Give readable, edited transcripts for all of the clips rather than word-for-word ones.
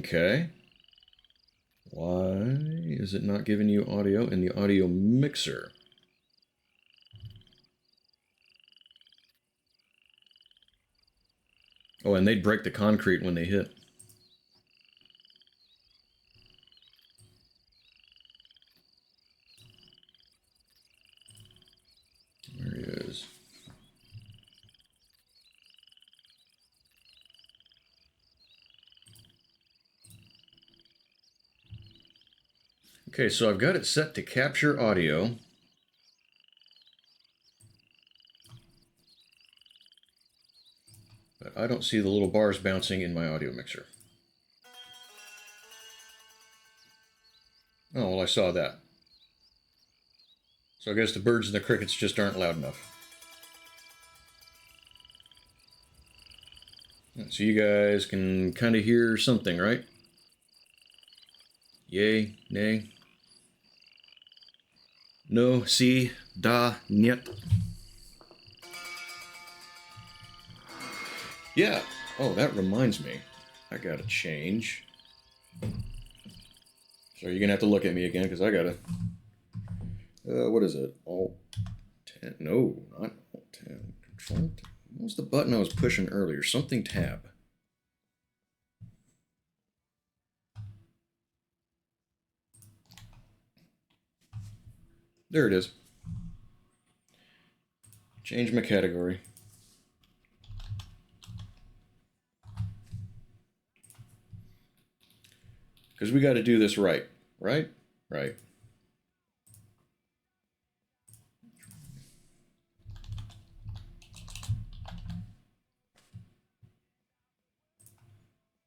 Okay. Why is it not giving you audio in the audio mixer? Oh, and they'd break the concrete when they hit. There he is. Okay, so I've got it set to capture audio. But I don't see the little bars bouncing in my audio mixer. Oh, well, I saw that. So I guess the birds and the crickets just aren't loud enough. So you guys can kind of hear something, right? Yay, nay. No, si, da, niet. Yeah. Oh, that reminds me. I gotta change. So you're gonna have to look at me again because I gotta. What is it? Alt 10. No, not Alt 10. Control 10. What was the button I was pushing earlier? Something tab. There it is. Change my category. Because we got to do this right. Right? Right.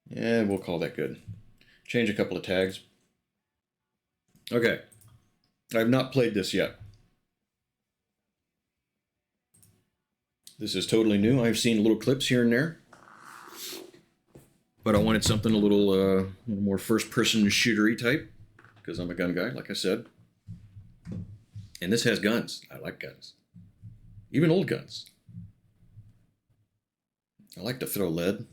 Yeah, we'll call that good. Change a couple of tags. Okay. I've not played this yet. This is totally new. I've seen little clips here and there. But I wanted something a little more first-person shootery type. Because I'm a gun guy, like I said. And this has guns. I like guns. Even old guns. I like to throw lead.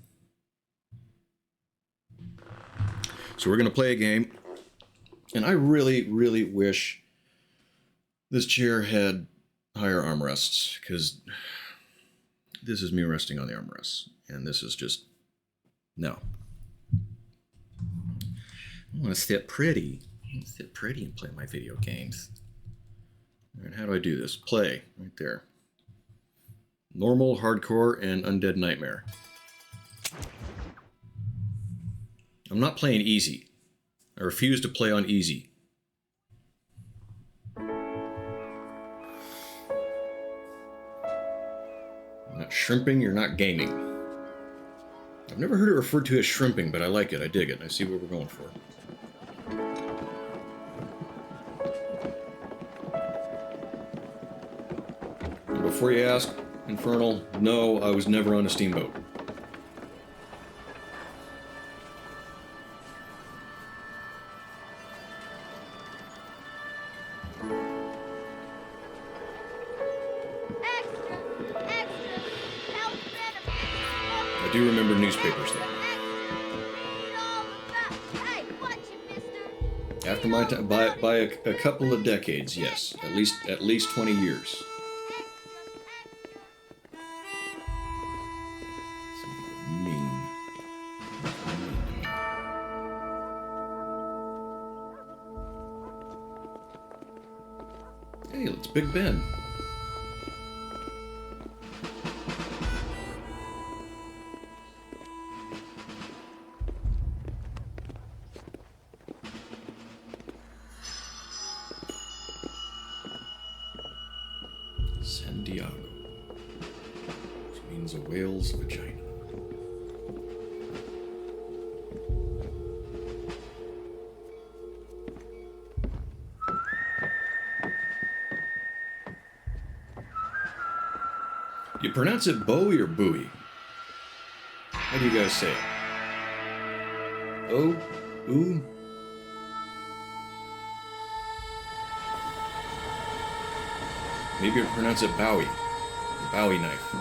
So we're going to play a game. And I really, really wish this chair had higher armrests. Because this is me resting on the armrests. And this is just... no. I want to sit pretty. I want to sit pretty and play my video games. All right, how do I do this? Play. Right there. Normal, hardcore, and undead nightmare. I'm not playing easy. I refuse to play on easy. You're not shrimping, you're not gaming. I've never heard it referred to as shrimping, but I like it. I dig it. I see what we're going for. And before you ask, Infernal, no, I was never on a steamboat. I do remember newspapers though. After my time, by a couple of decades, yes, at least 20 years. Mean. Hey, it's Big Ben. San Diego, which means a whale's vagina. You pronounce it Bowie or Bowie? How do you guys say it? Oh? Ooh? Maybe you pronounce it Bowie. The Bowie knife.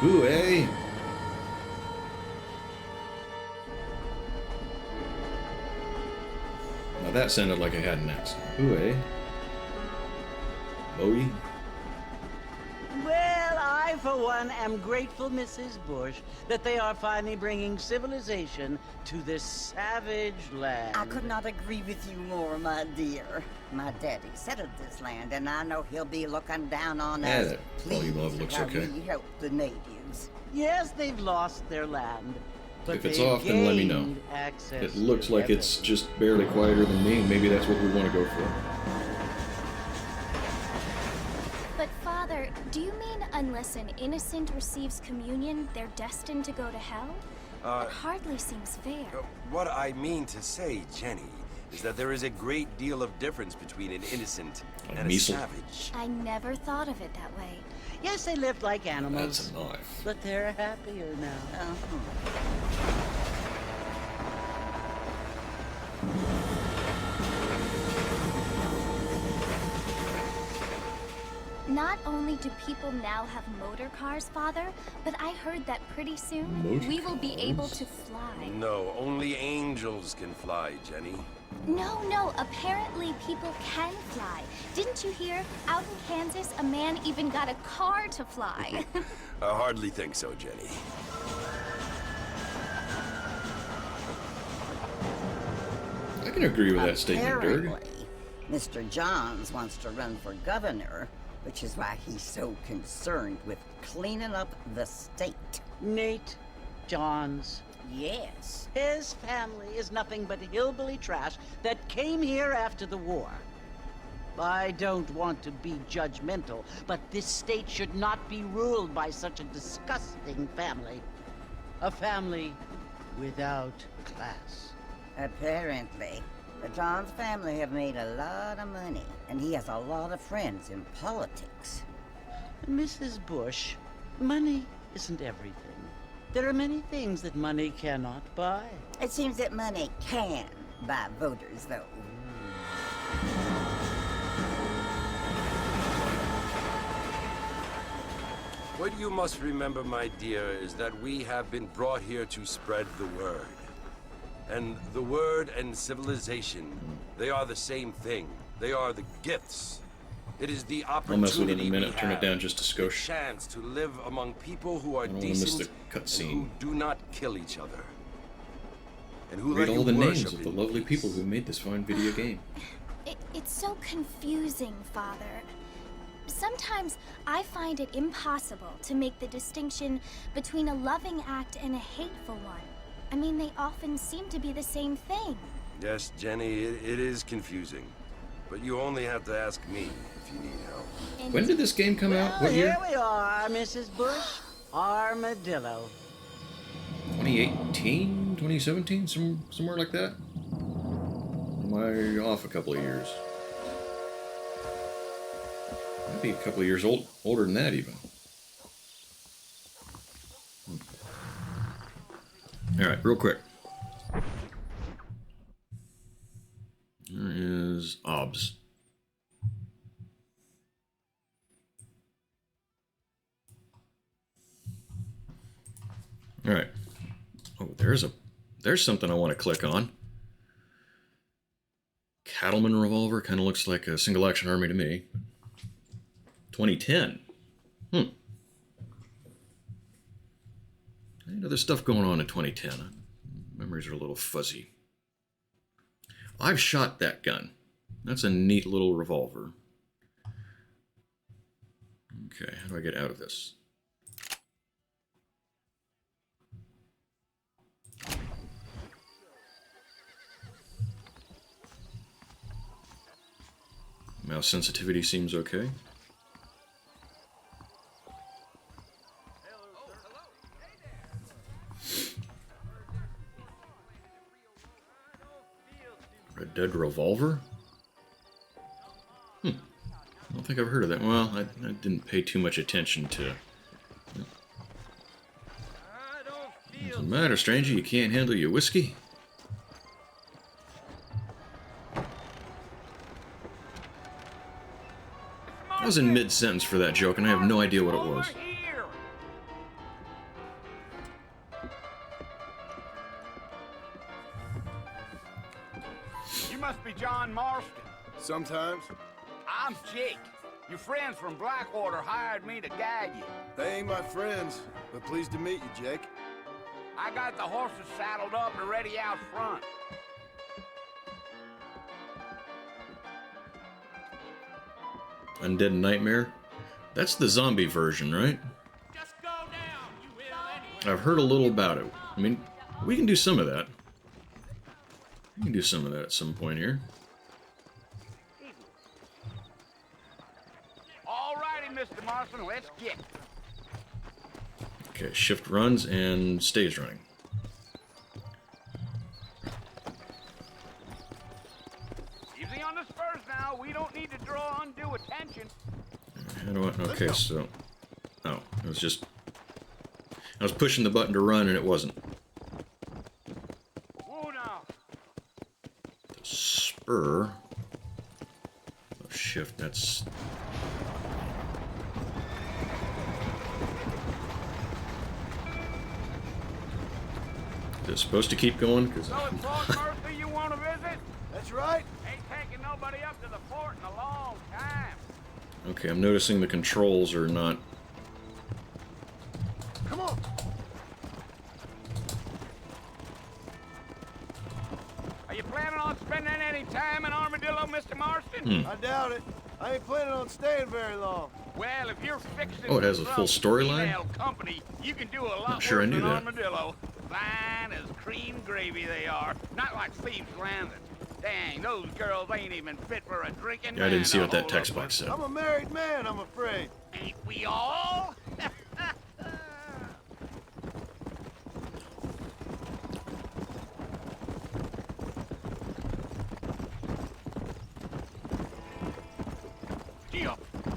Ooh, eh? that sounded like I had an accent. Ooh, eh? Bowie? Well, I, for one, am grateful, Mrs. Bush, that they are finally bringing civilization to this savage land. I could not agree with you more, my dear. My daddy settled this land, and I know he'll be looking down on Yeah, us. that Please, Volleyball looks how okay. we help the natives. Yes, they've lost their land. But If it's they've off, then let me know. gained access It looks to like it's heaven. just barely quieter than me. Maybe that's what we want to go for. But Father, do you mean unless an innocent receives communion, they're destined to go to hell? That hardly seems fair. What I mean to say, Jenny, is that there is a great deal of difference between an innocent and a Measle. savage. I never thought of it that way. Yes, they lived like animals. That's a knife. But they're happier now. Not only do people now have motor cars, Father, but I heard that pretty soon we will be able to fly. No, only angels can fly, Jenny. No, apparently people can fly. Didn't you hear? Out in Kansas, a man even got a car to fly. I hardly think so, Jenny. I can agree with that statement, Dirk. Apparently, Mr. Johns wants to run for governor, which is why he's so concerned with cleaning up the state. Nate Johns. Yes. His family is nothing but hillbilly trash that came here after the war. I don't want to be judgmental, but this state should not be ruled by such a disgusting family. A family without class. Apparently. The Johns family have made a lot of money, and he has a lot of friends in politics. Mrs. Bush, money isn't everything. There are many things that money cannot buy. It seems that money can buy voters, though. What you must remember, my dear, is that we have been brought here to spread the word. And the word and civilization, they are the same thing. They are the gifts. It is the I'll mess with it in a opportunity minute. we Turn it have, down just a the skosh. chance to live among people who are I don't want to miss decent the and cutscene. who do not kill each other. And who Read let all you the worship names of the in lovely peace. people who made this fine video game. It's so confusing, Father. Sometimes I find it impossible to make the distinction between a loving act and a hateful one. I mean, they often seem to be the same thing. Yes, Jenny, it is confusing. But you only have to ask me if you need help. And When did this game come out? Well, What year? here we are, Mrs. Bush. Armadillo. 2018? 2017? Somewhere like that? Am I off a couple of years? Might be a couple of years older than that, even. Alright, real quick. There is OBS. Alright. Oh, there's something I want to click on. Cattleman revolver kind of looks like a single action army to me. 2010. Any other stuff going on in 2010? Memories are a little fuzzy. I've shot that gun. That's a neat little revolver. Okay, how do I get out of this? Mouse sensitivity seems okay. Red Dead Revolver? I don't think I've heard of that. Well, I didn't pay too much attention to... Doesn't matter, stranger. You can't handle your whiskey. I was in mid-sentence for that joke, and I have no idea what it was. You must be John Marston. Sometimes. I'm Jake. Your friends from Blackwater hired me to guide you. They ain't my friends, but pleased to meet you, Jake. I got the horses saddled up and ready out front. Undead Nightmare. That's the zombie version, right? Just go down, you will anyway. I've heard a little about it. I mean, we can do some of that. We can do some of that at some point here. All righty, Mr. Marston, let's get. Okay, shift runs and stays running. Easy on the spurs now. We don't need to draw undue attention. How do I... Okay, so... Oh, it was just... I was pushing the button to run and it wasn't. Whoa now. Spur. Oh, shift, that's... Is it supposed to keep going? 'Cause So it's Fort Mercy you want to visit? That's right. Ain't taking nobody up to the fort in a long time. okay, I'm noticing the controls are not... Come on. Are you planning on spending any time in Armadillo, Mr. Marston? I doubt it. I ain't planning on staying very long. Well, if you're fixing Oh, it has a full storyline? female company, you can do a lot Not sure I worse knew than that. Armadillo. Fine as cream gravy they are. Not like Thieves Landing. Dang, those girls ain't even fit for a drinking Yeah, I didn't man see to what that hold text up box said. I'm a married man, I'm afraid. with. Ain't we all?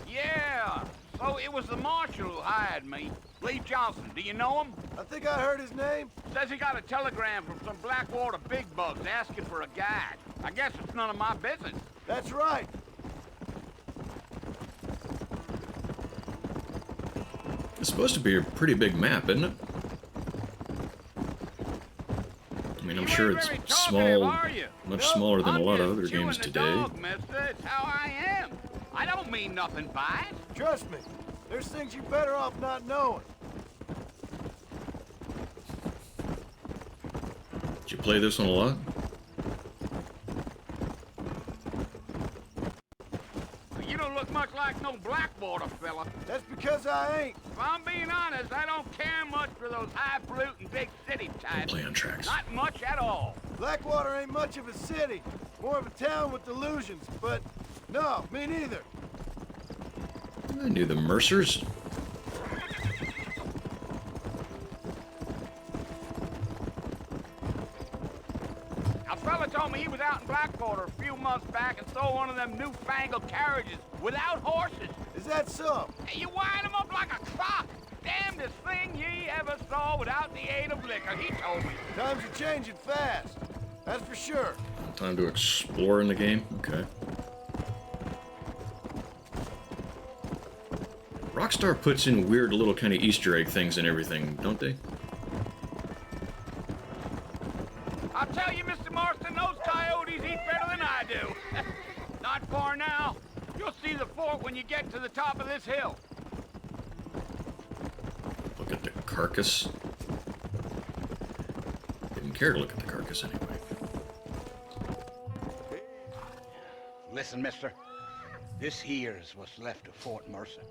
Yeah, so it was the marshal who hired me. Lee Johnson, do you know him? I think I heard his name. Says he got a telegram from some Blackwater big bugs asking for a guide. I guess it's none of my business. That's right. It's supposed to be a pretty big map, isn't it? I mean, I'm You sure ain't it's very talkative, small, are you? much Nope, smaller than a I'm lot of just other chewing games the today. Dog, mister. It's how I am. I don't mean nothing by it. Trust me. There's things you're better off not knowing. Did you play this one a lot? You don't look much like no Blackwater fella. That's because I ain't. If I'm being honest, I don't care much for those highfalutin big city types. Play on tracks. Not much at all. Blackwater ain't much of a city. More of a town with delusions, but no, me neither. I knew the Mercers. A fella told me he was out in Blackwater a few months back and saw one of them newfangled carriages without horses. Is that so? And you wind 'em up like a clock. Damnedest thing ye ever saw without the aid of liquor, he told me. Times are changing fast. That's for sure. Time to explore in the game? Okay. Rockstar puts in weird little kind of Easter egg things and everything, don't they? I'll tell you, Mr. Marston, those coyotes eat better than I do. Not far now. You'll see the fort when you get to the top of this hill. Look at the carcass. Didn't care to look at the carcass anyway. Listen, mister. This here's what's left of Fort Mercer.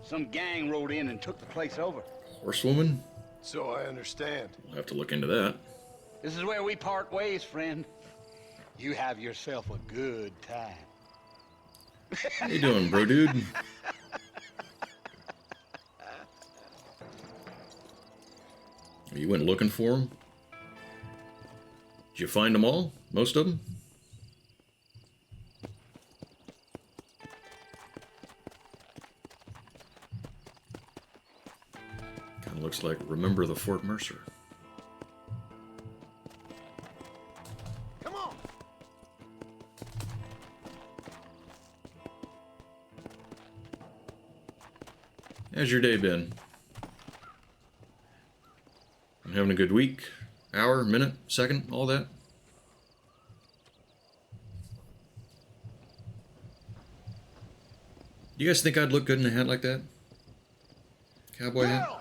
Some gang rode in and took the place over. Horsewoman? So I understand. We'll have to look into that. This is where we part ways, friend. You have yourself a good time. How you doing, bro dude? You went looking for them? Did you find them all? Most of them? Kind of looks like Remember the Fort Mercer. Come on. How's your day been? You having a good week? Hour, minute, second, all that? You guys think I'd look good in a hat like that? Cowboy hat? Bill!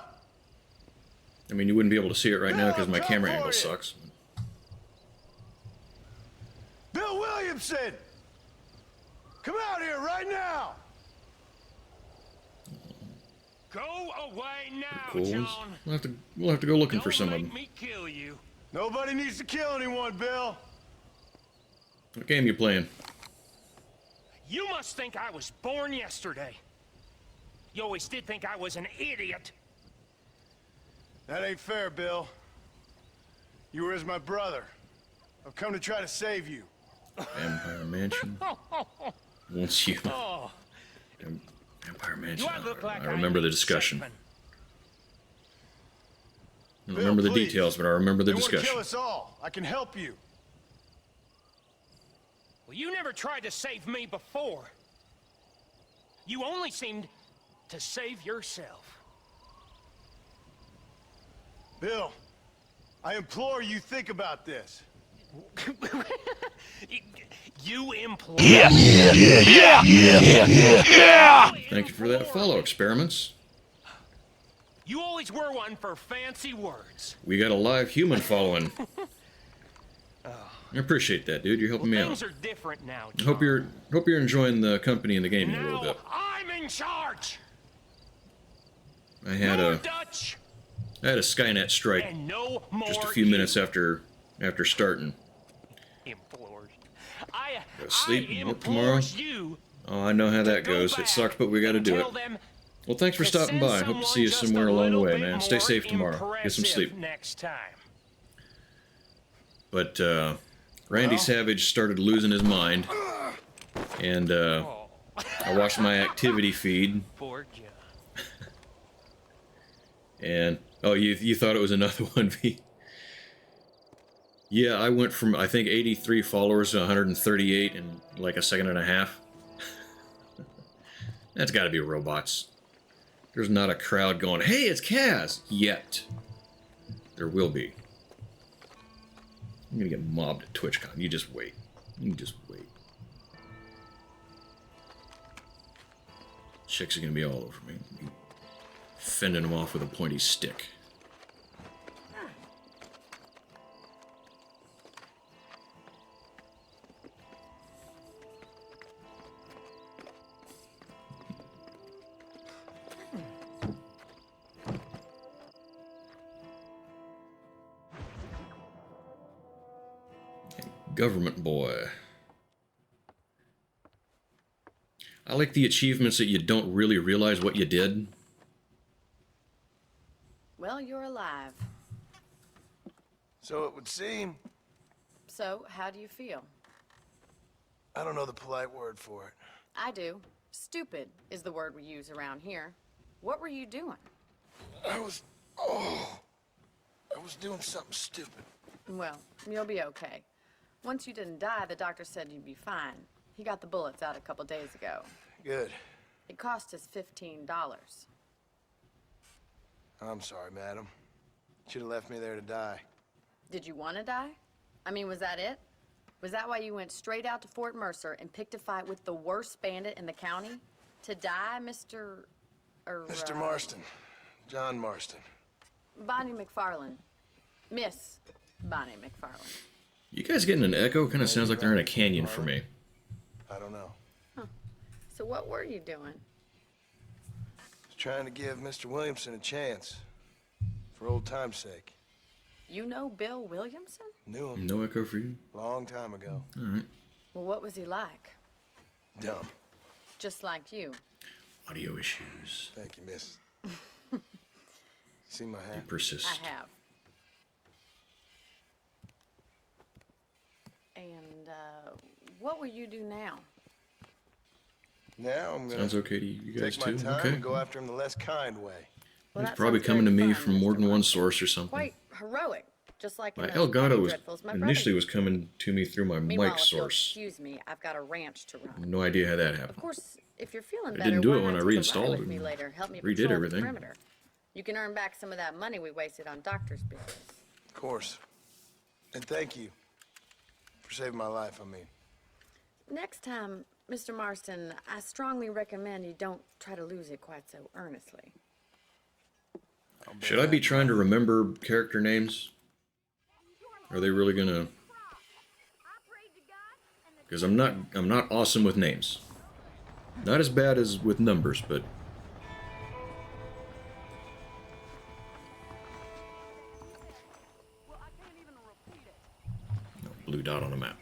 I mean, you wouldn't be able to see it right now because my Bill, camera come angle for you. sucks. Bill Williamson! Come out here right now! Go away now, Cool. John. We'll have to go looking for Don't some of make them. me kill you. Nobody needs to kill anyone, Bill. What game you playing? You must think I was born yesterday. You always did think I was an idiot. That ain't fair, Bill. You were as my brother. I've come to try to save you. Vampire Mansion. Once you... Oh, Vampire do Mansion. I look like I remember the need discussion. saving? I don't Bill, remember the please. details, but I remember the They want to discussion. kill us all. I can help you. Well, you never tried to save me before. You only seemed to save yourself. Bill, I implore you think about this. You implore. Thank you for that follow, Experiments. You always were one for fancy words. We got a live human following. I appreciate that, dude. You're helping me Things out. are different now, I hope John. you're enjoying the company and the gaming a little Now bit. I'm in charge. I had No a Dutch Skynet strike and no more. just a few minutes after starting. Implores. I sleep, I work tomorrow. implores you. Oh, I know how that Go goes. It back sucks, but we got to and do tell it. them Well, thanks for to stopping send by. Hope to someone see you just somewhere a along the little way, bit man. Stay more safe tomorrow. Get some impressive sleep. next time. But Randy Savage started losing his mind, and Oh, I watched my activity feed, poor John. and oh, you thought it was another one, V? Yeah, I went from I think 83 followers to 138 in like a second and a half. That's got to be robots. There's not a crowd going, "Hey, it's Kaz!" yet. There will be. I'm gonna get mobbed at TwitchCon. You just wait. You just wait. Chicks are gonna be all over me. Fending them off with a pointy stick. Government boy. I like the achievements that you don't really realize what you did. Well, you're alive. So it would seem. So, how do you feel? I don't know the polite word for it. I do. Stupid is the word we use around here. What were you doing? I was doing something stupid. Well, you'll be okay. Once you didn't die, the doctor said you'd be fine. He got the bullets out a couple days ago. Good. It cost us $15. I'm sorry, madam. Should have left me there to die. Did you want to die? I mean, was that it? Was that why you went straight out to Fort Mercer and picked a fight with the worst bandit in the county? To die, Mr. Mr. Marston. John Marston. Bonnie McFarland. Miss Bonnie McFarland. You guys getting an echo? Kind of sounds like they're in a canyon for me. I don't know. So what were you doing? Just trying to give Mr. Williamson a chance. For old time's sake. You know Bill Williamson? Knew him No echo for you? long time ago. All right. Well, what was he like? Dumb. Just like you. Audio issues. Thank you, miss. See my They hat? persist. I have. And, what will you do now? Now I'm gonna Sounds okay to you guys take my too? time Okay. and go after him the less kind way. Well, It's that probably sounds coming to very me fun, from more Mr. than one Marston. source or something. Quite heroic, just like in My those Elgato Penny was Dreadfuls my brother initially was used. coming to me through my Meanwhile, mic if you'll source. excuse me, I've got a ranch to run. No idea how that Of happened. course, if you're feeling I better, didn't do why it when not I take a ride reinstalled with it me and later? Help me redid patrol the everything. perimeter. You can earn back some of that money we wasted on doctor's bills. Of course. And thank you. For saving my life, I mean. Next time, Mr. Marston, I strongly recommend you don't try to lose it quite so earnestly. Should I be trying to remember character names? Are they really gonna... Because I'm not awesome with names. Not as bad as with numbers, but... No, blue dot on a map.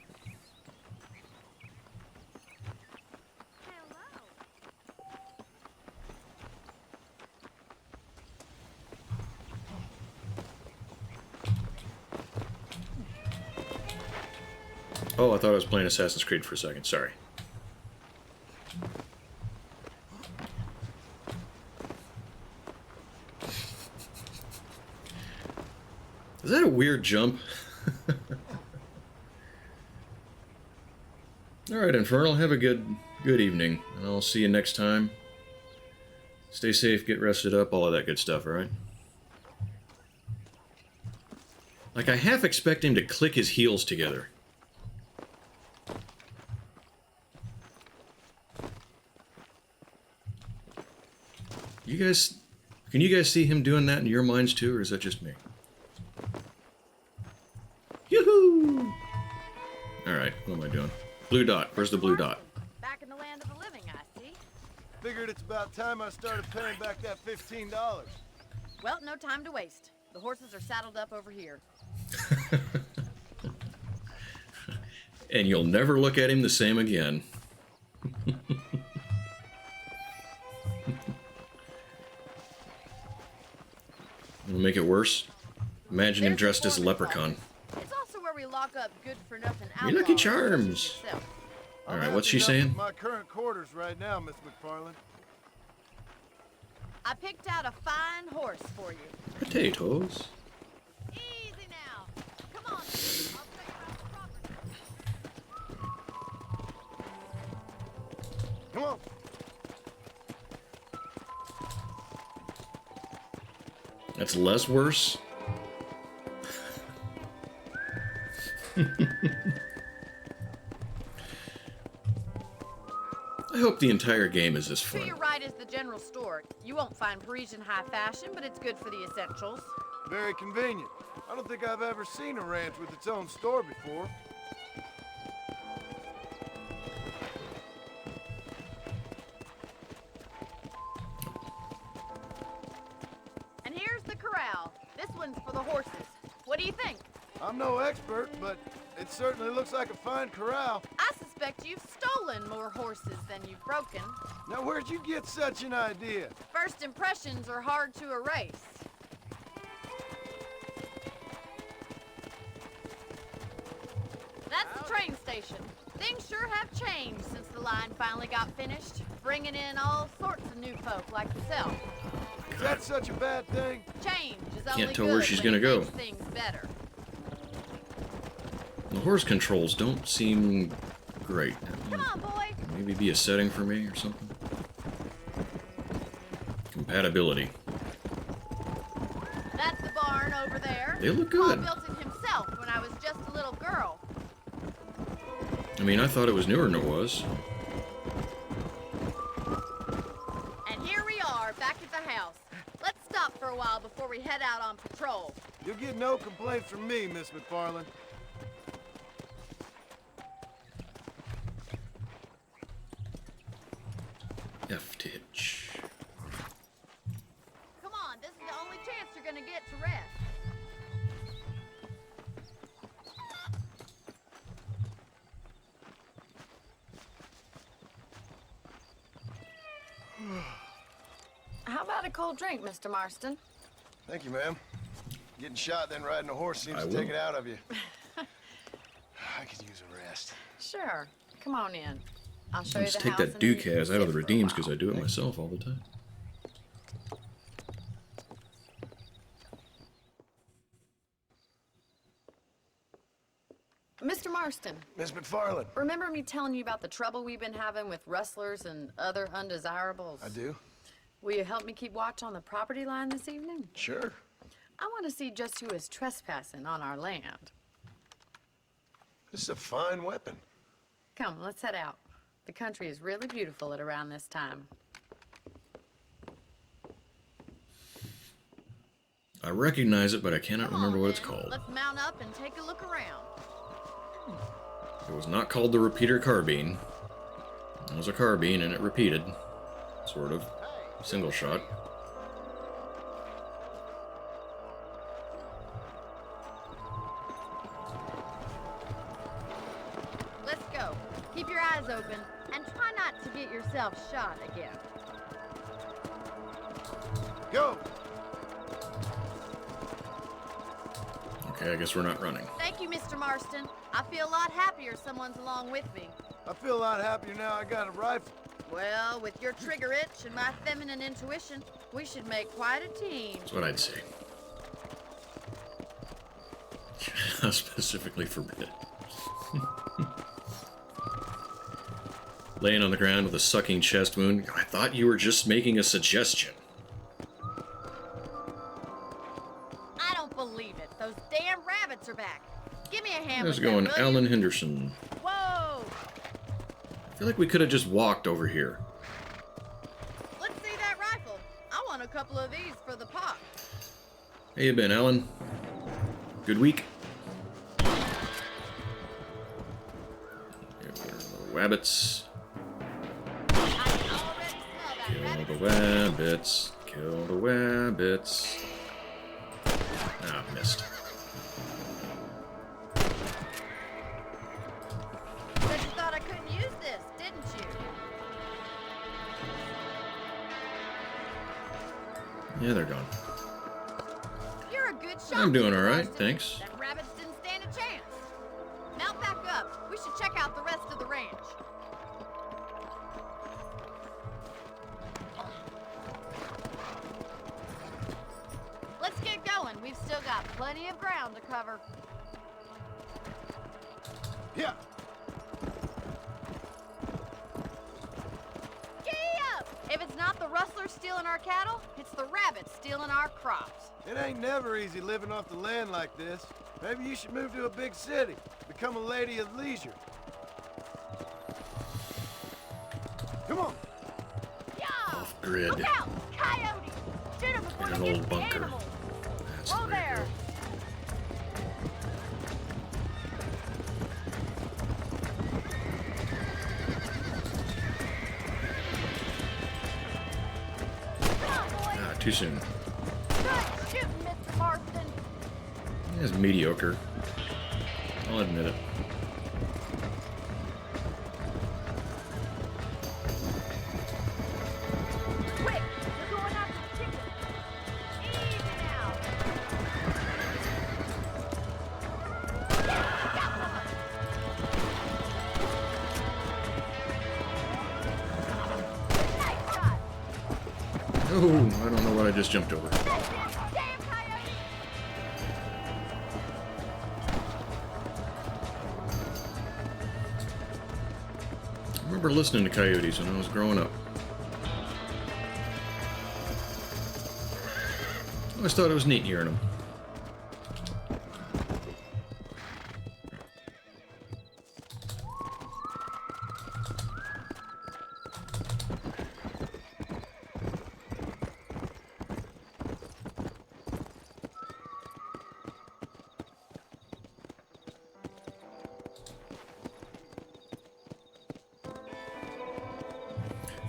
Oh, I thought I was playing Assassin's Creed for a second. Sorry. Is that a weird jump? Alright, Infernal, have a good evening. And I'll see you next time. Stay safe, get rested up, all of that good stuff, alright? Like, I half expect him to click his heels together. You guys... Can you guys see him doing that in your minds too, or is that just me? Yoo-hoo! Alright, what am I doing? Blue dot. Where's the blue dot? Back in the land of the living, I see. Figured it's about time I started paying back that $15. Well, no time to waste. The horses are saddled up over here. And you'll never look at him the same again. It'll make it worse. Imagine him dressed as a leprechaun. It's also where we lock up good-for-nothing Me Lucky outlaws Charms. such as yourself. Alright, what's she I'm happy enough saying? with my current quarters right now, Miss McFarland. I picked out a fine horse for you. Potatoes. Easy now. Come on. I'll take you out the property. Come on. That's less worse. I hope the entire game is this To fun. your right is the general store. You won't find Parisian high fashion, but it's good for the essentials. Very convenient. I don't think I've ever seen a ranch with its own store before. And here's the corral. This one's for the horses. What do you think? I'm no expert, but it certainly looks like a fine corral. I suspect you've stolen more horses than you've broken. Now, where'd you get such an idea? First impressions are hard to erase. That's the train station. Things sure have changed since the line finally got finished, bringing in all sorts of new folk like yourself. Is that such a bad thing? Change is Can't only tell good where she's when gonna it go. makes things better. The horse controls don't seem great. Come on, boy. Maybe be a setting for me or something. Compatibility. That's the barn over there. They look Paul good. built it himself when I was just a little girl. I mean, I thought it was newer than it was. And here we are, back at the house. Let's stop for a while before we head out on patrol. You'll get no complaints from me, Miss McFarland. F-titch. Come on, this is the only chance you're gonna get to rest. How about a cold drink, Mr. Marston? Thank you, ma'am. Getting shot then riding a horse seems I to will. take it out of you. I could use a rest. Sure. Come on in. I'll show I'll you just the take house that and then you Ducaz can out of sit the for a redeems because while. I do it myself all the time. Mr. Marston, Miss McFarland. remember me telling you about the trouble we've been having with rustlers and other undesirables? I do? Will you help me keep watch on the property line this evening? Sure. I want to see just who is trespassing on our land. This is a fine weapon. Come, let's head out. The country is really beautiful at around this time. I recognize it, but I cannot remember what it's then. called. Let's mount up and take a look around. It was not called the repeater carbine. It was a carbine and it repeated. Sort of. Single shot. Let's go. Keep your eyes open and try not to get yourself shot again. Go! Okay, I guess we're not running. Thank you, Mr. Marston. I feel a lot happier someone's along with me. I feel a lot happier now I got a rifle. Well, with your trigger itch and my feminine intuition, we should make quite a team. That's what I'd say. Specifically forbid. Laying on the ground with a sucking chest wound. I thought you were just making a suggestion. I don't believe it. Those damn rabbits are back. Give me a hand How's with it going, that, will Alan you? Henderson? Whoa! I feel like we could have just walked over here. Let's see that rifle. I want a couple of these for the pop. How you been, Alan? Good week? Wabbits. I can already smell that Kill rabbit. the wabbits. Kill the wabbits. Ah, missed. But you thought I couldn't use this, didn't you? Yeah, they're gone. You're a good shot. I'm doing Mr. all right, Marston. thanks. That rabbits didn't stand a chance. Mount back up. We should check out the rest of the ranch. Let's get going. We've still got plenty of ground to cover. Yeah. Gee up! If it's not the rustlers stealing our cattle, it's the rabbits stealing our crops. It ain't never easy living off the land like this. Maybe you should move to a big city. Become a lady of leisure. Come on. Yeah! Grid. Look out! Coyotes! Shoot them before In they an get old to the bunker. animals. That's Whoa the way to there! go. Come on, boys! Ah, too soon. Good shooting, Mr. Marston. It's mediocre. I'll admit it. Quick! We're going after the chicken. Easy now. Yeah, got one. Nice shot. Oh, I don't know what I just jumped over. That's it. Damn coyote. I remember listening to coyotes when I was growing up. I always thought it was neat hearing them.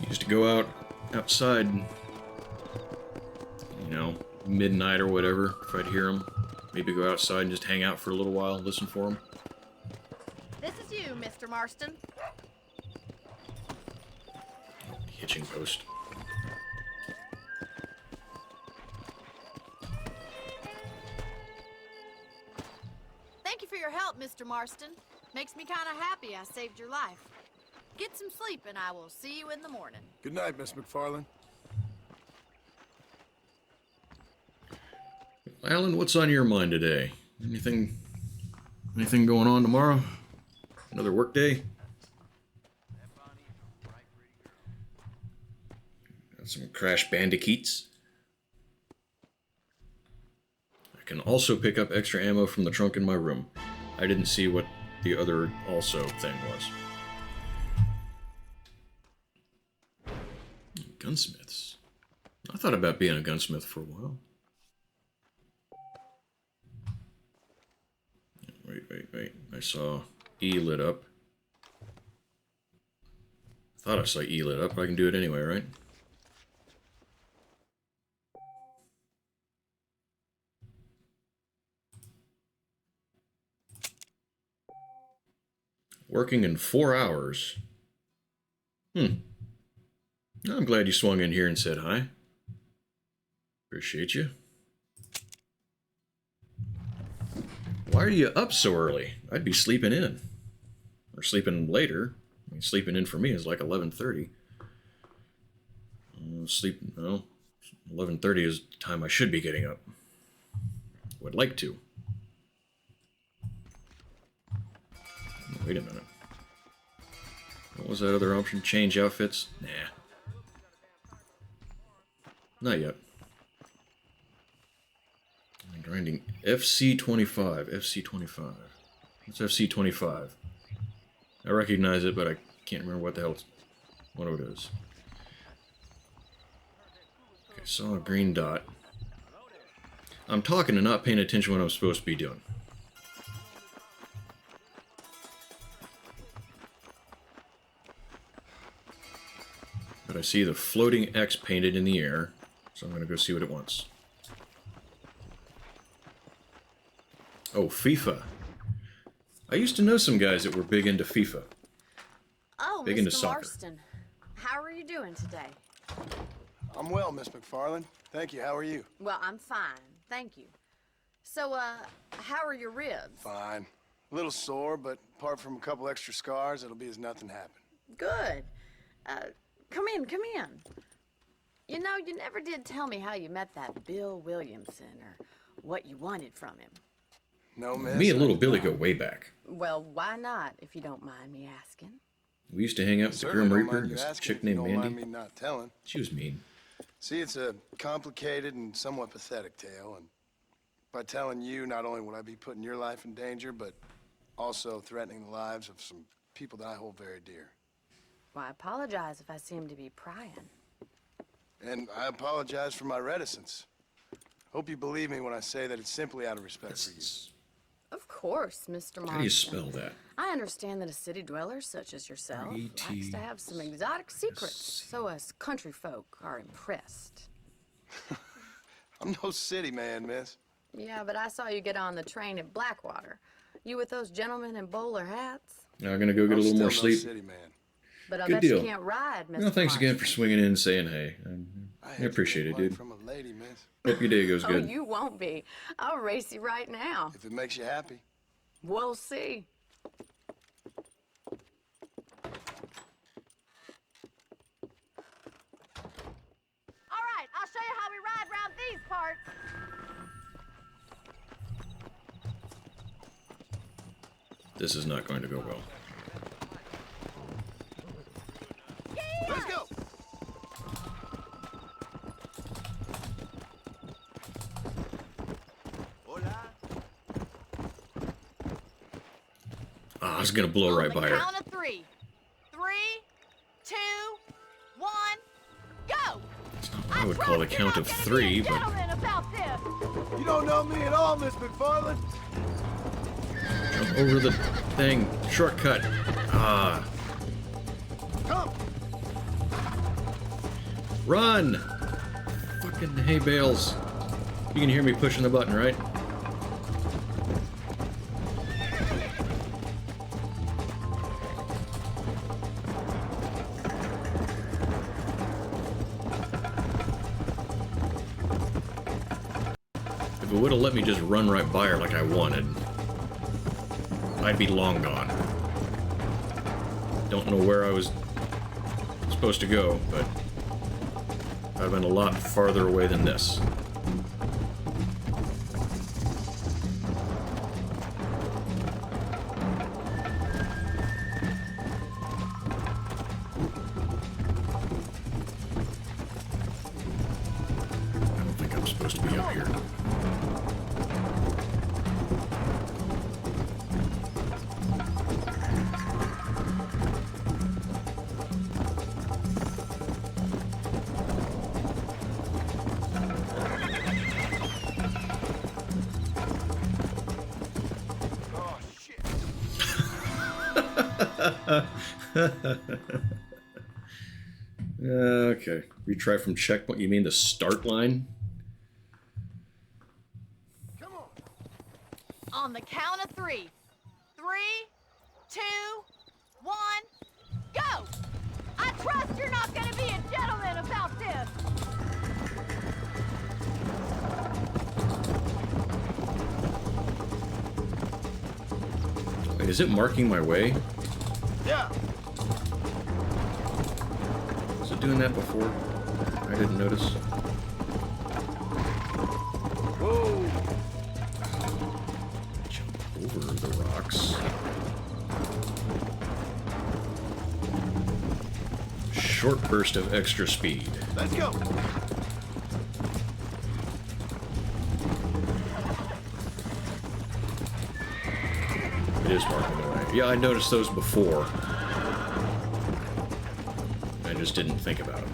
Used to go outside, you know, midnight or whatever, if I'd hear them. Maybe go outside and just hang out for a little while, listen for them. This is you, Mr. Marston. Hitching post. Thank you for your help, Mr. Marston. Makes me kind of happy I saved your life. Get some sleep and I will see you in the morning. Good night, Miss McFarland. Alan, what's on your mind today? Anything going on tomorrow? Another work day? Got some Crash Bandicoots. I can also pick up extra ammo from the trunk in my room. I didn't see what the other also thing was. Gunsmiths. I thought about being a gunsmith for a while. Wait. I saw E lit up. I thought I saw E lit up. I can do it anyway, right? Working in 4 hours. I'm glad you swung in here and said hi. Appreciate you. Why are you up so early? I'd be sleeping in. Or sleeping later. I mean, sleeping in for me is like 11:30. No, 11:30 is the time I should be getting up. Would like to. Wait a minute. What was that other option? Change outfits? Nah. Not yet. I'm grinding FC25. FC25. What's FC25? I recognize it, but I can't remember what the hell what it is. Okay, saw a green dot. I'm talking and not paying attention to what I'm supposed to be doing. But I see the floating X painted in the air, so I'm going to go see what it wants. Oh, FIFA. I used to know some guys that were big into FIFA. Oh, Big into Mr. soccer. Marston. How are you doing today? I'm well, Miss McFarland. Thank you. How are you? Well, I'm fine. Thank you. So, how are your ribs? Fine. A little sore, but apart from a couple extra scars, it'll be as nothing happened. Good. Come in. You know, you never did tell me how you met that Bill Williamson or what you wanted from him. No, miss. Me and little Billy go way back. Well, why not, if you don't mind me asking? We used to hang out with the Certainly Grim don't Reaper mind and you this asking chick if you named don't mind Mandy. me not telling. She was mean. See, it's a complicated and somewhat pathetic tale, and by telling you, not only would I be putting your life in danger, but also threatening the lives of some people that I hold very dear. Well, I apologize if I seem to be prying. And I apologize for my reticence. Hope you believe me when I say that it's simply out of respect for you. Of course, Mr. Marston. How do you spell that? I understand that a city dweller such as yourself likes to have some exotic secrets, so us country folk are impressed. I'm no city man, miss. Yeah, but I saw you get on the train at Blackwater. You with those gentlemen in bowler hats? Now I'm going to go get a little more Still no sleep. city man. But I Good bet deal. you can't ride, Mr. Well, thanks again for Marston. swinging in and saying hey. I had to appreciate get it, money dude. From a lady, miss. Hope your day goes Oh, good. you won't be. I'll race you right now. If it makes you happy. We'll see. All right, I'll show you how we ride around these parts. This is not going to go well. Let's go. Ah, I was going to blow right by her. Count of 3. 3, 2, 1, go! It's not what I would call the count of 3, but You don't know me at all, Miss McFarland. jump over the thing. Shortcut. Ah. Come. Run! Fucking hay bales. You can hear me pushing the button, right? If it would have let me just run right by her like I wanted, I'd be long gone. Don't know where I was supposed to go, but I've been a lot farther away than this. I don't think I'm supposed to be up here. Okay. Retry from checkpoint. You mean the start line? On the count of 3. 3, 2, 1, go! I trust you're not gonna be a gentleman about this! Wait, is it marking my way? Yeah. Was it doing that before? I didn't notice. Whoa. Jump over the rocks. Short burst of extra speed. Let's go. It is marking the way. Yeah, I noticed those before. I just didn't think about them.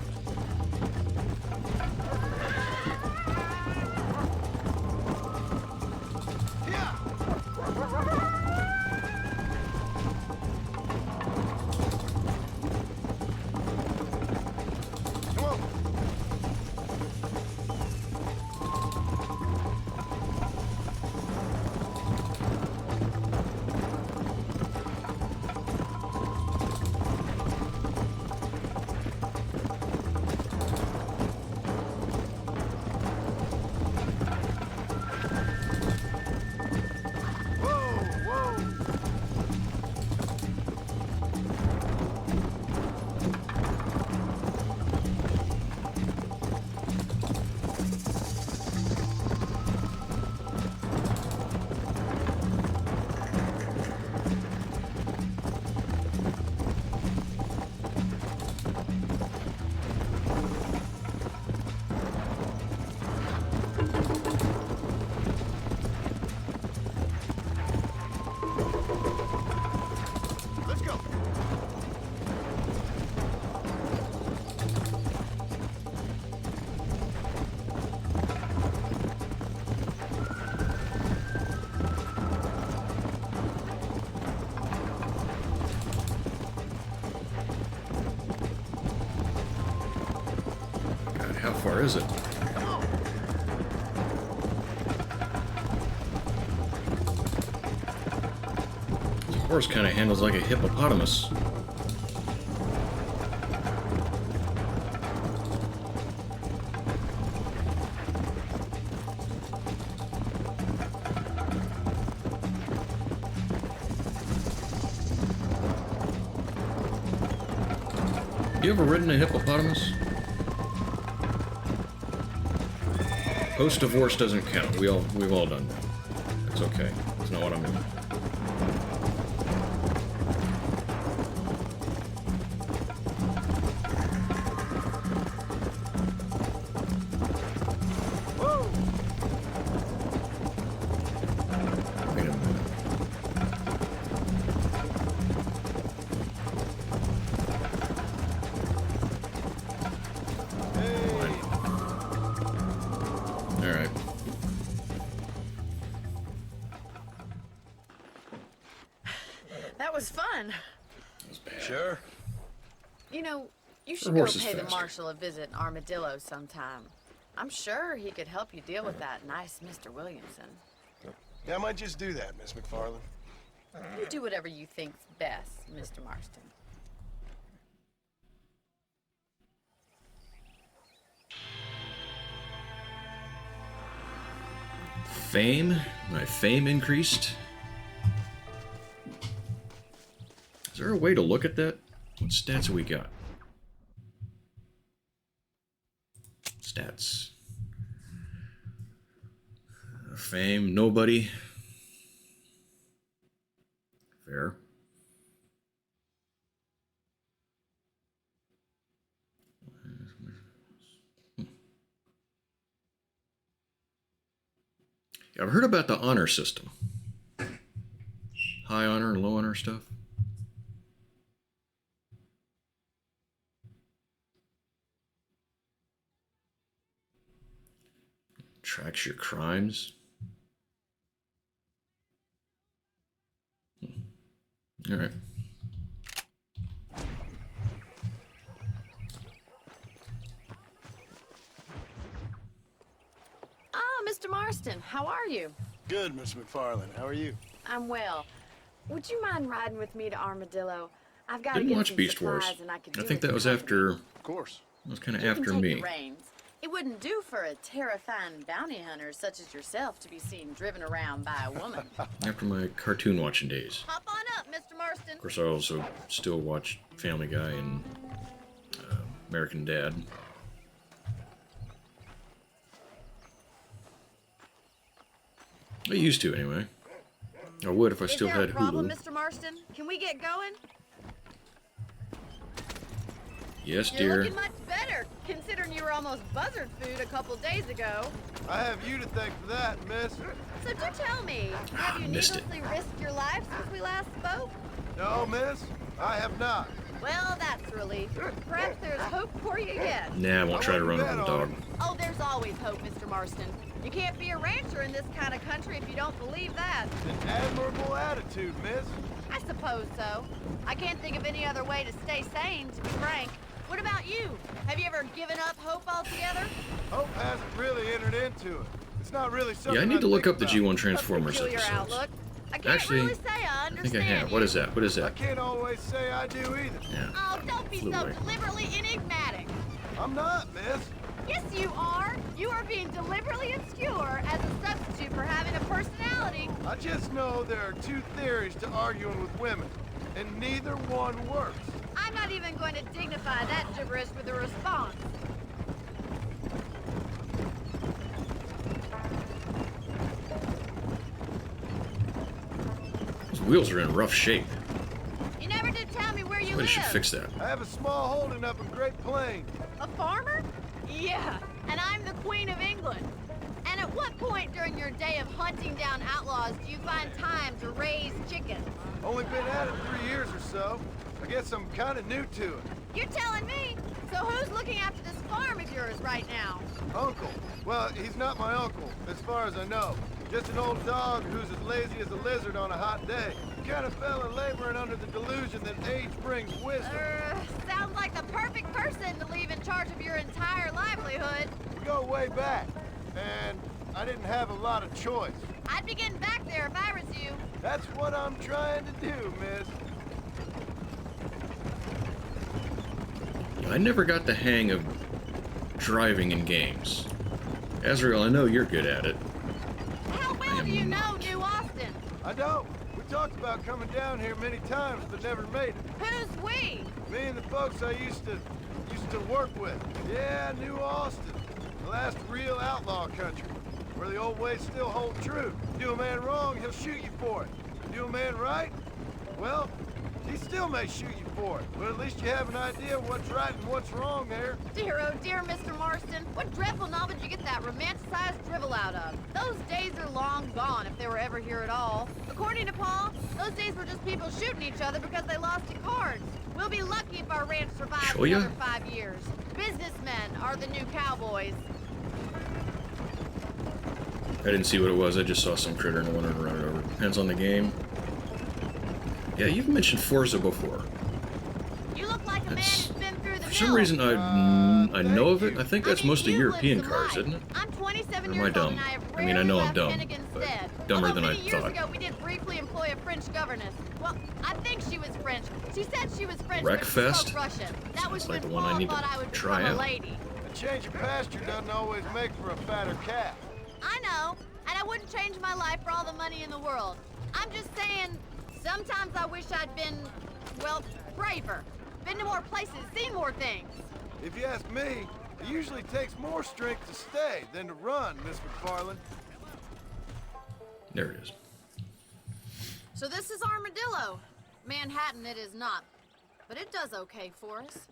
Come on. Let's go. God, how far is it? The horse kind of handles like a hippopotamus. You ever ridden a hippopotamus? Post-divorce doesn't count. We've all done that. It's okay. That's not what I mean. Wait a minute. All right. That was fun. That was bad. Sure. You know, you The should go horse is pay the faster. marshal a visit in Armadillo sometime. I'm sure he could help you deal with that nice Mr. Williamson. Yeah, I might just do that, Miss McFarland. You do whatever you think's best, Mr. Marston. Fame? My fame increased? Is there a way to look at that? What stats have we got? Stats. Fame, nobody. Fair. I've heard about the honor system. High honor and low honor stuff. Tracks your crimes. All right. Mr. Marston, how are you? Good, Miss McFarland. How are you? I'm well. Would you mind riding with me to Armadillo? I've got to Didn't get watch some Beast Wars. supplies and I could I do think with that was your after. Of course. That was kind of company. You after can take me. the reins. It wouldn't do for a terrifying bounty hunter such as yourself to be seen driven around by a woman. After my cartoon watching days. Hop on up, Mr. Marston. Of course, I also still watch Family Guy and American Dad. I used to, anyway. I would if I still had Is there a problem, Hulu. Mr. Marston? Can we get going? Yes, You're dear. looking much better, considering you were almost buzzard food a couple days ago. I have you to thank for that, miss. So do tell me, have you Missed it. needlessly risked your life since we last spoke? No, miss, I have not. Well, that's a relief. Perhaps there's hope for you yet. Nah, I won't try to run over the dog. Oh, there's always hope, Mr. Marston. You can't be a rancher in this kind of country if you don't believe that. An admirable attitude, miss. I suppose so. I can't think of any other way to stay sane, to be frank. What about you? Have you ever given up hope altogether? Hope hasn't really entered into it. It's not really something Yeah, I need to look think up the about. G1 Transformers A peculiar episodes. outlook. I can't Actually, really say I I think understand I have. What is that? What is I that? can't always say I do either. Yeah. Oh, don't be Flew so away. deliberately enigmatic. I'm not, miss. Yes, you are. You are being deliberately obscure as a substitute for having a personality. I just know there are two theories to arguing with women, and neither one works. I'm not even going to dignify that gibberish with a response. Those wheels are in rough shape. You never did tell me where you Somebody live. should fix that. I have a small holding up in Great Plains. A farmer? Yeah, and I'm the Queen of England. And at what point during your day of hunting down outlaws do you find time to raise chickens? Only been at it 3 years or so. I guess I'm kind of new to it. You're telling me? So who's looking after this farm of yours right now? Uncle. Well, he's not my uncle, as far as I know. Just an old dog who's as lazy as a lizard on a hot day. Kind of fella laboring under the delusion that age brings wisdom. Sounds like the perfect person to leave in charge of your entire livelihood. We go way back, and I didn't have a lot of choice. I'd be getting back there if I was you. That's what I'm trying to do, miss. I never got the hang of driving in games. Azrael, I know you're good at it. How well do you know New Austin? I don't. We talked about coming down here many times, but never made it. Who's we? Me and the folks I used to work with. Yeah, New Austin. The last real outlaw country. Where the old ways still hold true. Do a man wrong, he'll shoot you for it. Do a man right? Well, he still may shoot you for it. But at least you have an idea of what's right and what's wrong there. Dear, oh dear, Mr. Marston. What dreadful novel did you get that romanticized drivel out of? Those days are long gone, if they were ever here at all. According to Paul, those days were just people shooting each other because they lost at cards. We'll be lucky if our ranch survives Sure ya? another 5 years. Businessmen are the new cowboys. I didn't see what it was. I just saw some critter and I wanted to run it over. Depends on the game. Yeah, you've mentioned Forza before. You look like a man That's- who's been through the For some mill. reason, I know of it. I think that's I mean, mostly you European lived some cars, life. isn't it? I'm 27 Or am years I old dumb? and I have I mean, I know I'm rarely dumb, left Finnegan's but Stead. dumber Although than I many years thought. ago, we did briefly employ a French governess. Well, I think she was French. She said she was French, but she Wreckfest? spoke Russian. That was Sounds like when the one I Paul need to thought I would try become a out. lady. A change of pasture doesn't always make for a fatter calf. I know, and I wouldn't change my life for all the money in the world. I'm just saying, sometimes I wish I'd been, well, braver. Been to more places, seen more things. If you ask me, it usually takes more strength to stay than to run, Miss McFarland. There it is. So this is Armadillo. Manhattan it is not, but it does okay for us.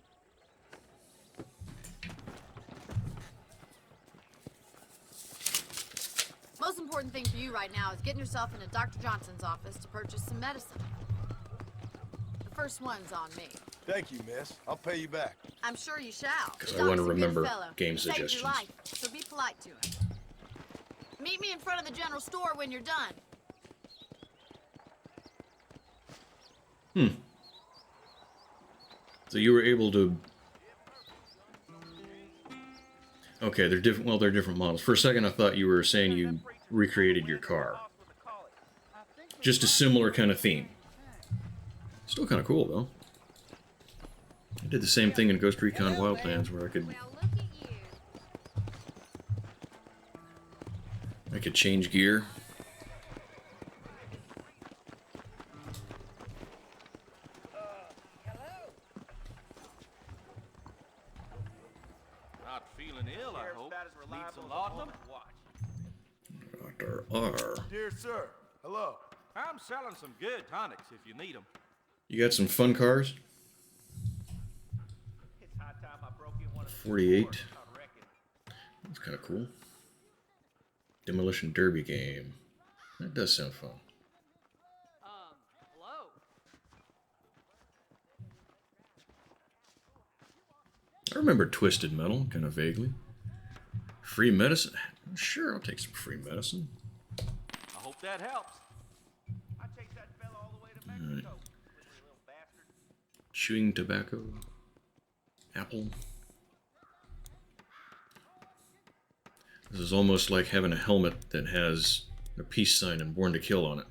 Most important thing for you right now is getting yourself into Dr. Johnson's office to purchase some medicine. The first one's on me. Thank you, miss. I'll pay you back. I'm sure you shall. 'Cause The I wanna doc's a good remember fellow. game Saved your suggestions. life, so be polite to him. Meet me in front of the general store when you're done. So you were able to... Okay, they're different. Well, they're different models. For a second, I thought you were saying you recreated your car. Just a similar kind of theme. Still kind of cool, though. I did the same thing in Ghost Recon Wildlands, where I could change gear. Not feeling ill, I hope. Need some laudanum? Dr. R. Dear sir, hello. I'm selling some good tonics if you need them. You got some fun cars? 48. That's kind of cool. Demolition Derby game. That does sound fun. Hello? I remember Twisted Metal, kind of vaguely. Free medicine? Sure, I'll take some free medicine. I hope that helps. I chased that fella all the way to Mexico. Right. Chewing tobacco. Apple. This is almost like having a helmet that has a peace sign and Born to Kill on it.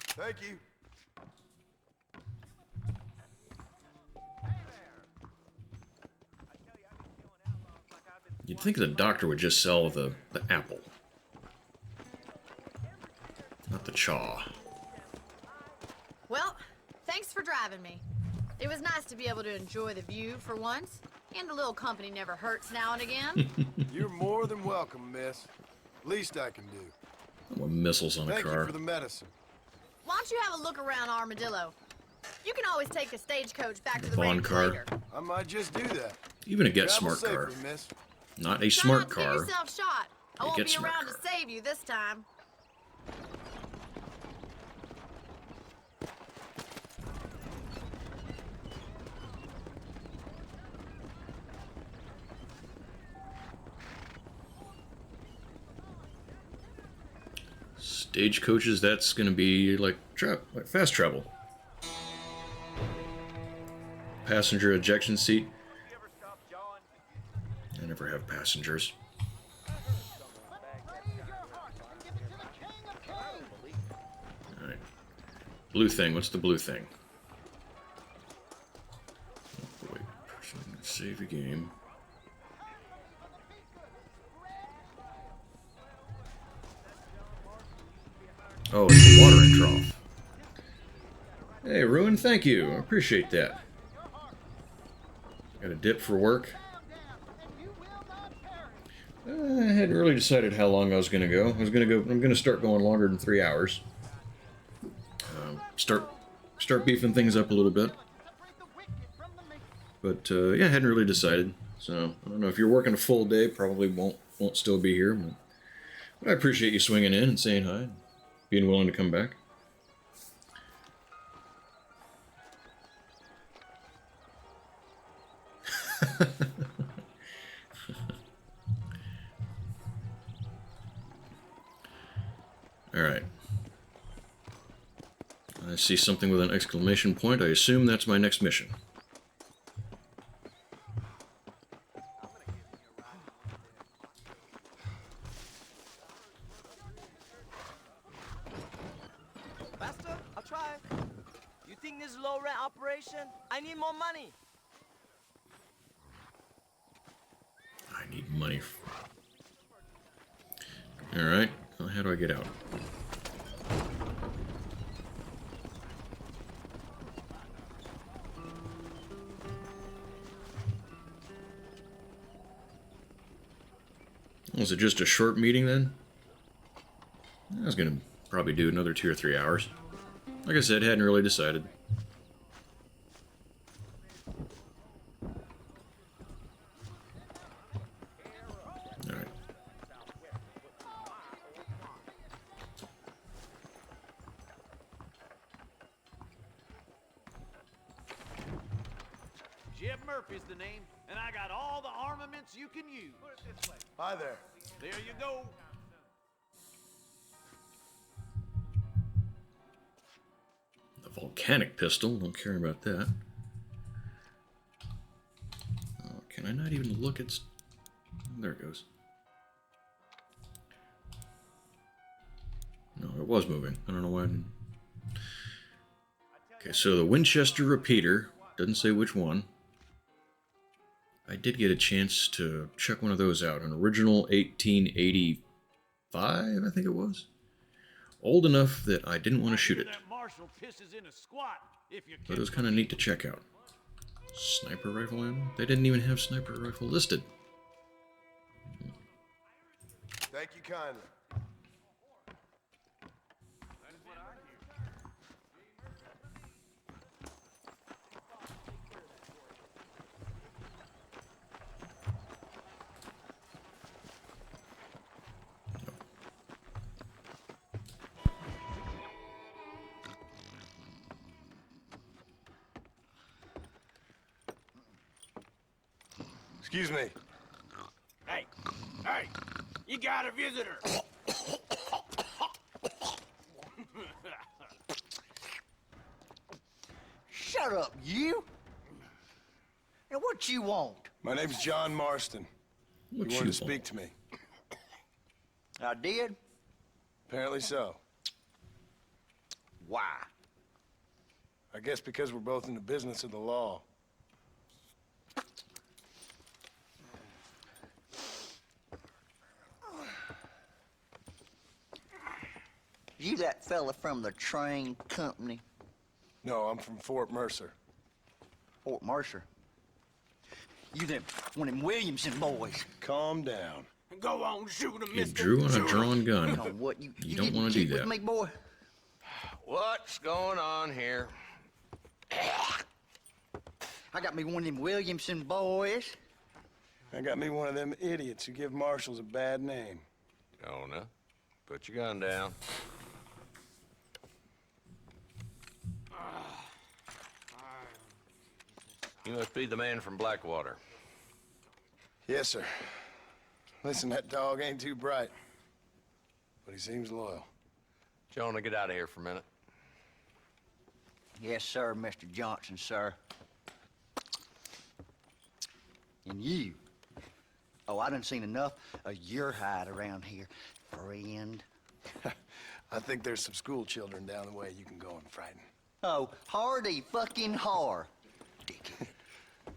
Thank you. You'd think the doctor would just sell the apple. Not the chaw. Well, thanks for driving me. It was nice to be able to enjoy the view for once, and a little company never hurts now and again. You're more than welcome, miss. Least I can do. I want missiles on a Thank car. you for the medicine. Why don't you have a look around Armadillo? You can always take a stagecoach back to the Vaughn ranch car. later. I might just do that. Even a Get Travel Smart car. safely, miss. Not a Try smart not to give car. yourself shot. I You won't get be smart around car. to save you this time. Stagecoaches, that's going to be like fast travel. Passenger ejection seat. I never have passengers. Alright. Blue thing. What's the blue thing? Oh, wait. Save the game. Oh, it's a watering trough. Hey, Ruin, thank you. I appreciate that. Got a dip for work. I hadn't really decided how long I was going to go. I'm going to start going longer than 3 hours. Start beefing things up a little bit. But yeah, I hadn't really decided. So I don't know if you're working a full day. Probably won't still be here. But I appreciate you swinging in and saying hi, being willing to come back. Alright. I see something with an exclamation point. I assume that's my next mission. Master, I'll try. You think this is low rent operation? I need more money. I need money. Alright. Well, how do I get out? Was it just a short meeting then? I was gonna probably do another 2 or 3 hours. Like I said, hadn't really decided. Alright. Jeb Murphy's the name, and I got all the armaments you can use. Put it this way. Hi there. There you go. The volcanic pistol, don't care about that. Can I not even look at... There it goes. No, it was moving. I don't know why I didn't... Okay, so the Winchester repeater. Doesn't say which one. I did get a chance to check one of those out. An original 1885, I think it was. Old enough that I didn't want to shoot it. But it was kind of neat to check out. Sniper rifle ammo? They didn't even have sniper rifle listed. Thank you kindly. Excuse me. Hey, you got a visitor. Shut up, you! And what you want? My name's John Marston. You wanted to speak to me. I did? Apparently so. Why? I guess because we're both in the business of the law. You that fella from the train company? No, I'm from Fort Mercer. Fort Mercer? You them one of them Williamson boys? Calm down. Go on, shoot him, You mister. drew on a drawn gun. No, what, you don't want to do that. With me, boy? What's going on here? I got me one of them Williamson boys. I got me one of them idiots who give marshals a bad name. Jonah, put your gun down. You must be the man from Blackwater. Yes, sir. Listen, that dog ain't too bright, but he seems loyal. Jonah, get out of here for a minute. Yes, sir, Mr. Johnson, sir. And you. Oh, I done seen enough of your hide around here, friend. I think there's some school children down the way you can go and frighten. Oh, hardy fucking har.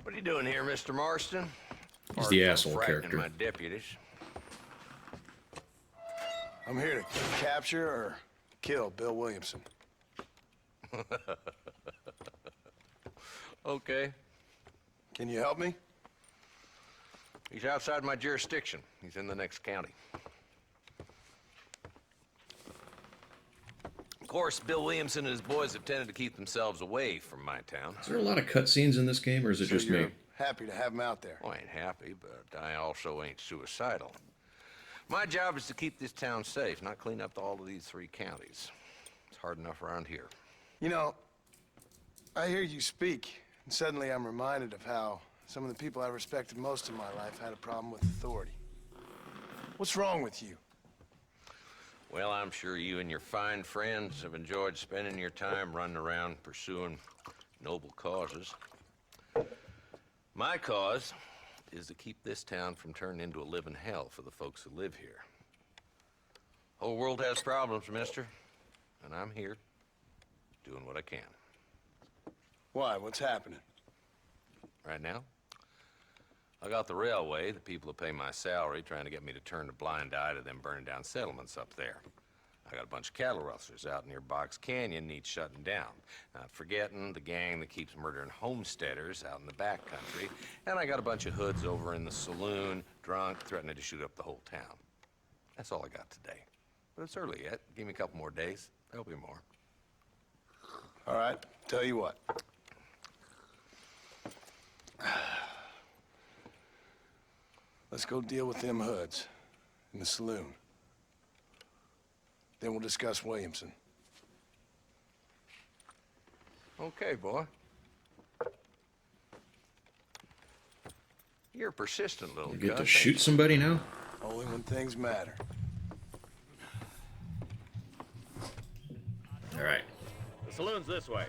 What are you doing here, Mr. Marston? He's the asshole Frightening character. my deputies. I'm here to capture or kill Bill Williamson. Okay. Can you help me? He's outside my jurisdiction. He's in the next county. Of course, Bill Williamson and his boys have tended to keep themselves away from my town. Is there a lot of cutscenes in this game, or is it So just you're me? happy to have him out there. Well, I ain't happy, but I also ain't suicidal. My job is to keep this town safe, not clean up all of these 3 counties. It's hard enough around here. You know, I hear you speak, and suddenly I'm reminded of how some of the people I respected most in my life had a problem with authority. What's wrong with you? Well, I'm sure you and your fine friends have enjoyed spending your time running around pursuing noble causes. My cause is to keep this town from turning into a living hell for the folks who live here. Whole world has problems, mister, and I'm here doing what I can. Why? What's happening? Right now, I got the railway, the people who pay my salary, trying to get me to turn a blind eye to them burning down settlements up there. I got a bunch of cattle rustlers out near Box Canyon needs shutting down. Not forgetting the gang that keeps murdering homesteaders out in the back country. And I got a bunch of hoods over in the saloon, drunk, threatening to shoot up the whole town. That's all I got today. But it's early yet. Give me a couple more days. There'll be more. All right, tell you what. Let's go deal with them hoods in the saloon. Then we'll discuss Williamson. Okay, boy. You're a persistent little You get to cuss, shoot ain't somebody now? Only when things matter. All right. The saloon's this way.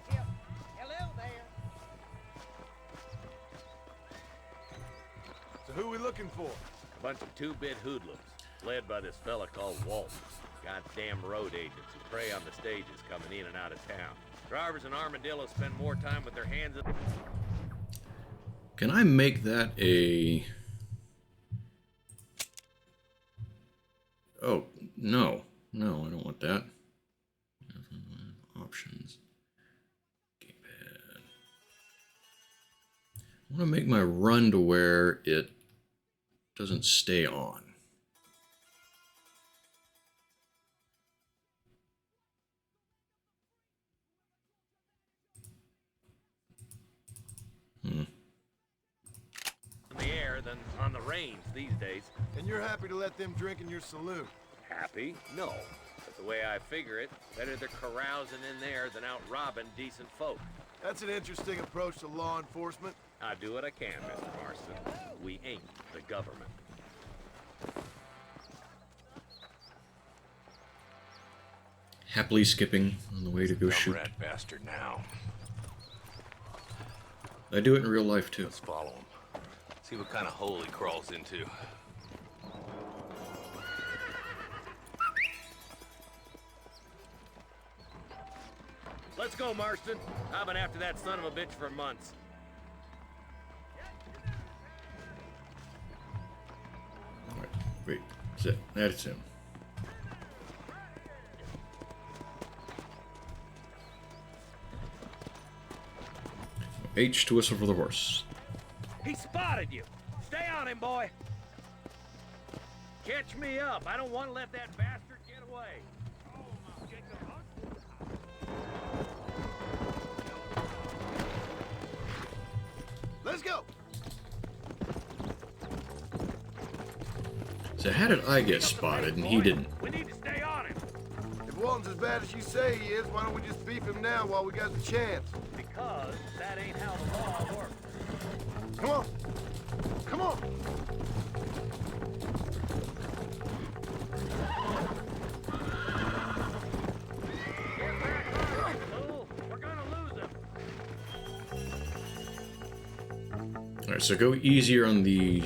Hello there. who we looking for? A bunch of two-bit hoodlums, led by this fella called Walt. Goddamn road agents who prey on the stages coming in and out of town. Drivers in Armadillo spend more time with their hands in... Can I make that a... Oh, no. No, I don't want that. Options. Gamepad. I want to make my run to where it doesn't stay on. In the air than on the range these days. And you're happy to let them drink in your saloon? Happy? No. But the way I figure it, better they're carousing in there than out robbing decent folk. That's an interesting approach to law enforcement. I do what I can, Mr. Marston. We ain't the government. Happily skipping on the way to go shoot. Rat bastard now. I do it in real life too. Let's follow him. See what kind of hole he crawls into. Let's go, Marston. I've been after that son of a bitch for months. Alright, wait. That's it. That's him. H to whistle for the horse. He spotted you. Stay on him, boy. Catch me up. I don't want to let that bastard get away. Let's go. So how did I get spotted and he didn't? We need to stay on him. If Walton's as bad as you say he is, why don't we just beef him now while we got the chance? Because that ain't how the law works. Come on. Come on. Get back on him, fool. We're gonna lose him. Alright, so go easier on the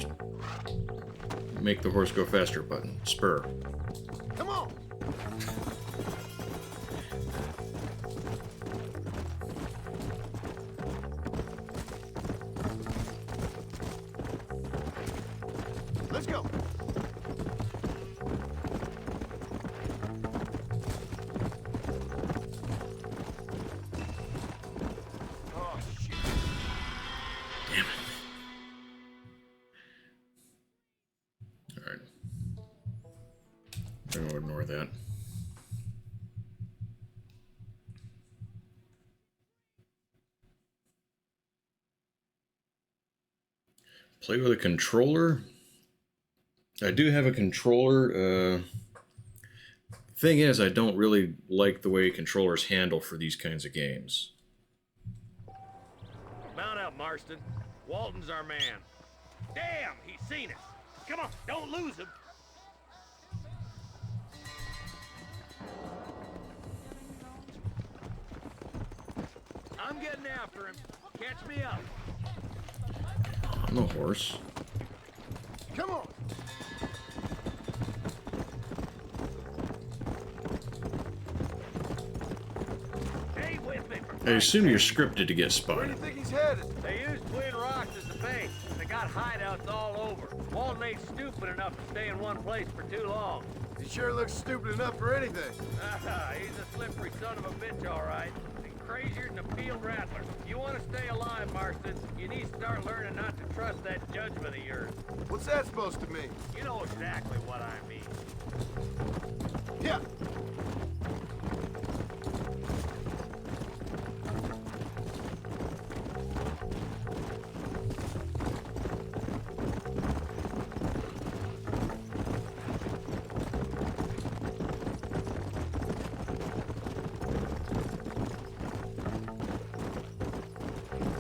make the horse go faster button. Spur. Come on. Let's go. Oh, shit. Damn it. Alright. I'm gonna ignore that. Play with a controller. I do have a controller. Thing is, I don't really like the way controllers handle for these kinds of games. Mount up, Marston. Walton's our man. Damn, he's seen us. Come on, don't lose him. I'm getting after him. Catch me up. On the horse. Come on. Stay with me. I assume you're scripted to get Where do you spotted. think he's headed? They use Twin Rocks as the base. They got hideouts all over. Walton ain't stupid enough to stay in one place for too long. He sure looks stupid enough for anything. He's a slippery son of a bitch, all right. And crazier than a field rattler. You want to stay alive, Marston, you need to start learning not to trust that judgment of yours. What's that supposed to mean? You know exactly what I mean. Yeah.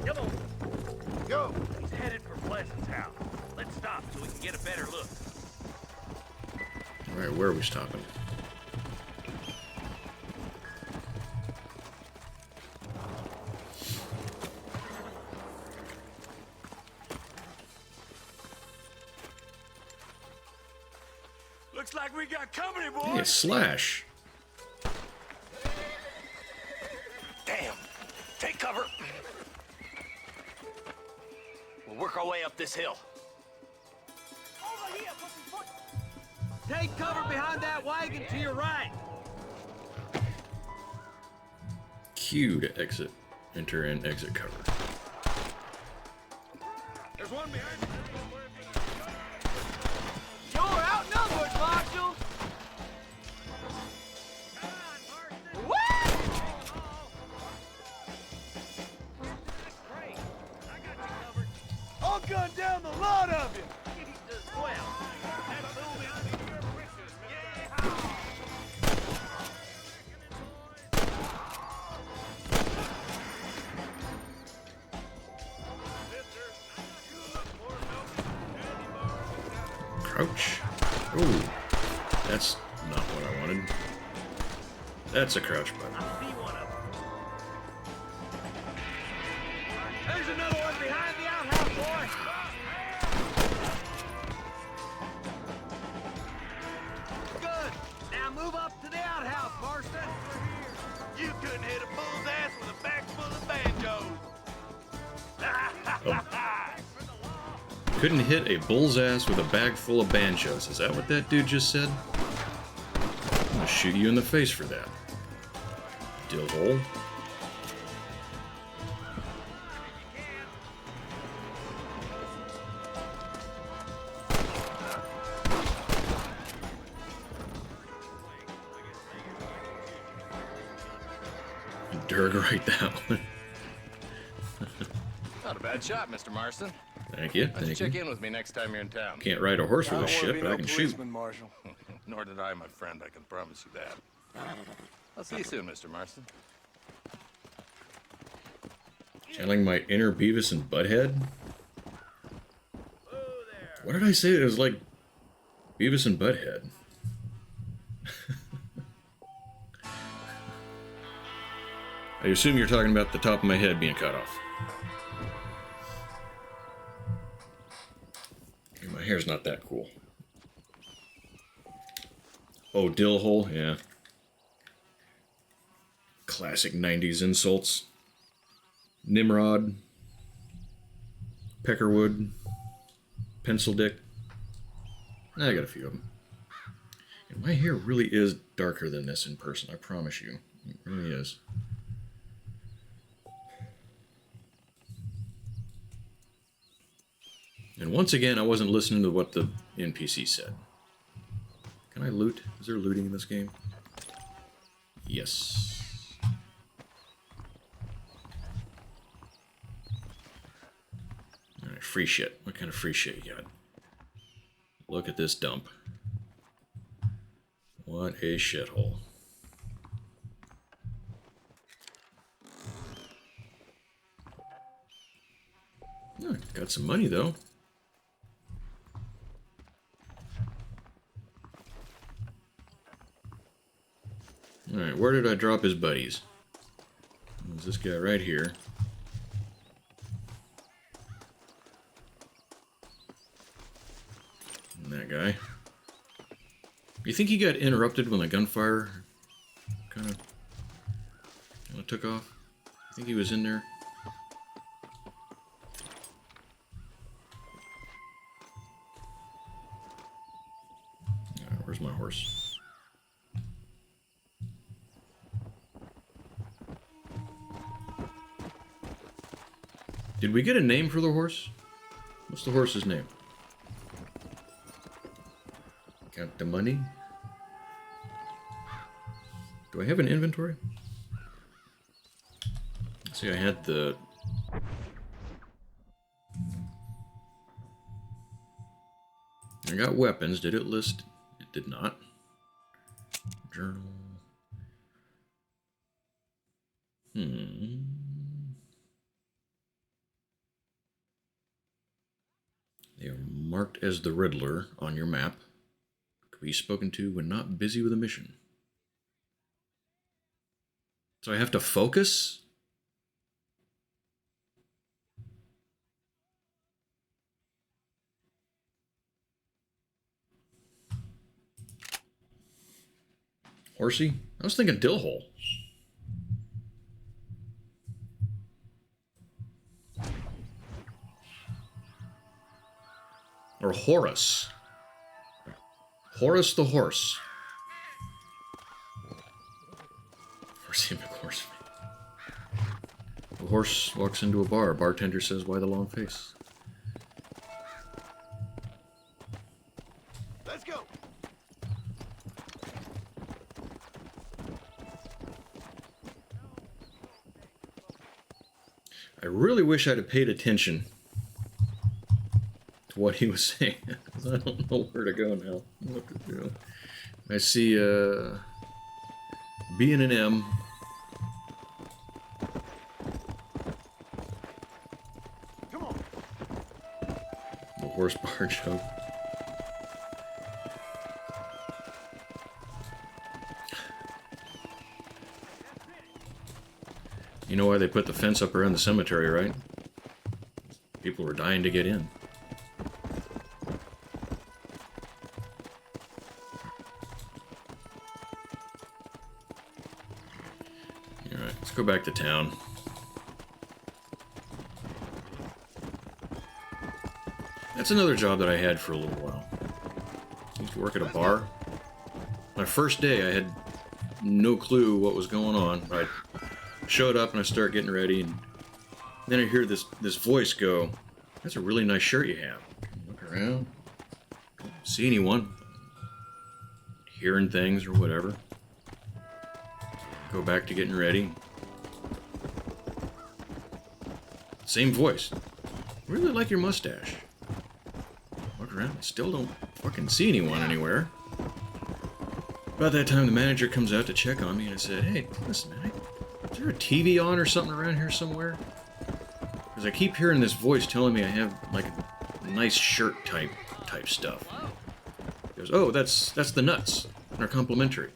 Come on. Go. He's headed for Pleasant's house. Let's stop so we can get a better look. Alright, where are we stopping? got company, boys. Hey, Slash. Damn. Take cover. We'll work our way up this hill. Take cover behind that wagon to your right. Q to exit. Enter and exit cover. There's one behind you. You're outnumbered, Marshal. I'll gun down the lot of you. Crouch. Oh, that's not what I wanted. That's a crouch button. There's another one behind the outhouse, boy. Good. Now move up to the outhouse, Marston. You couldn't hit a bull's ass with a bag full of banjos. Couldn't hit a bull's ass with a bag full of banjos. Is that what that dude just said? I'm gonna shoot you in the face for that. Dill hole. Durg right down. Not a bad shot, Mr. Marston. Thank you. Why don't you check in with me next time you're in town? Can't ride a horse with a shit, but I can shoot. Marshal. Nor did I, my friend. I can promise you that. I'll see you soon, Mr. Marston. Channeling my inner Beavis and Butthead? What did I say? It was like Beavis and Butthead. I assume you're talking about the top of my head being cut off. Okay, my hair's not that cool. Oh, dill hole? Yeah. Classic 90s insults. Nimrod. Peckerwood. Pencil Dick. I got a few of them. And my hair really is darker than this in person, I promise you. It really is. And once again, I wasn't listening to what the NPC said. Can I loot? Is there looting in this game? Yes. Alright, free shit. What kind of free shit you got? Look at this dump. What a shithole. Oh, got some money though. Alright, where did I drop his buddies? There's this guy right here. And that guy. You think he got interrupted when the gunfire kind of took off? You think he was in there? Where's my horse? Did we get a name for the horse? What's the horse's name? Got the money? Do I have an inventory? Let's see, I had the... I got weapons. Did it list? It did not. Journal. They are marked as the Riddler on your map. Could be spoken to when not busy with a mission. So I have to focus? Horsey? I was thinking Dillhole. Or Horus. Horus the horse. Horsey McHorse. The horse walks into a bar. Bartender says, "Why the long face?" Let's go. I really wish I'd have paid attention to what he was saying, because I don't know where to go now. What to do. I see B and an M. Come on. The horse bar joke. You know why they put the fence up around the cemetery, right? People were dying to get in. Alright, let's go back to town. That's another job that I had for a little while. I used to work at a bar. My first day, I had no clue what was going on. I showed up and I start getting ready, and then I hear this voice go, "That's a really nice shirt you have." Look around, don't see anyone, hearing things or whatever. Go back to getting ready. Same voice. "Really like your mustache." Look around, still don't fucking see anyone anywhere. About that time, the manager comes out to check on me, and I said, "Hey, listen, man, is there a TV on or something around here somewhere? Because I keep hearing this voice telling me I have, like, a nice shirt type stuff." He goes, "Oh, that's the nuts. They're complimentary."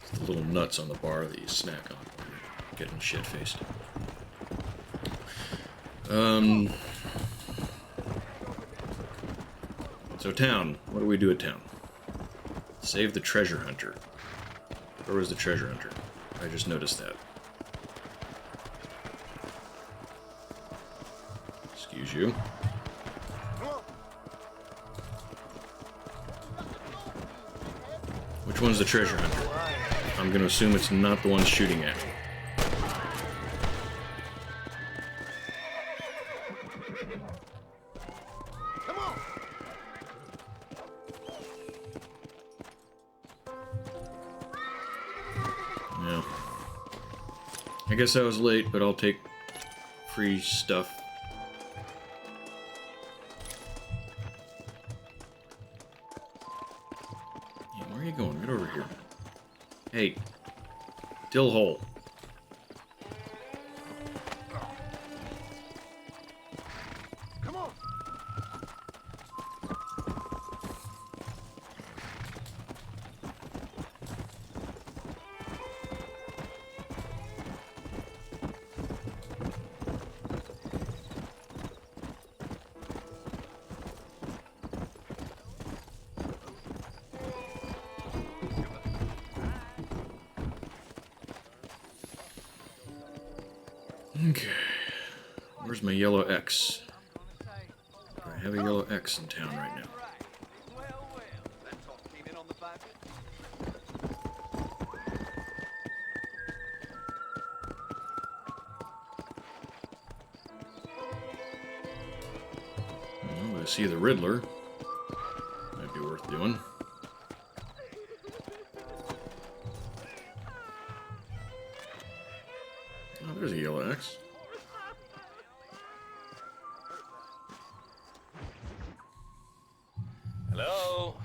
It's the little nuts on the bar that you snack on when you're getting shit-faced. So town. What do we do at town? Save the treasure hunter. Where was the treasure hunter? I just noticed that. Excuse you. Which one's the treasure hunter? I'm gonna assume it's not the one shooting at me. Yeah. I guess I was late, but I'll take free stuff. Yeah, where are you going? Get over here. Hey, Dillhole. Come on. Okay. Where's my yellow X? Do I have a yellow X in town right now? Well, I see the Riddler. Might be worth doing. Oh, there's a yellow X. Hello?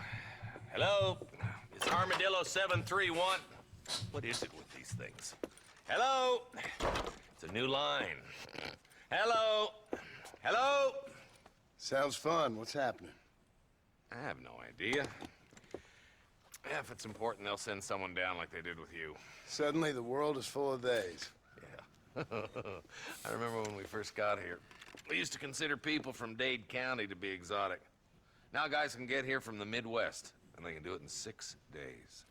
Hello? It's Armadillo 731. What is it with these things? Hello? It's a new line. Hello? Hello? Sounds fun. What's happening? I have no idea. Yeah, if it's important, they'll send someone down like they did with you. Suddenly, the world is full of days. Yeah. I remember when we first got here. We used to consider people from Dade County to be exotic. Now guys can get here from the Midwest, and they can do it in 6 days.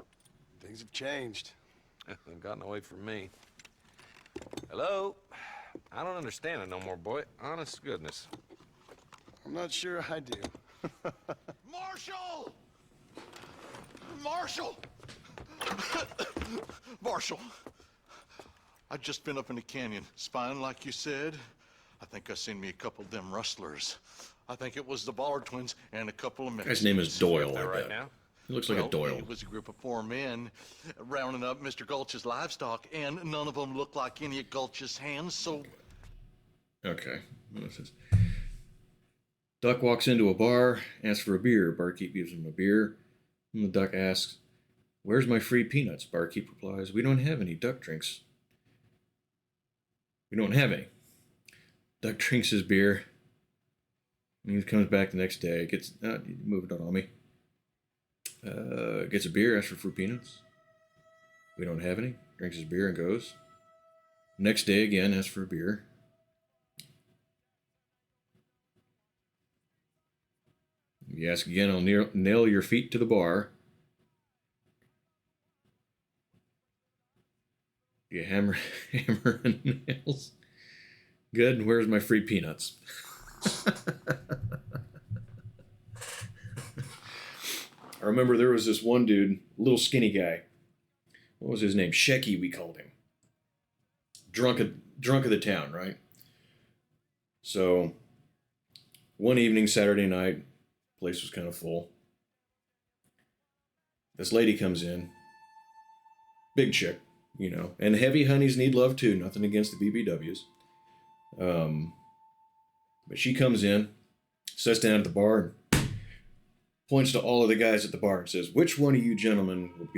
Things have changed. They've gotten away from me. Hello? I don't understand it no more, boy. Honest to goodness. I'm not sure I do. Marshall! Marshall! Marshall! I'd just been up in the canyon, spying like you said. I think I seen me a couple of them rustlers. I think it was the Ballard twins and a couple of Mexicans. Guy's name is Doyle. That Like right that. now? He looks like a Doyle. It was a group of 4 men rounding up Mr. Gulch's livestock, and none of them looked like any of Gulch's hands, so... Okay. What is this? Duck walks into a bar, asks for a beer. Barkeep gives him a beer. And the duck asks, "Where's my free peanuts?" Barkeep replies, "We don't have any duck drinks." We don't have any. Duck drinks his beer. And he comes back the next day. Gets you moved on me. Gets a beer, asks for fruit peanuts. We don't have any. Drinks his beer and goes. Next day again, asks for a beer. You ask again, I'll nail your feet to the bar. You hammer and nails. Good, and where's my free peanuts? I remember there was this one dude, little skinny guy. What was his name? Shecky, we called him. Drunk of the town, right? So, one evening, Saturday night, place was kind of full. This lady comes in. Big chick, you know. And heavy honeys need love too. Nothing against the BBWs. But she comes in, sits down at the bar, and points to all of the guys at the bar and says, "Which one of you gentlemen will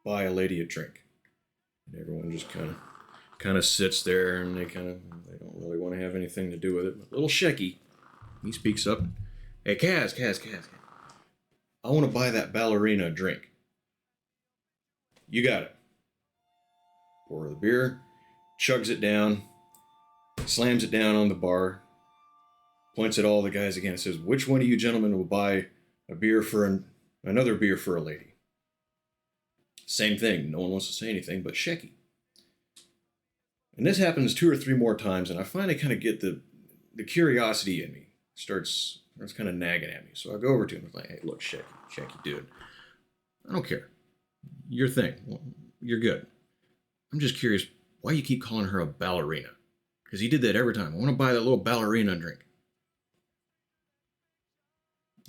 buy a lady a drink?" And everyone just kind of sits there, and they don't really want to have anything to do with it. But little Shecky, he speaks up. "Hey, Kaz. I want to buy that ballerina a drink." "You got it." Pour her the beer, chugs it down, slams it down on the bar, points at all the guys again and says, "Which one of you gentlemen will buy a beer for another beer for a lady?" Same thing. No one wants to say anything but Shecky. And this happens 2 or 3 more times, and I finally kind of get the curiosity in me. Starts kind of nagging at me. So I go over to him and I'm like, "Hey, look, Shecky, dude. I don't care. Your thing. You're good. I'm just curious why you keep calling her a ballerina." Because he did that every time. "I want to buy that little ballerina drink."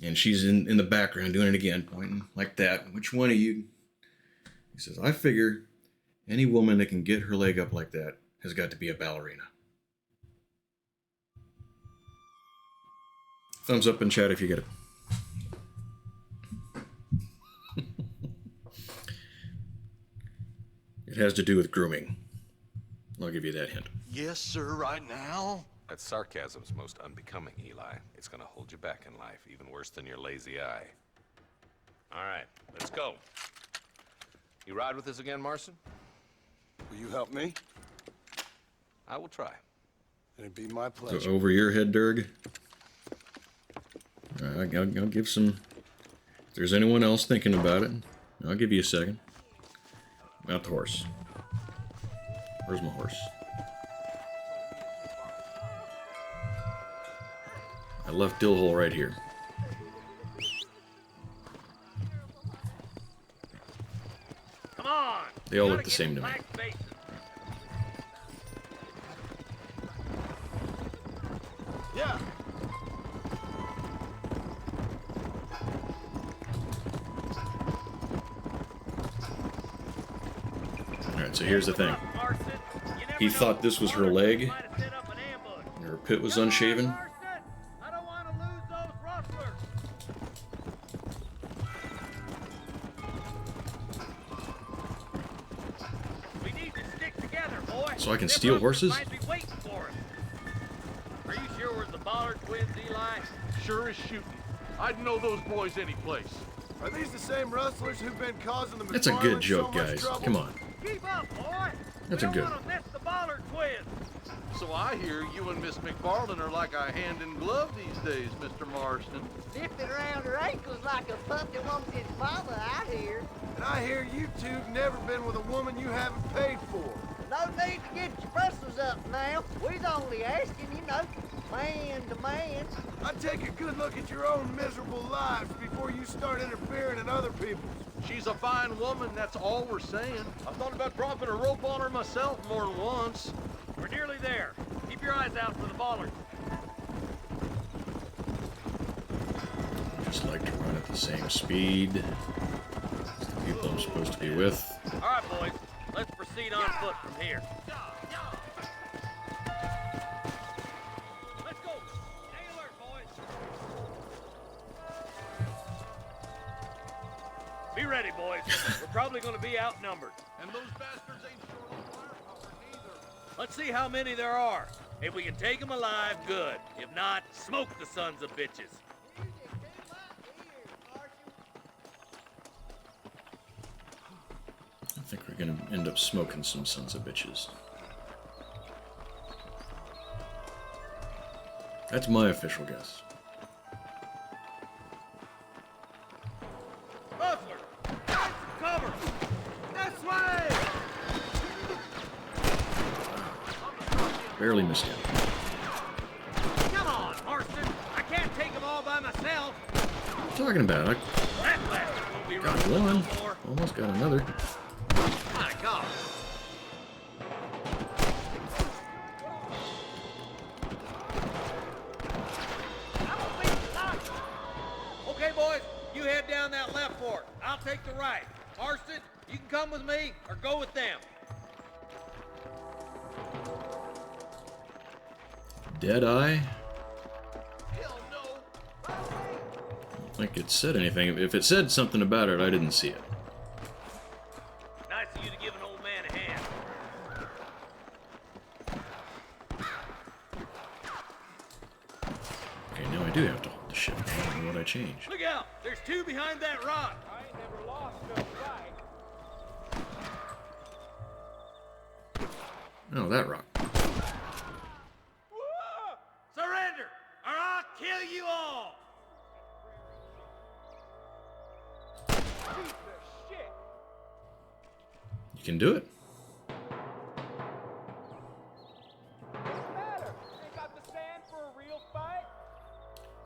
And she's in the background doing it again, pointing like that. "Which one of you?" He says, "I figure any woman that can get her leg up like that has got to be a ballerina." Thumbs up in chat if you get it. It has to do with grooming. I'll give you that hint. Yes, sir, right now? That sarcasm's most unbecoming, Eli. It's gonna hold you back in life, even worse than your lazy eye. All right, let's go. You ride with us again, Marston? Will you help me? I will try. It'd be my pleasure. So over your head, Durg. I'll give some... If there's anyone else thinking about it, I'll give you a second. Not the horse. Where's my horse? I left Dillhole right here. Come on. They all look the same to me. Yeah. Alright, so here's the thing. He thought this was her leg, and her pit was unshaven. So I can steal horses? Are you sure we're the Ballard twins, Eli? Sure as shooting. I'd know those boys any place. Are these the same rustlers who've been causing the That's a good joke, guys. Come on. Keep up, boy. That's a good. We don't want to miss the Ballard twins. So I hear you and Miss McFarland are like a hand in glove these days, Mr. Marston. Zipping around her ankles like a pup that wants its father, I hear. And I hear you two've never been with a woman you haven't paid for. No need to get your bristles up now. We's only asking, you know, man to man. I'd take a good look at your own miserable lives before you start interfering in other people's. She's a fine woman, that's all we're saying. I thought about dropping a rope on her myself more than once. We're nearly there. Keep your eyes out for the bollards. I just like to run at the same speed as the people I'm supposed to be with. All right, boys. Let's proceed on foot from here. Let's go. Stay alert, boys. Be ready, boys. We're probably going to be outnumbered. And those bastards ain't short on firepower neither. Let's see how many there are. If we can take them alive, good. If not, smoke the sons of bitches. I think we're gonna end up smoking some sons of bitches. That's my official guess. Rustler, find some cover. This way. Barely missed him. Come on, Marston. I can't take them all by myself. What are you talking about? I That bastard won't be got running one. no more. Almost got another. My God. Okay, boys, you head down that left fork. I'll take the right. Marston, you can come with me or go with them. Deadeye? I don't think it said anything. If it said something about it, I didn't see it. Nice of you to give an old man a hand. Okay, now I do have to hold the shift. I don't know what I changed. Look out! There's two behind that rock. I ain't never lost no fight. Oh, that rock. Surrender, or I'll kill you all! You can do it.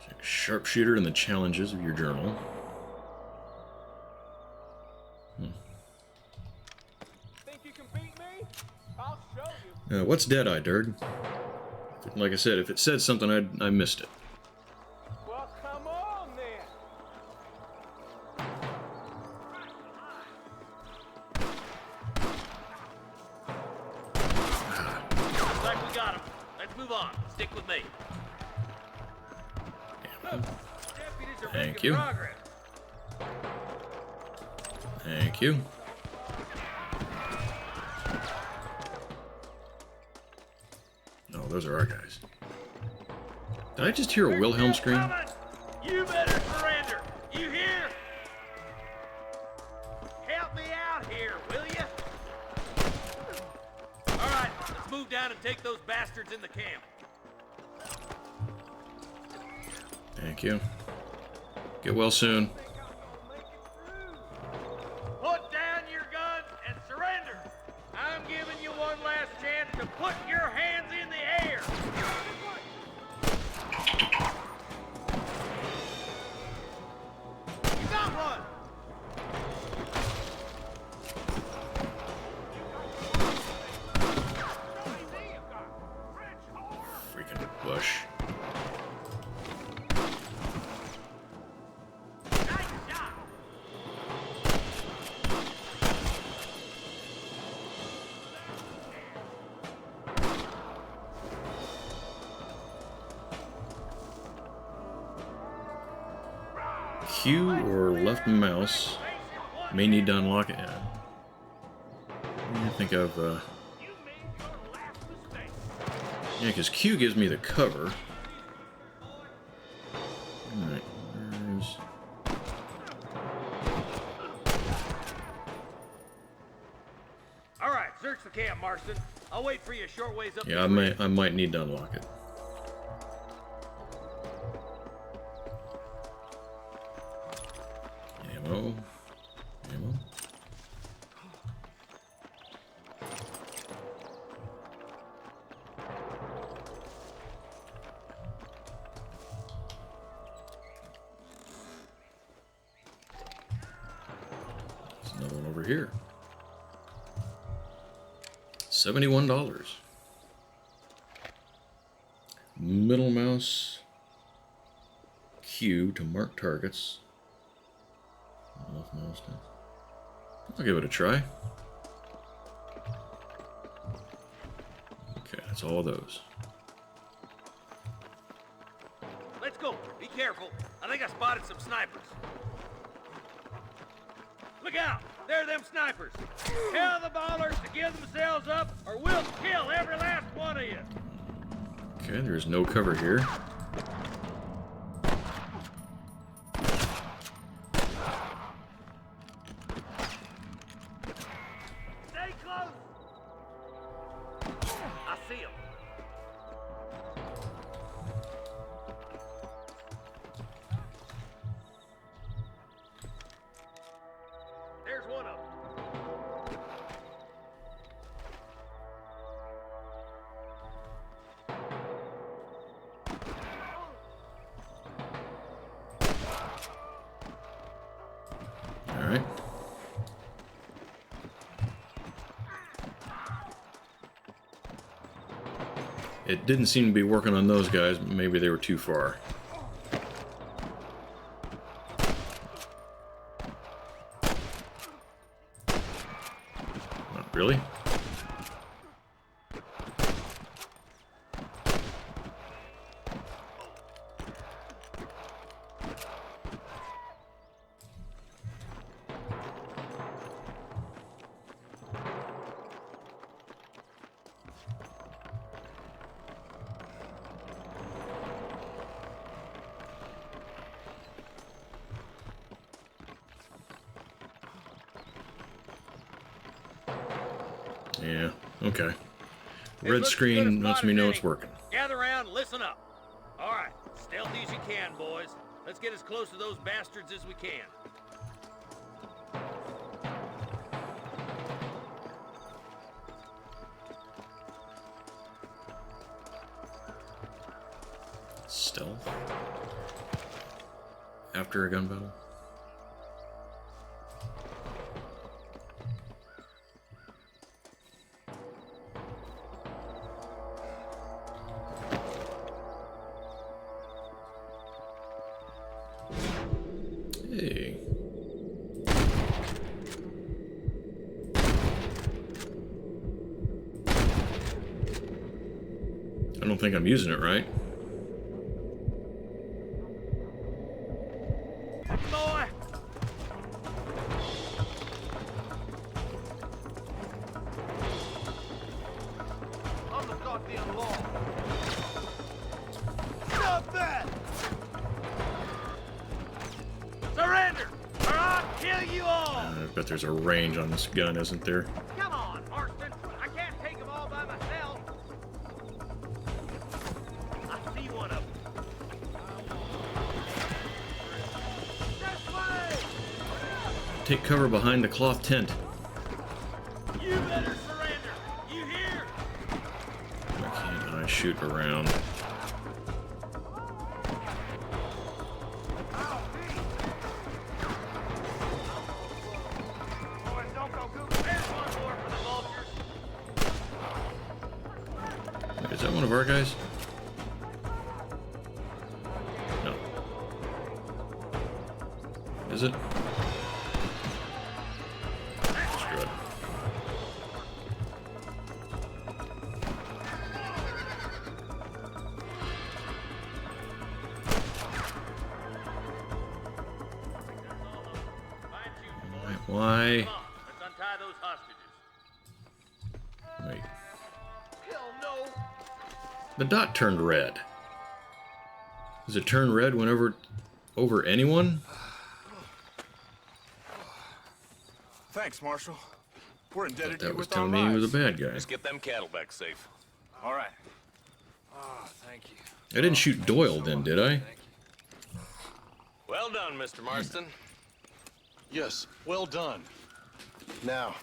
Check sharpshooter and the challenges of your journal. Think you can beat me? I'll show you. What's Deadeye, Dirk? Like I said, if it said something, I missed it. Well, come on then. Looks like we got him. Let's move on. Stick with me. Deputies are Thank making you. progress. Thank you. Oh, those are our guys. Did I just hear a Wilhelm scream? You better surrender. You hear? Help me out here, will you? All right, let's move down and take those bastards in the camp. Thank you. Get well soon. Put down your guns and surrender. I'm giving you one last chance to put your hands in the air. You got one. Freaking bush. Q or left mouse may need to unlock it. I think I've, yeah, because Q gives me the cover. Alright, where's... All right, search the camp, Marston. I'll wait for you a short ways up. Yeah, I might need to unlock it. Ammo. Ammo. There's another one over here. $71. Middle mouse Q to mark targets. Left mouse down. I'll give it a try. Okay, that's all of those. Let's go. Be careful. I think I spotted some snipers. Look out! There are them snipers. Tell the ballers to give themselves up, or we'll kill every last one of you. Okay, there's no cover here. Stay close. I see them. There's one of them. All right. It didn't seem to be working on those guys. Maybe they were too far. Not really. Yeah, okay. Red screen lets me know it's working. Gather around, listen up. All right, stealthy as you can, boys. Let's get as close to those bastards as we can. Stealth? After a gun battle? Hey. I don't think I'm using it right. Boy! On the goddamn law. Stop that! Surrender, or I'll kill you all! I bet there's a range on this gun, isn't there? Come on, Marston. I can't take them all by myself. I see one of them. This way! Take cover behind the cloth tent. You better surrender. You hear? Why can't I shoot around? Boys, don't go goofy. There's one more for the vultures. Is that one of our guys? No. Is it? Screw it. Why? Come on, let's untie those hostages. Wait. Hell no! The dot turned red. Does it turn red whenever over anyone? Thanks, Marshal. We're indebted to That you was with our telling me he was a lives. bad guy. Just get them cattle back safe. All right. Oh, thank you. I didn't shoot Doyle then, did I? Well done, Mr. Marston. Yes, well done. Now,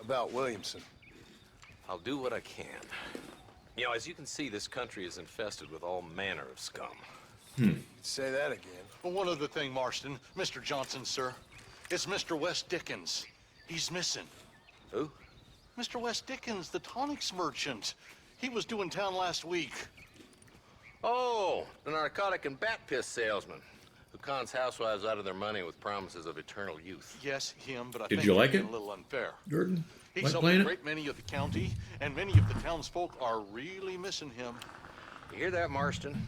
about Williamson. I'll do what I can. You know, as you can see, this country is infested with all manner of scum. Say that again. Well, one other thing, Marston. Mr. Johnson, sir. It's Mr. West Dickens. He's missing. Who? Mr. West Dickens, the tonics merchant. He was due in town last week. Oh, the narcotic and bat piss salesman who cons housewives out of their money with promises of eternal youth. Yes, him, but I Did think you he's like being it? a little unfair. Jordan? He's Like helped playing a it? great many of the county, and many of the townsfolk are really missing him. You hear that, Marston?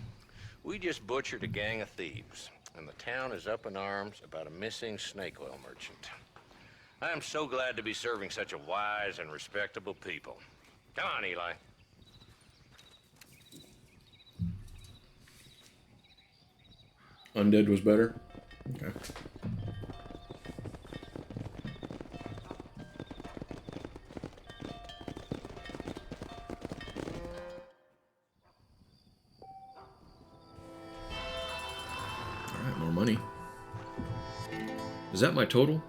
We just butchered a gang of thieves, and the town is up in arms about a missing snake oil merchant. I am so glad to be serving such a wise and respectable people. Come on, Eli. Undead was better? Okay. Alright, more money. Is that my total?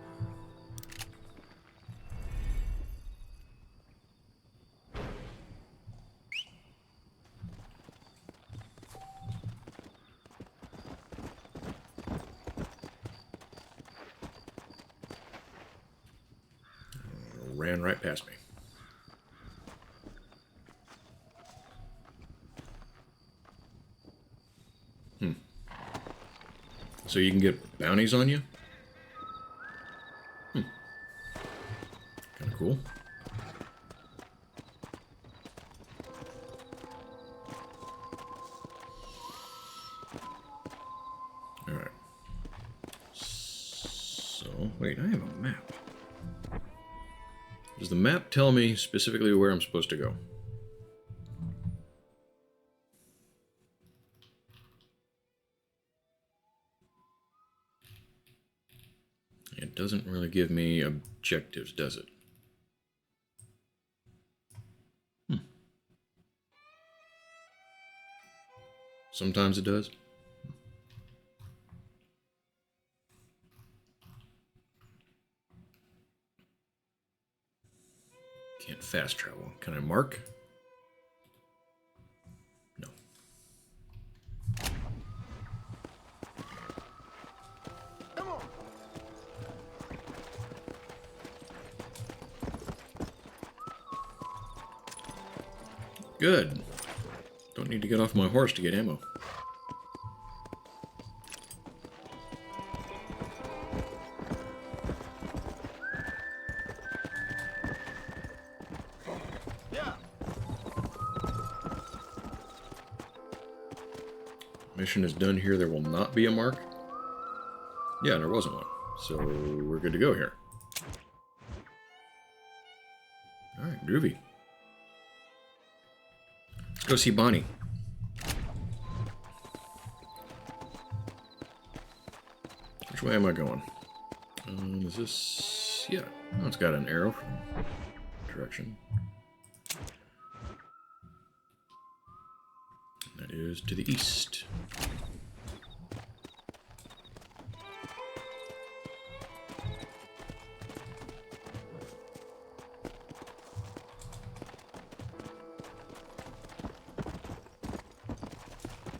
Ran right past me. So you can get bounties on you? Kind of cool. Alright. So, wait, I have a map. Does the map tell me specifically where I'm supposed to go? It doesn't really give me objectives, does it? Sometimes it does. Can't fast travel. Can I mark? No. Come on. Good. Don't need to get off my horse to get ammo. Yeah. Mission is done here. There will not be a mark. Yeah, there wasn't one. So we're good to go here. Alright, groovy. Let's go see Bonnie. Which way am I going? Is this... Yeah. Oh, it's got an arrow from direction. That is to the east.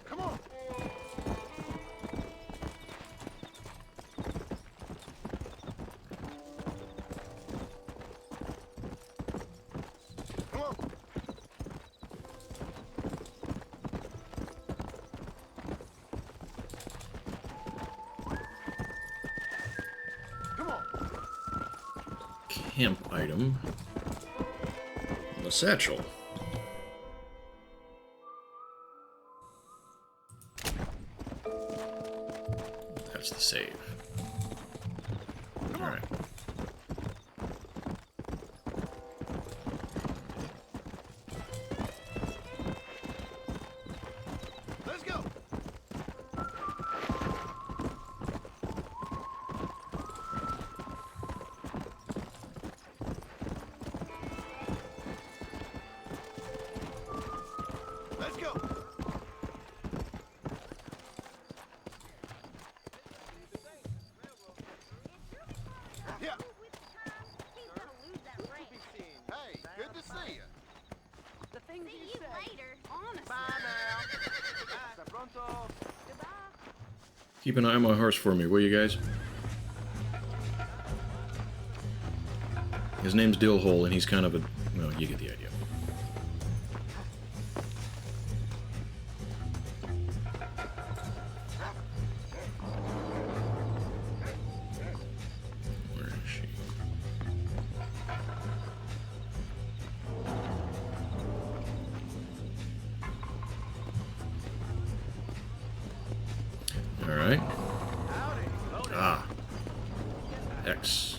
Come on. Come on. Come on. Camp item. The satchel. That's the save. Alright. Let's go. Yeah. Hey, good to see you. The things See you you said. later. Honestly. Bye now. Hasta pronto. Goodbye. Keep an eye on my horse for me, will you guys? His name's Dillhole, and he's kind of a... well, you get the idea. Where is she? All right. Ah. X.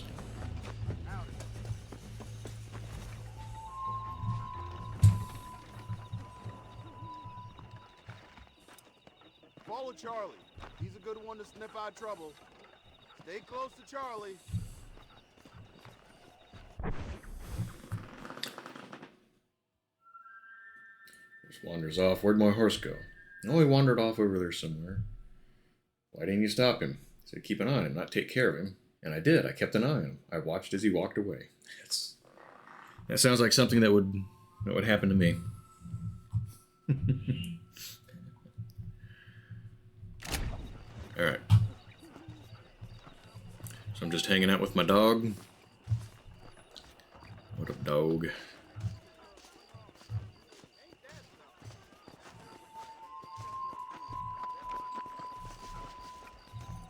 Follow Charlie. He's a good one to sniff out trouble. Stay close to Charlie. Just wanders off. Where'd my horse go? Oh, he wandered off over there somewhere. Why didn't you stop him? I said, keep an eye on him, not take care of him. And I did. I kept an eye on him. I watched as he walked away. That sounds like something that would happen to me. All right. So I'm just hanging out with my dog. What up, dog?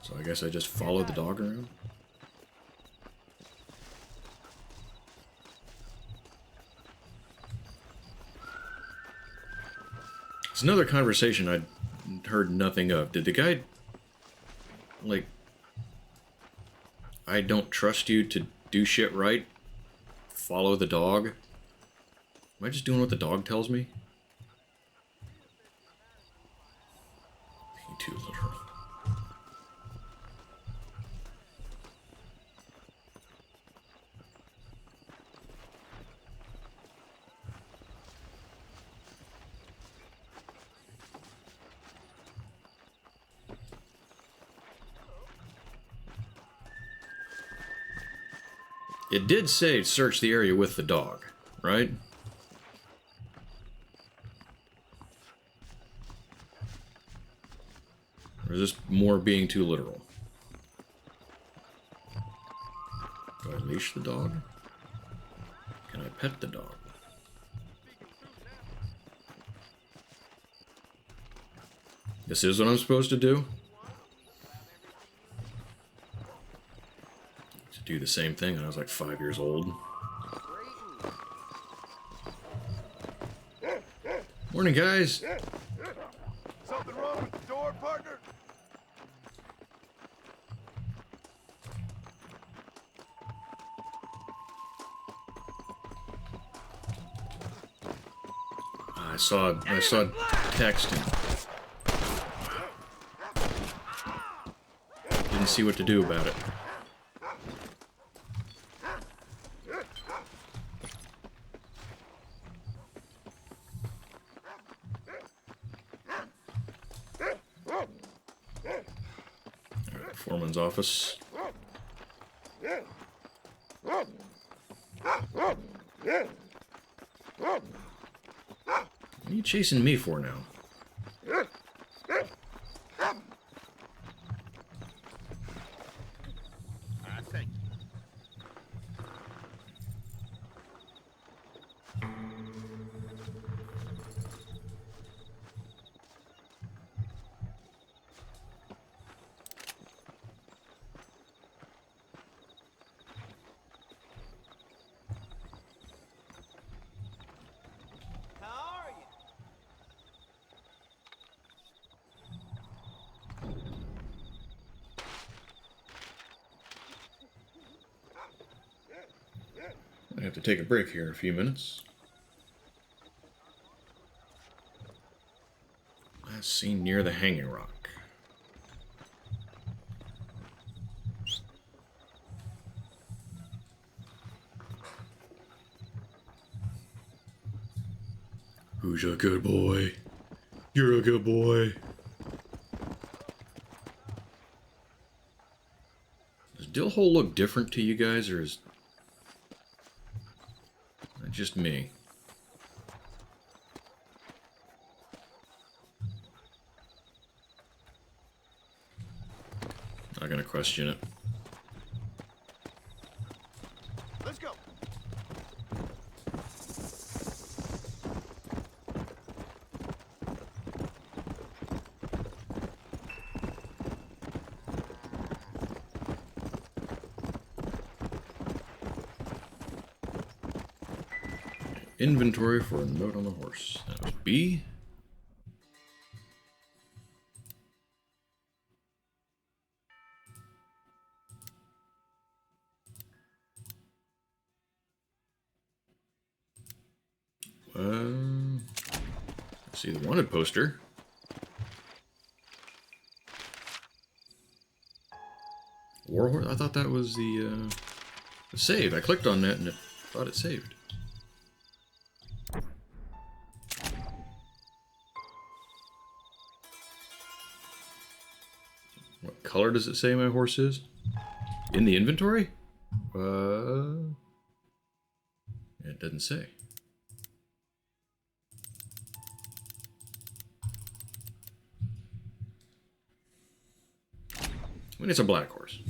So I guess I just follow the dog around. It's another conversation I'd heard nothing of. Did the guy, like, I don't trust you to do shit right, follow the dog? Am I just doing what the dog tells me? Being too literal. It did say search the area with the dog, right? Or is this more being too literal? Do I leash the dog? Can I pet the dog? This is what I'm supposed to do? To do the same thing when I was like 5 years old. Morning, guys. Something wrong with the door, partner? I saw texting. Didn't see what to do about it. Alright, foreman's office. What are you chasing me for now? Thank you. How are you? I have to take a break here in a few minutes. Last seen near the Hanging Rock. Who's a good boy? You're a good boy. This dill hole look different to you guys, or is that just me? Not gonna question it. Let's go. Inventory for a note on the horse. That was B. Let's see the wanted poster. Warhorse? I thought that was the save. I clicked on that and it thought it saved. What color does it say my horse is? In the inventory? It doesn't say. And it's a black horse.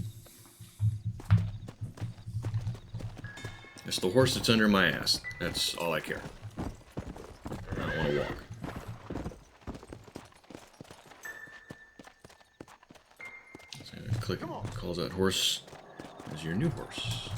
It's the horse that's under my ass. That's all I care. I don't want to walk. So I click it. Calls that horse as your new horse.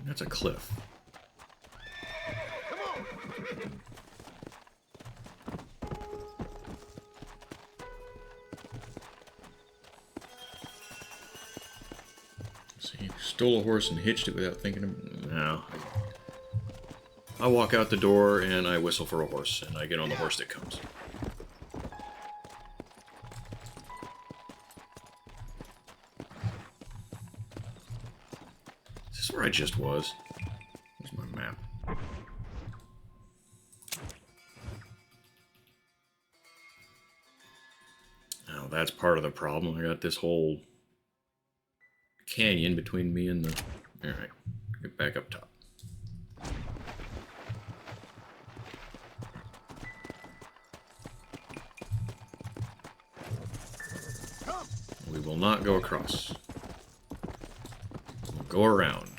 That's a cliff. See, stole a horse and hitched it without thinking of... No. I walk out the door and I whistle for a horse and I get on the horse that comes. Is this where I just was? Where's my map? Oh, that's part of the problem. I got this whole canyon between me and the... Alright, get back up top. We will not go across. We'll go around.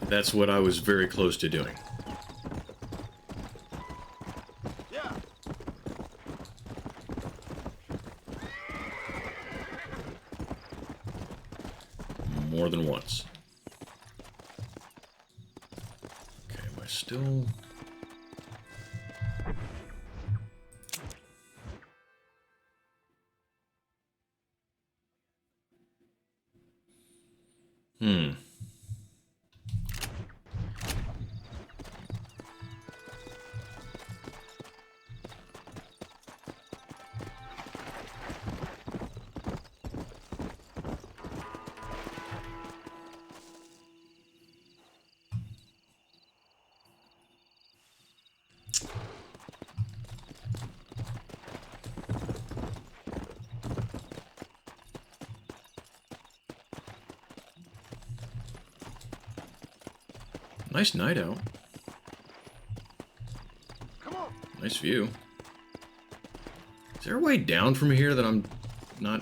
That's what I was very close to doing. Yeah. More than once. Okay, am I still... Nice night out. Come on. Nice view. Is there a way down from here that I'm not...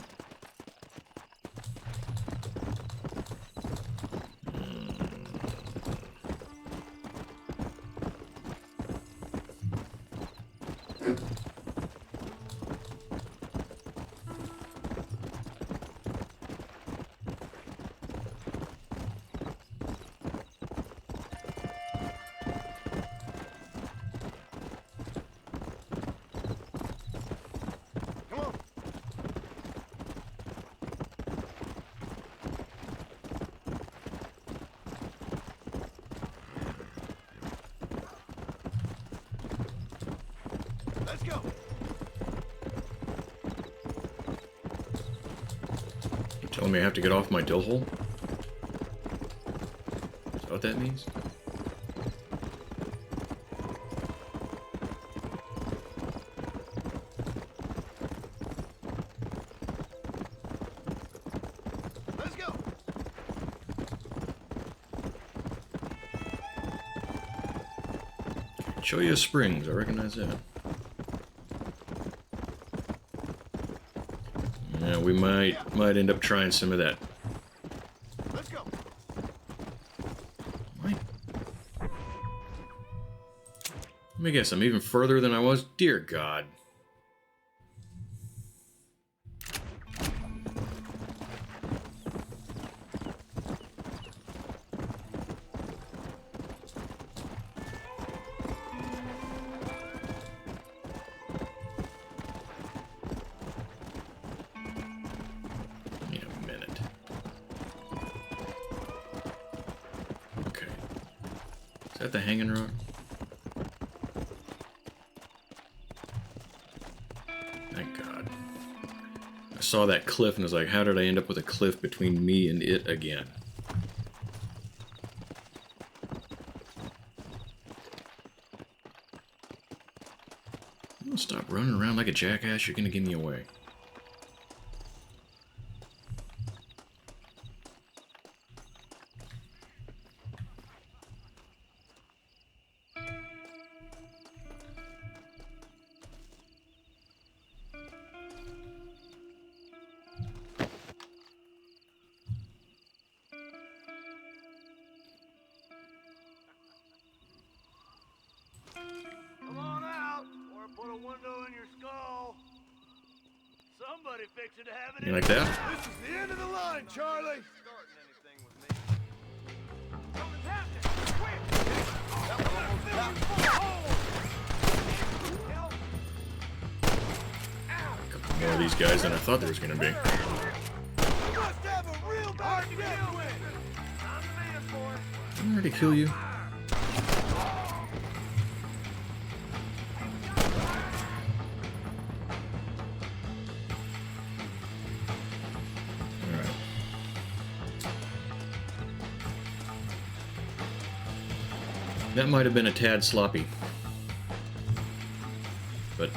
Tell me I have to get off my dill hole? Is that what that means? Let's go. Cholla Springs, I recognize that. Yeah, we might end up trying some of that. Let's go. Let me guess, I'm even further than I was? Dear God. Wait a minute. Okay. Is that the hanging rock? Thank God. I saw that cliff and was like, how did I end up with a cliff between me and it again? Stop running around like a jackass, you're gonna give me away. Come on out, or put a window in your skull. Somebody fix it to have it. You like that? This is the end of the line, Charlie. Something's happening. A couple more of these guys than I thought there was gonna be. You must have a real bad deal with. Didn't I already kill you? Alright. That might have been a tad sloppy. But,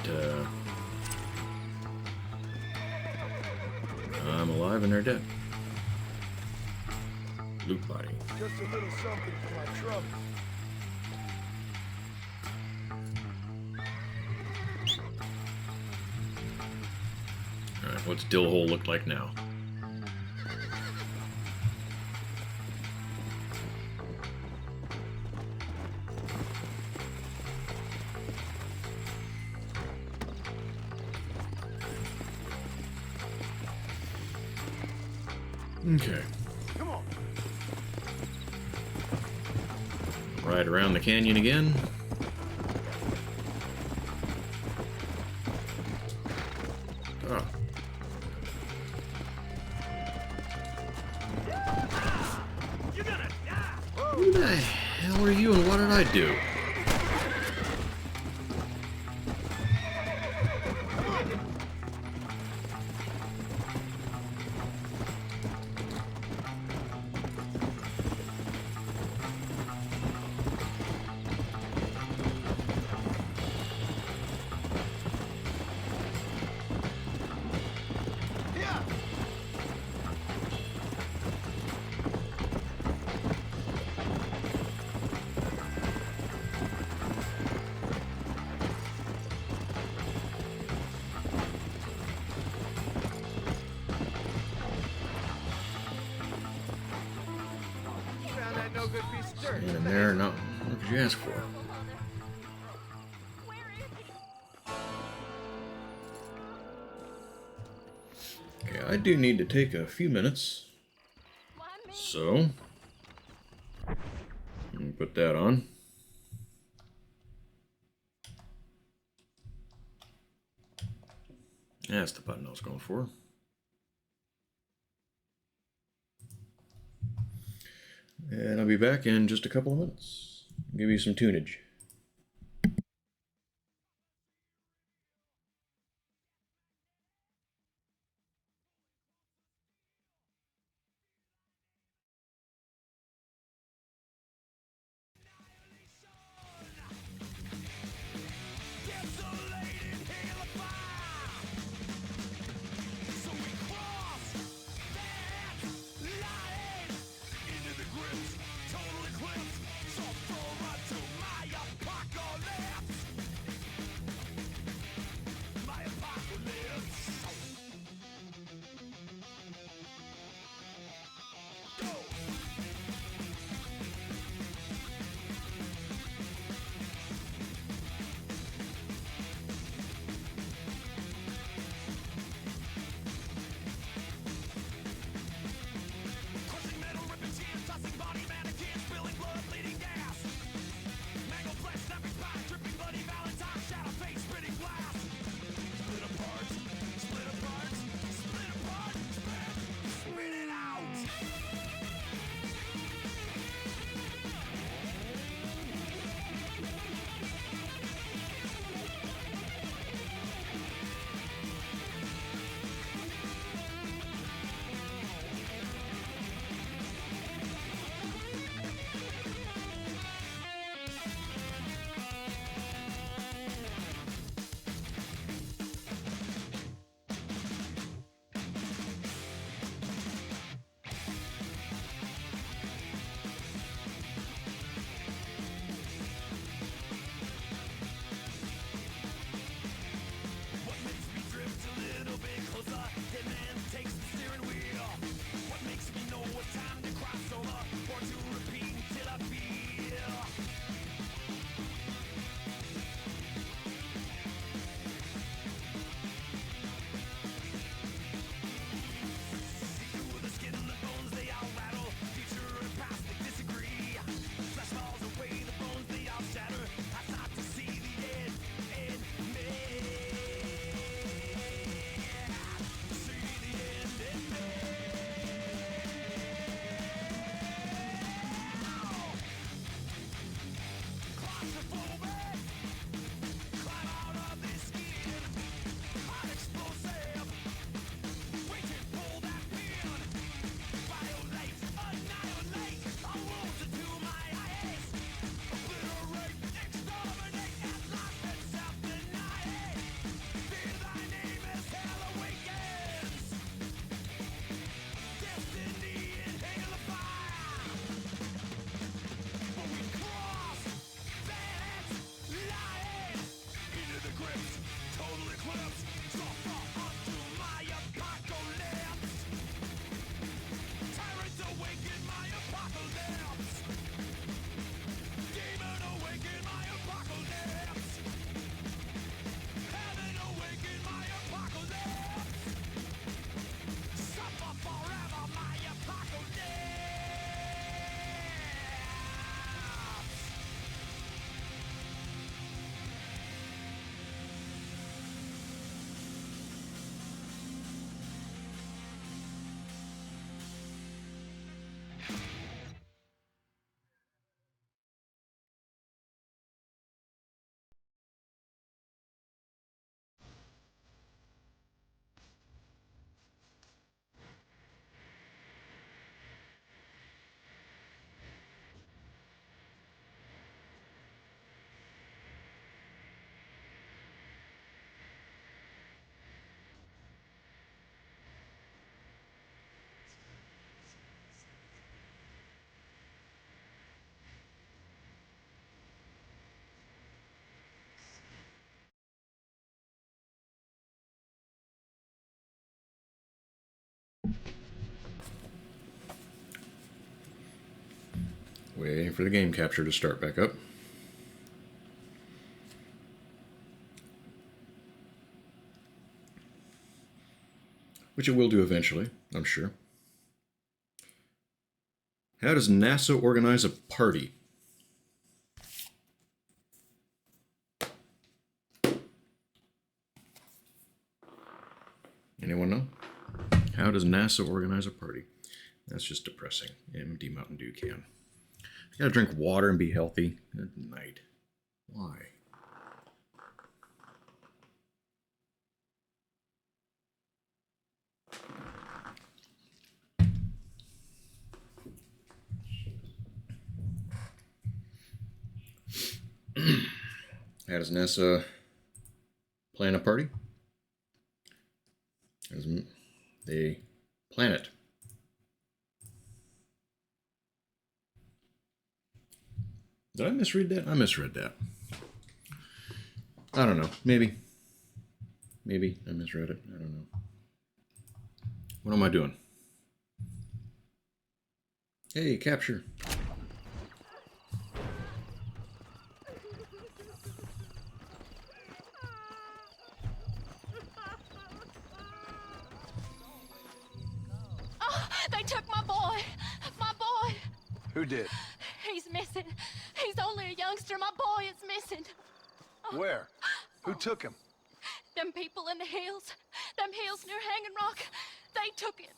I'm alive and they're dead. Loot body. Just a little something for my trouble. Alright, what's Dill Hole look like now? Okay. Come on. Ride around the canyon again. Oh. You're gonna die. Who the hell are you and what did I do? Found that no good piece of dirt. In there, no. What did you ask for? Okay, I do need to take a few minutes. So, let me put that on. That's the button I was going for. And I'll be back in just a couple of minutes. Give you some tunage. Waiting for the game capture to start back up. Which it will do eventually, I'm sure. How does NASA organize a party? Anyone know? How does NASA organize a party? That's just depressing. Empty Mountain Dew can. You gotta drink water and be healthy at night. Why? How does NASA plan a party? They plan it. Did I misread that? I misread that. I don't know. Maybe. Maybe I misread it. I don't know. What am I doing? Hey, capture. They took my boy! My boy! Who did? He's missing. He's only a youngster. My boy is missing. Where? Who took him? Them people in the hills. Them hills near Hanging Rock. They took it.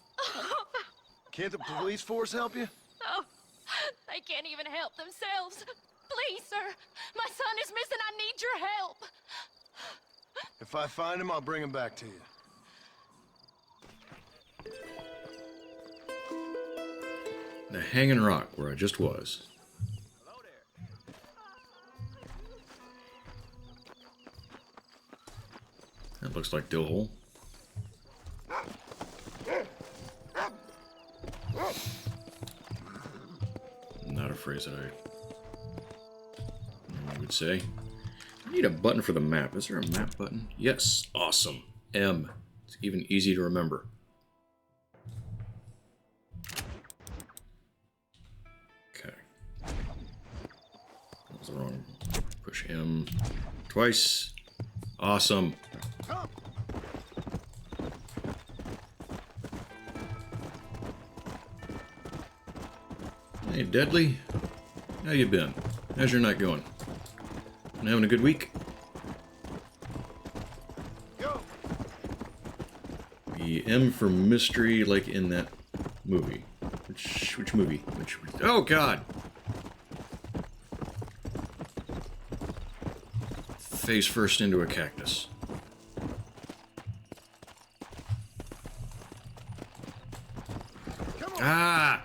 Can't the police force help you? Oh, they can't even help themselves. Please, sir. My son is missing. I need your help. If I find him, I'll bring him back to you. The Hanging Rock, where I just was. That looks like Dill Hole. Not a phrase that I would say. I need a button for the map. Is there a map button? Yes. Awesome. M. It's even easy to remember. Okay. That was the wrong. Push M twice. Awesome. Hey, Deadly. How you been? How's your night going? Been having a good week? Go. The M for mystery, like in that movie. Which movie? Which? Oh God! Face first into a cactus. Ah!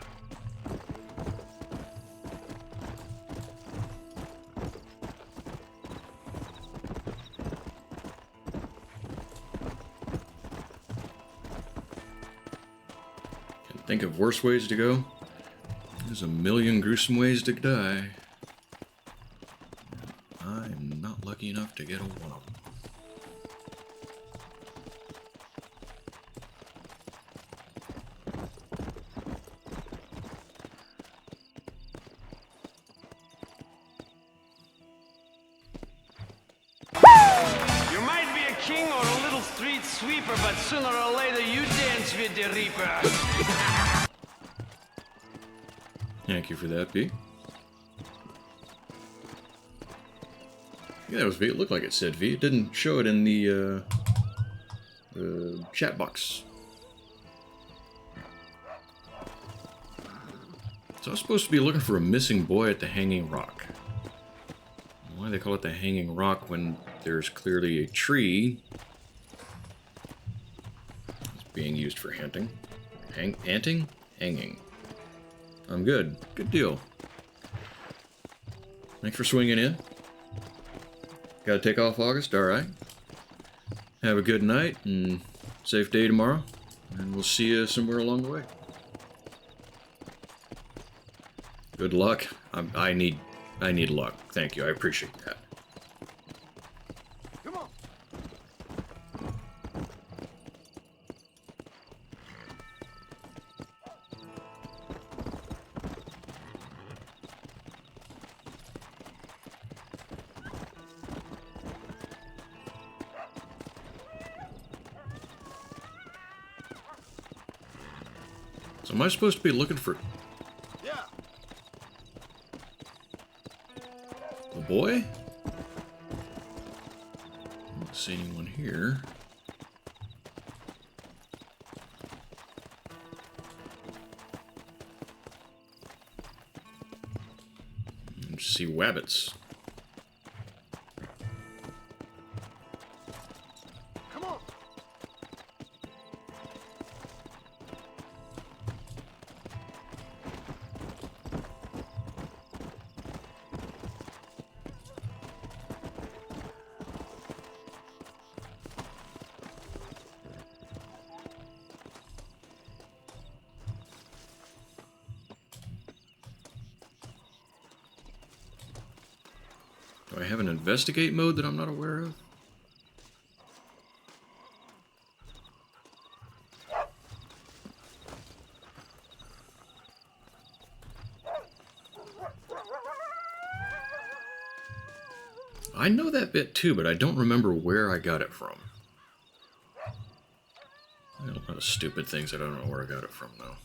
Can think of worse ways to go. There's a million gruesome ways to die. I'm not lucky enough to get a one of them. You might be a king or a little street sweeper, but sooner or later you dance with the Reaper. Thank you for that, B. Yeah, that was V. It looked like it said V. It didn't show it in the chat box. So I was supposed to be looking for a missing boy at the Hanging Rock. Why do they call it the Hanging Rock when there's clearly a tree? It's being used for hunting. Hunting? Hanging. I'm good. Good deal. Thanks for swinging in. Gotta take off August? Alright. Have a good night and safe day tomorrow. And we'll see you somewhere along the way. Good luck. I need luck. Thank you. I appreciate that. Come on. So am I supposed to be looking for... Yeah. the boy? I don't see anyone here. I see wabbits. Come on. Do I have an investigate mode that I'm not aware of? I know that bit too, but I don't remember where I got it from. A lot of stupid things I don't know where I got it from now.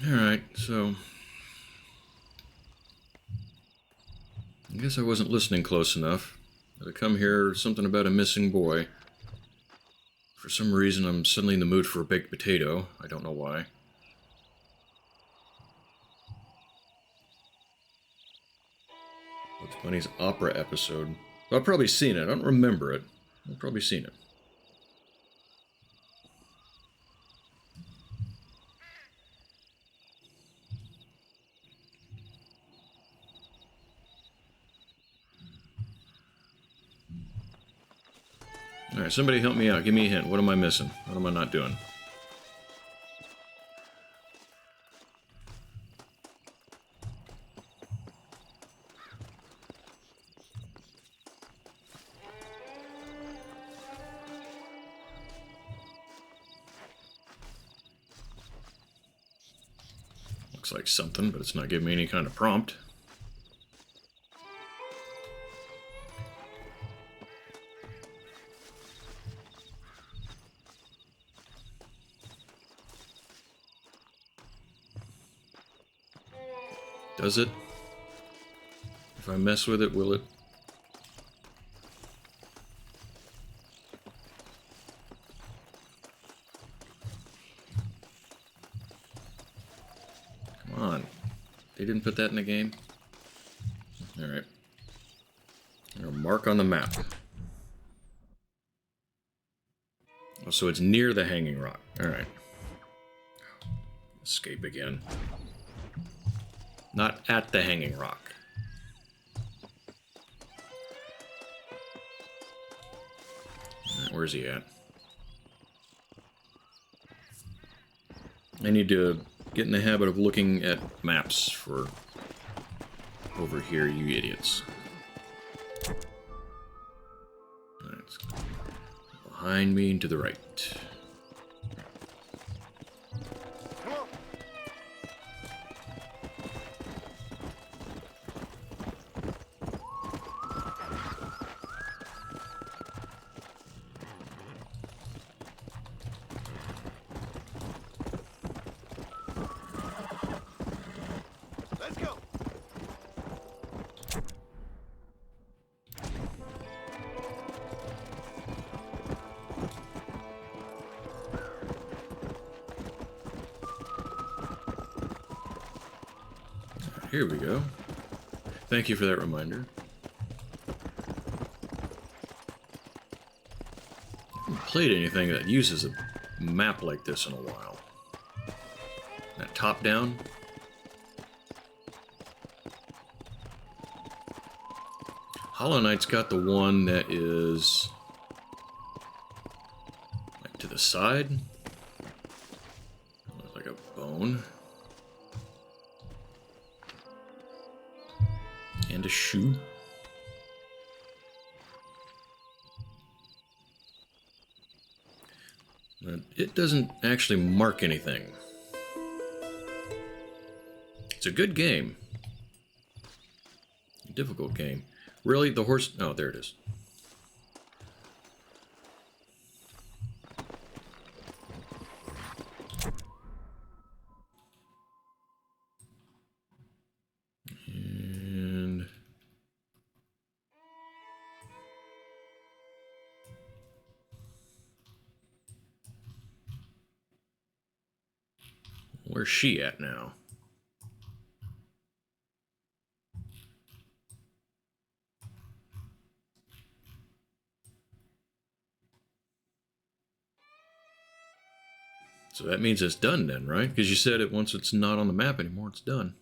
Alright, so... I guess I wasn't listening close enough. I come here, something about a missing boy. For some reason, I'm suddenly in the mood for a baked potato. I don't know why. Bugs Bunny's opera episode. I've probably seen it. I don't remember it. I've probably seen it. Alright, somebody help me out. Give me a hint. What am I missing? What am I not doing? Looks like something, but it's not giving me any kind of prompt. Does it? If I mess with it, will it? Come on. They didn't put that in the game? Alright. Mark on the map. Oh, so it's near the hanging rock. Alright. Escape again. Not at the hanging rock. Alright, where's he at? I need to get in the habit of looking at maps for over here, you idiots. Alright, behind me and to the right. Here we go. Thank you for that reminder. I haven't played anything that uses a map like this in a while. That top down. Hollow Knight's got the one that is like to the side. Looks like a bone. And a shoe. But it doesn't actually mark anything. It's a good game. A difficult game. Really, the horse... Oh, there it is. And... Where's she at now? So that means it's done then, right? Because you said it once it's not on the map anymore, it's done.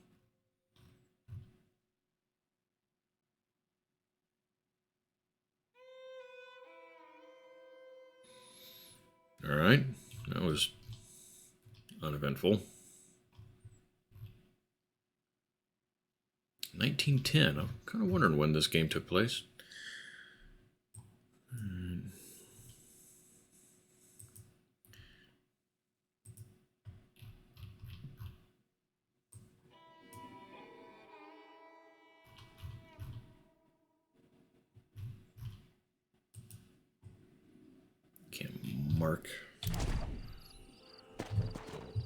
All right. That was uneventful. 1910. I'm kind of wondering when this game took place. Can't mark.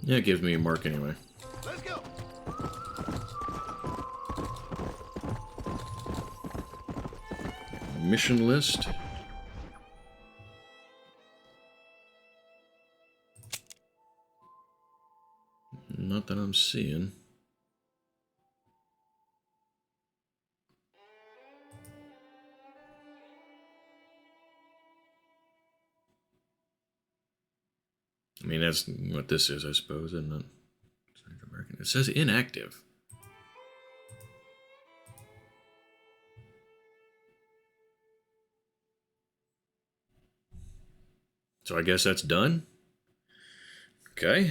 Yeah, it gives me a mark anyway. Let's go. Mission list. Not that I'm seeing. I mean, that's what this is, I suppose, isn't it? American. It says inactive. So I guess that's done? Okay.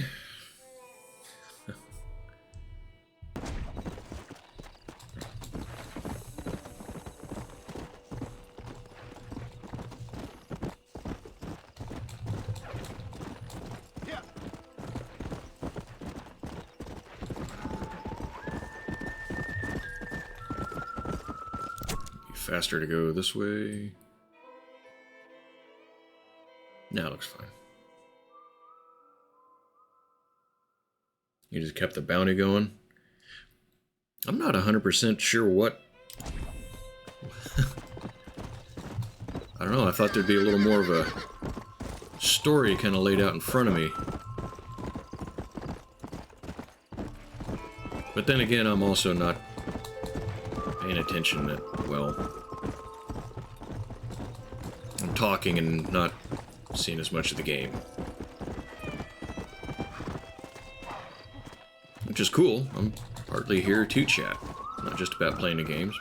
Faster to go this way. Now it looks fine. You just kept the bounty going. I'm not 100% sure what... I don't know, I thought there'd be a little more of a story kind of laid out in front of me. But then again, I'm also not paying attention that well. I'm talking and not seeing as much of the game. Which is cool. I'm partly here to chat. Not just about playing the games.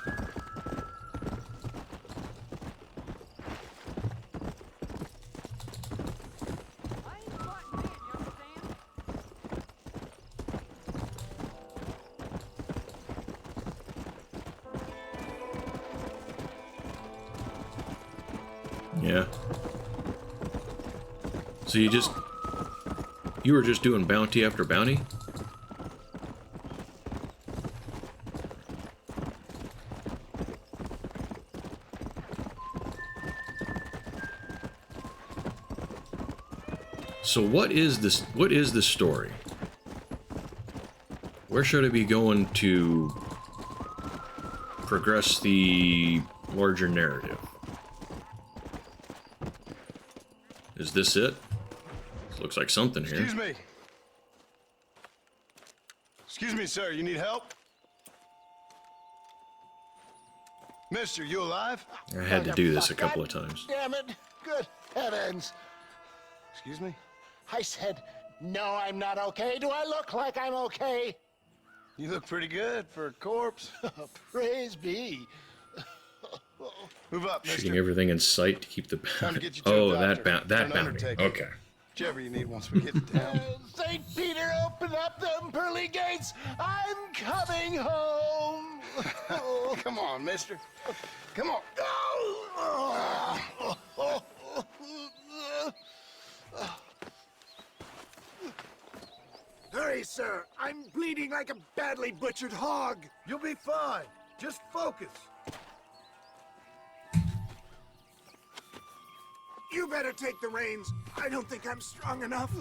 Yeah. So you were just doing bounty after bounty? So what is this? What is the story? Where should I be going to progress the larger narrative? Is this it? Looks like something here. Excuse me. Excuse me, sir. You need help? Mister, you alive? I had to do this a couple of times. Damn it. Good heavens. Excuse me? I said, no, I'm not okay. Do I look like I'm okay? You look pretty good for a corpse. Praise be. Move up, mister. Shooting everything in sight to keep the Time to bounty. get you to Oh, a that doctor. that An bounty. undertaker. Okay. Whichever you need once we get down. St. Peter, open up them pearly gates. I'm coming home. Come on, mister. Come on. sorry, sir. I'm bleeding like a badly butchered hog. You'll be fine. Just focus. You better take the reins. I don't think I'm strong enough.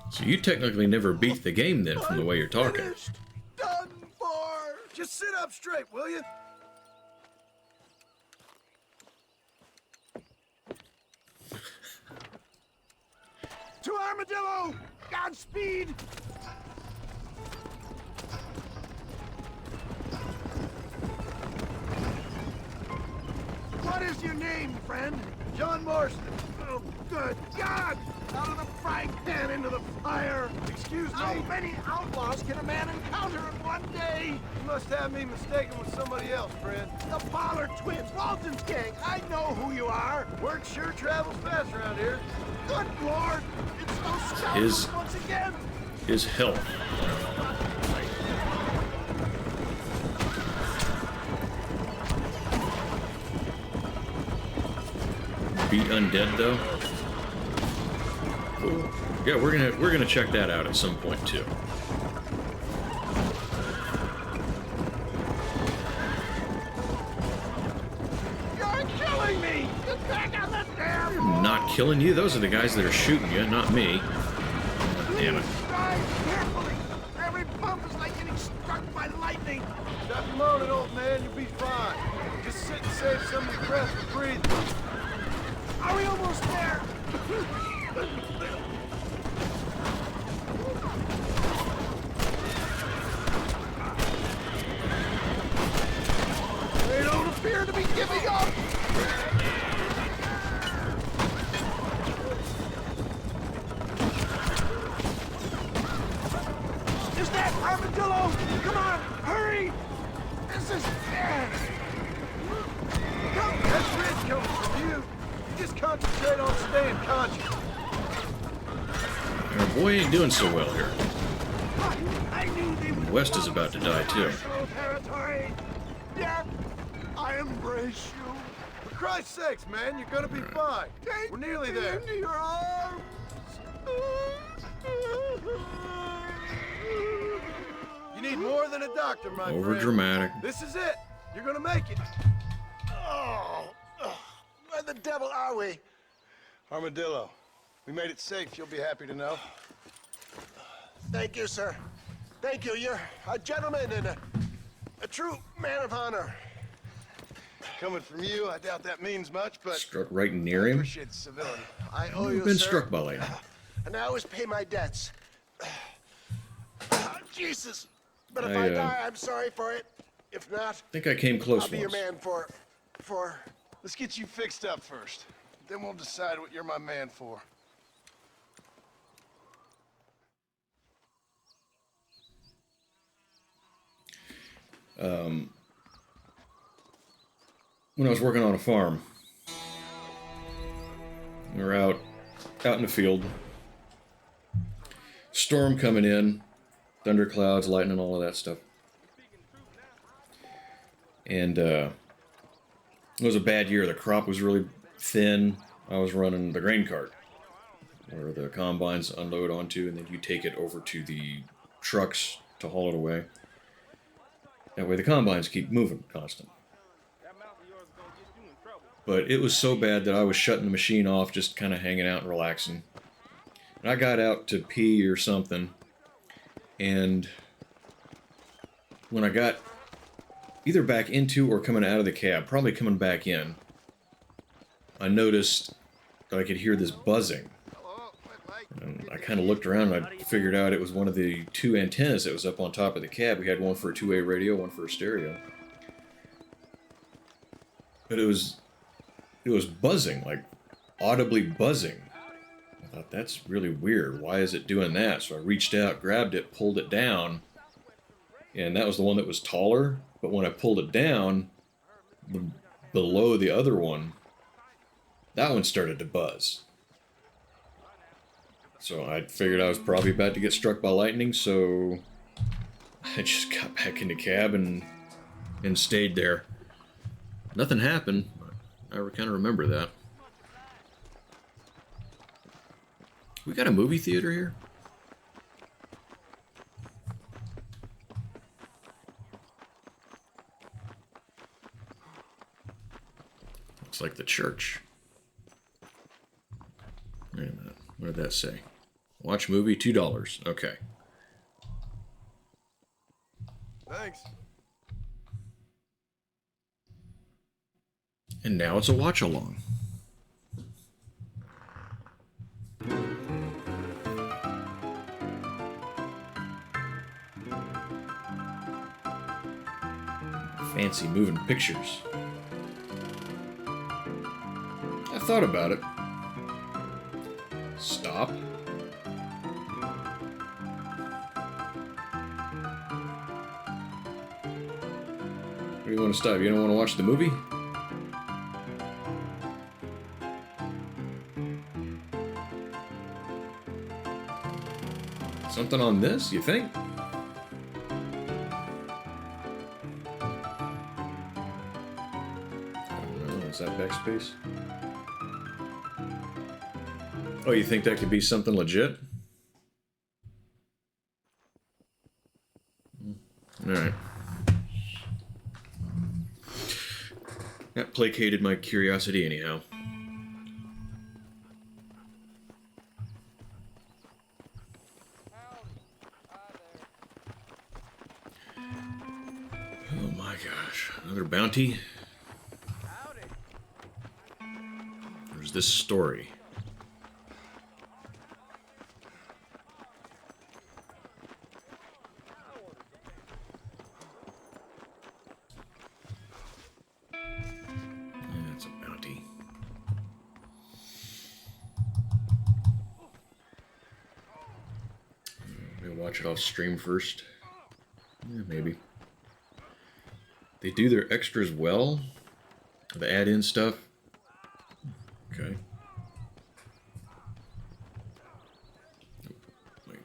So you technically never beat the game then, from the way you're talking. Finished. Done for. Just sit up straight, will you? To Armadillo! Godspeed! What is your name, friend? John Marston. Oh, good God! Out of the frying pan into the fire! Excuse me? How many outlaws can a man encounter in one day? You must have me mistaken with somebody else, friend. The Pollard twins, Walton's gang. I know who you are. Word sure travels fast around here. Good Lord! It's those scoundrels His- once again! His health. Beat undead though. Cool. Yeah, we're gonna check that out at some point too. You're killing me! Get back on the damn I'm not killing you. Those are the guys that are shooting you, not me. Damn it. Drive carefully! Every bump is like getting struck by lightning! Stop your moaning, old man. You'll be fine. Just sit and save some of your breath for breathing. Are we almost there? They don't appear to be giving up! Is that Armadillo? Come on, hurry! This is... That's rich coming from you. You just concentrate on staying conscious. Our boy ain't doing so well here. I knew they would... West is about to die too. Marshall territory! Death, I embrace you. For Christ's sakes, man, you're gonna be fine. Take We're nearly me there. into your arms! You need more than a doctor, my friend. Overdramatic. This is it. You're gonna make it. Where the devil are we? Armadillo. We made it safe, you'll be happy to know. Thank you, sir. Thank you. You're a gentleman and a true man of honor. Coming from you, I doubt that means much, but Struck right near him. appreciate the civility. I owe You've you, been sir. struck by lightning. And I always pay my debts. Jesus. But if I, I die, I'm sorry for it. If not, I think I came close I'll be your once. man for... Let's get you fixed up first. Then we'll decide what you're my man for. When I was working on a farm, we were out in the field. Storm coming in, thunderclouds, lightning, all of that stuff. And it was a bad year. The crop was really thin. I was running the grain cart, where the combines unload onto, and then you take it over to the trucks to haul it away. That way the combines keep moving constant. But it was so bad that I was shutting the machine off, just kind of hanging out and relaxing. And I got out to pee or something, and when I got either back into or coming out of the cab, probably coming back in, I noticed that I could hear this buzzing. And I kind of looked around and I figured out it was one of the two antennas that was up on top of the cab. We had one for a two-way radio, one for a stereo. But it was buzzing, like audibly buzzing. I thought, that's really weird. Why is it doing that? So I reached out, grabbed it, pulled it down, and that was the one that was taller. But when I pulled it down, below the other one, that one started to buzz. So I figured I was probably about to get struck by lightning, so I just got back in the cab and stayed there. Nothing happened. I kind of remember that. We got a movie theater here? Looks like the church. Wait a minute. What did that say? Watch movie, $2. Okay. Thanks. And now it's a watch along. Fancy moving pictures. I thought about it. Stop. What do you want to stop? You don't want to watch the movie? Something on this, you think? I don't know. Is that backspace? Oh, you think that could be something legit? Alright. That placated my curiosity anyhow. Oh my gosh. Another bounty? There's this story. That's a bounty. Maybe watch it off stream first. Yeah, maybe. They do their extras well. The add-in stuff. Okay. Wait.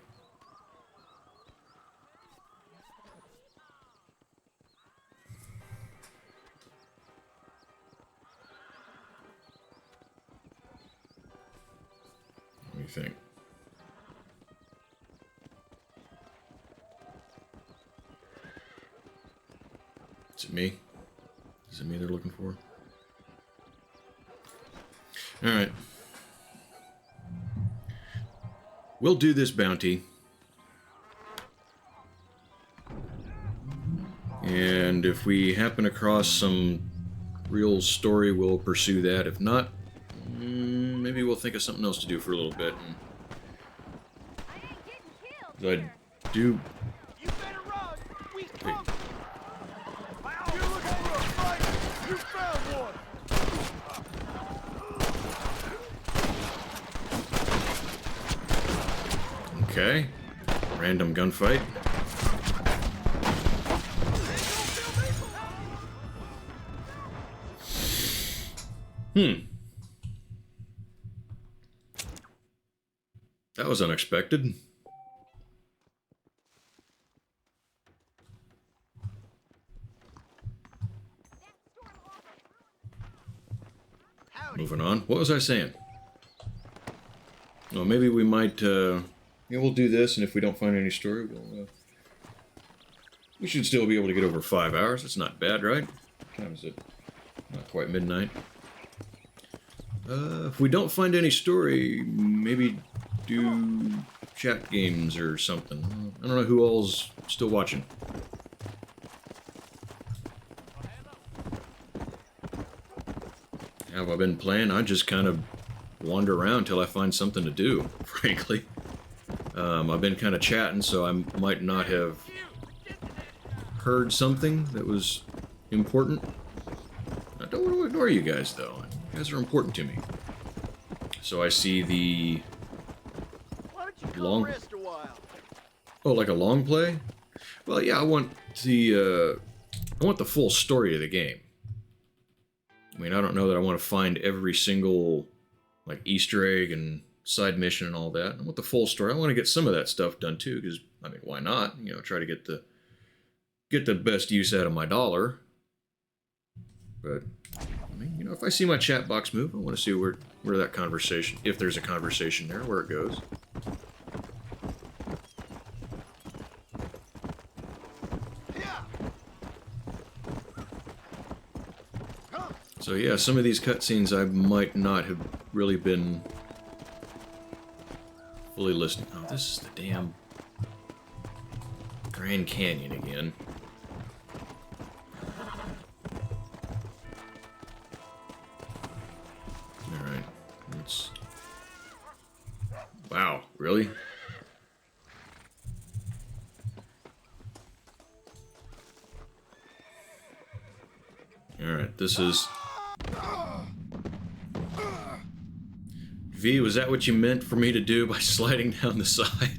What do you think? Is it me? Is it me they're looking for? Alright. We'll do this bounty. And if we happen across some real story, we'll pursue that. If not, maybe we'll think of something else to do for a little bit. I do... Wait. Okay. Random gunfight. That was unexpected. Moving on. What was I saying? Well, maybe we might, yeah, we'll do this, and if we don't find any story, we'll, we should still be able to get over 5 hours. That's not bad, right? What time is it? Not quite midnight. If we don't find any story, maybe do chat games or something. I don't know who all's still watching. How have I been playing? I just kind of wander around till I find something to do, frankly. I've been kind of chatting, so I might not have heard something that was important. I don't want to ignore you guys, though. You guys are important to me. So I see the long... Oh, like a long play? Well, yeah, I want the full story of the game. I mean, I don't know that I want to find every single, like, Easter egg and side mission and all that. I want the full story. I want to get some of that stuff done, too, because, I mean, why not? You know, try to get the best use out of my dollar. But, I mean, you know, if I see my chat box move, I want to see where that conversation, if there's a conversation there, where it goes. So yeah, some of these cutscenes I might not have really been fully listening. Oh, this is the damn Grand Canyon again. Alright, let's... Wow, really? Alright, this is... V, was that what you meant for me to do by sliding down the side?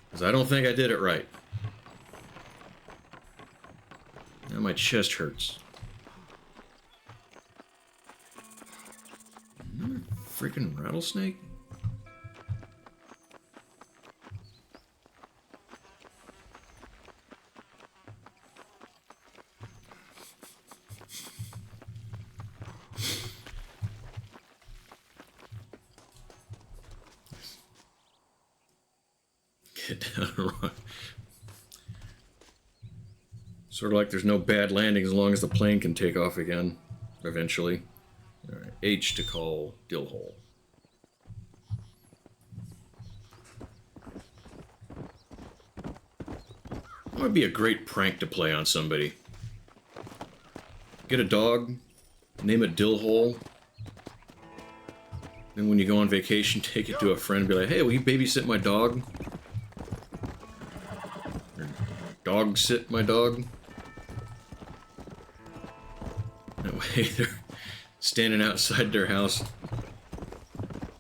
Because I don't think I did it right. Now my chest hurts. Another freaking rattlesnake? Get down a rock. Sort of like there's no bad landing as long as the plane can take off again, eventually. Alright, H to call Dillhole. That would be a great prank to play on somebody. Get a dog, name it Dillhole. Then when you go on vacation, take it to a friend and be like, hey, will you babysit my dog? Or dog sit my dog? That way they're standing outside their house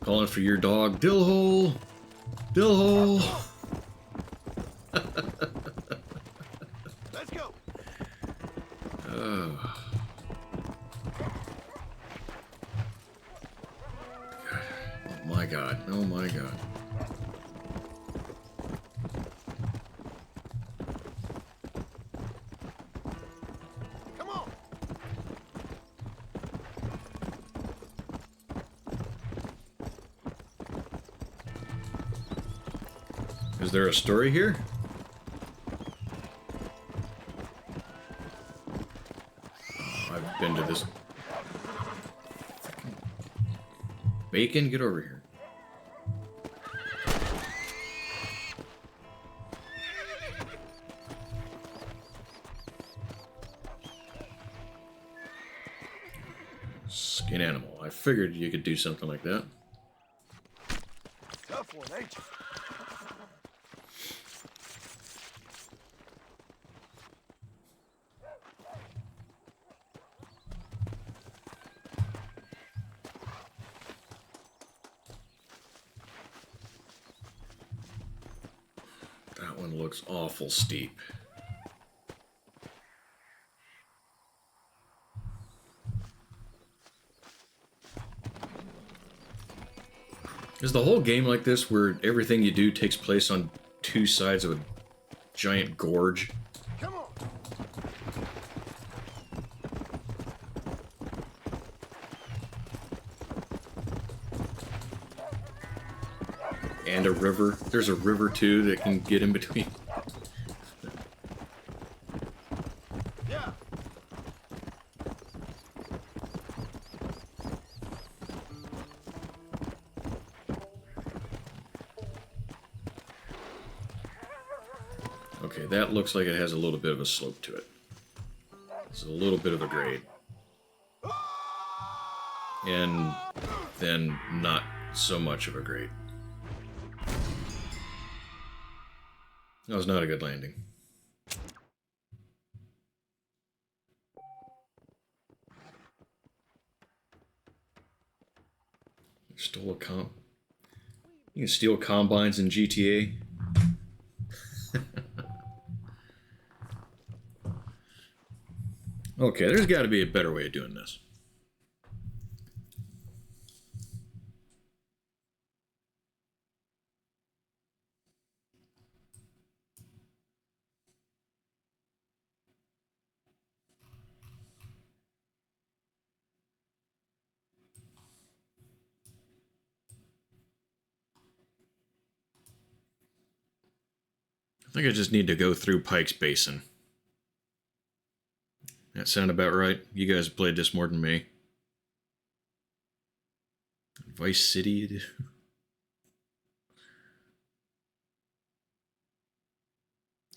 calling for your dog. Dillhole! Dillhole! Let's go. Oh. Oh my god. Oh my god. Come on. Is there a story here? Oh, I've been to this. Bacon, get over here. Skin animal. I figured you could do something like that. Tough one, ain't you? That one looks awful steep. Is the whole game like this where everything you do takes place on two sides of a giant gorge? Come on. And a river. There's a river too that can get in between. Yeah. Okay, that looks like it has a little bit of a slope to it. It's a little bit of a grade. And then not so much of a grade. That was not a good landing. Stole a comp. You can steal combines in GTA. Okay, there's got to be a better way of doing this. I think I just need to go through Pike's Basin. That sound about right. You guys have played this more than me. Vice City.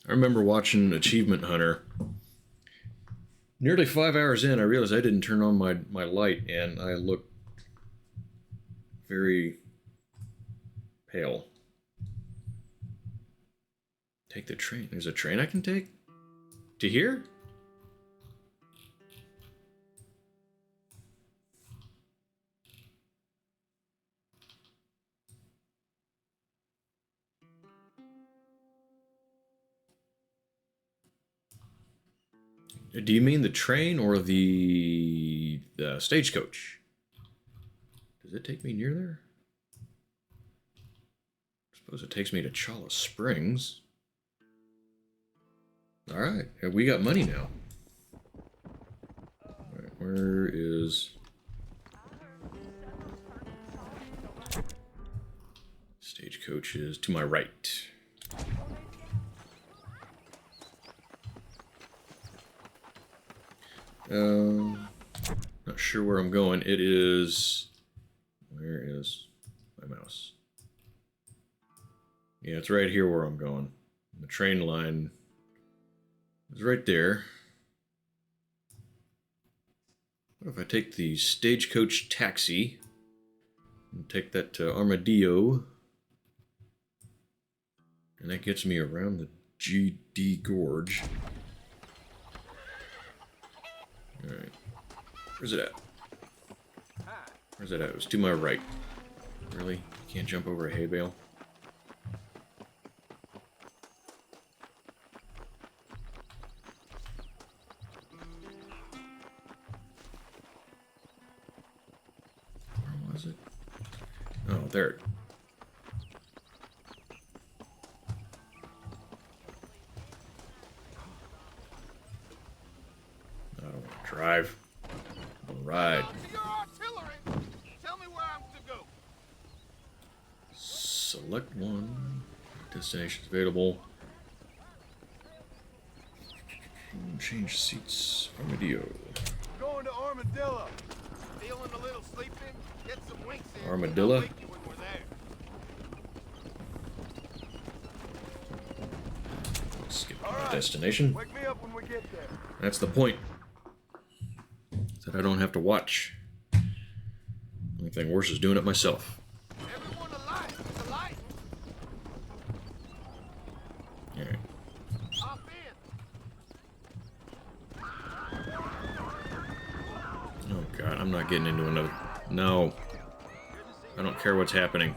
I remember watching Achievement Hunter. Nearly 5 hours in, I realized I didn't turn on my light, and I looked very pale. Take the train. There's a train I can take? To here? Do you mean the train or the stagecoach? Does it take me near there? I suppose it takes me to Chala Springs. Alright, we got money now. Alright, where is... Stagecoach is to my right. Not sure where I'm going. It is... Where is my mouse? Yeah, it's right here where I'm going. The train line is right there. What if I take the stagecoach taxi and take that to Armadillo? And that gets me around the GD Gorge. Alright. Where's it at? Where's it at? It was to my right. Really? You can't jump over a hay bale? Where was it? Oh, there. I don't want to drive. I want to ride. Select one. Destinations available. Change seats. Armadillo. Going to Armadillo. Feeling a little sleepy? Get some winks in. Armadillo? I'll wake you when we're there. Skip my destination. Wake me up when we get there. That's the point. That I don't have to watch. Only thing worse is doing it myself. Everyone alive. It's a light. Alright. Hop in. Oh god, I'm not getting into another... No. I don't care what's happening.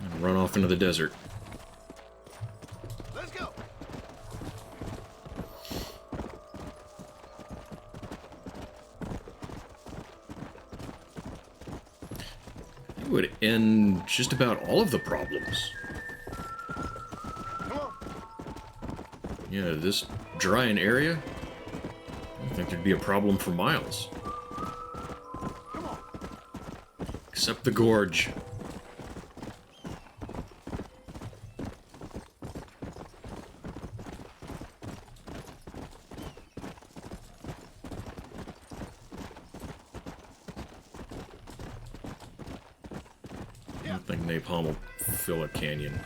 And run off into the desert. Let's go. It would end just about all of the problems. Come on. Yeah, this drying area, I don't think there'd be a problem for miles. Come on. Except the gorge. I don't think napalm will fill a canyon.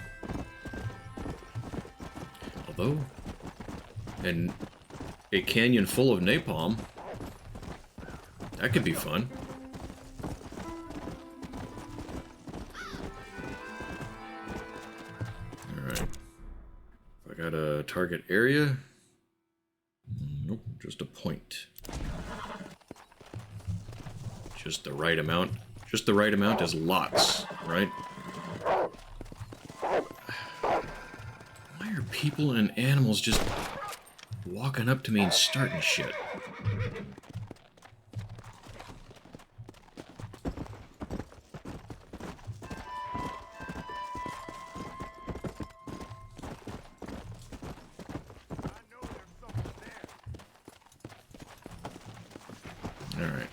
Although, and a canyon full of napalm, that could be fun. Alright. I got a target area. Nope, just a point. Just the right amount. Just the right amount is lots, right? Why are people and animals just walking up to me and starting shit? Alright.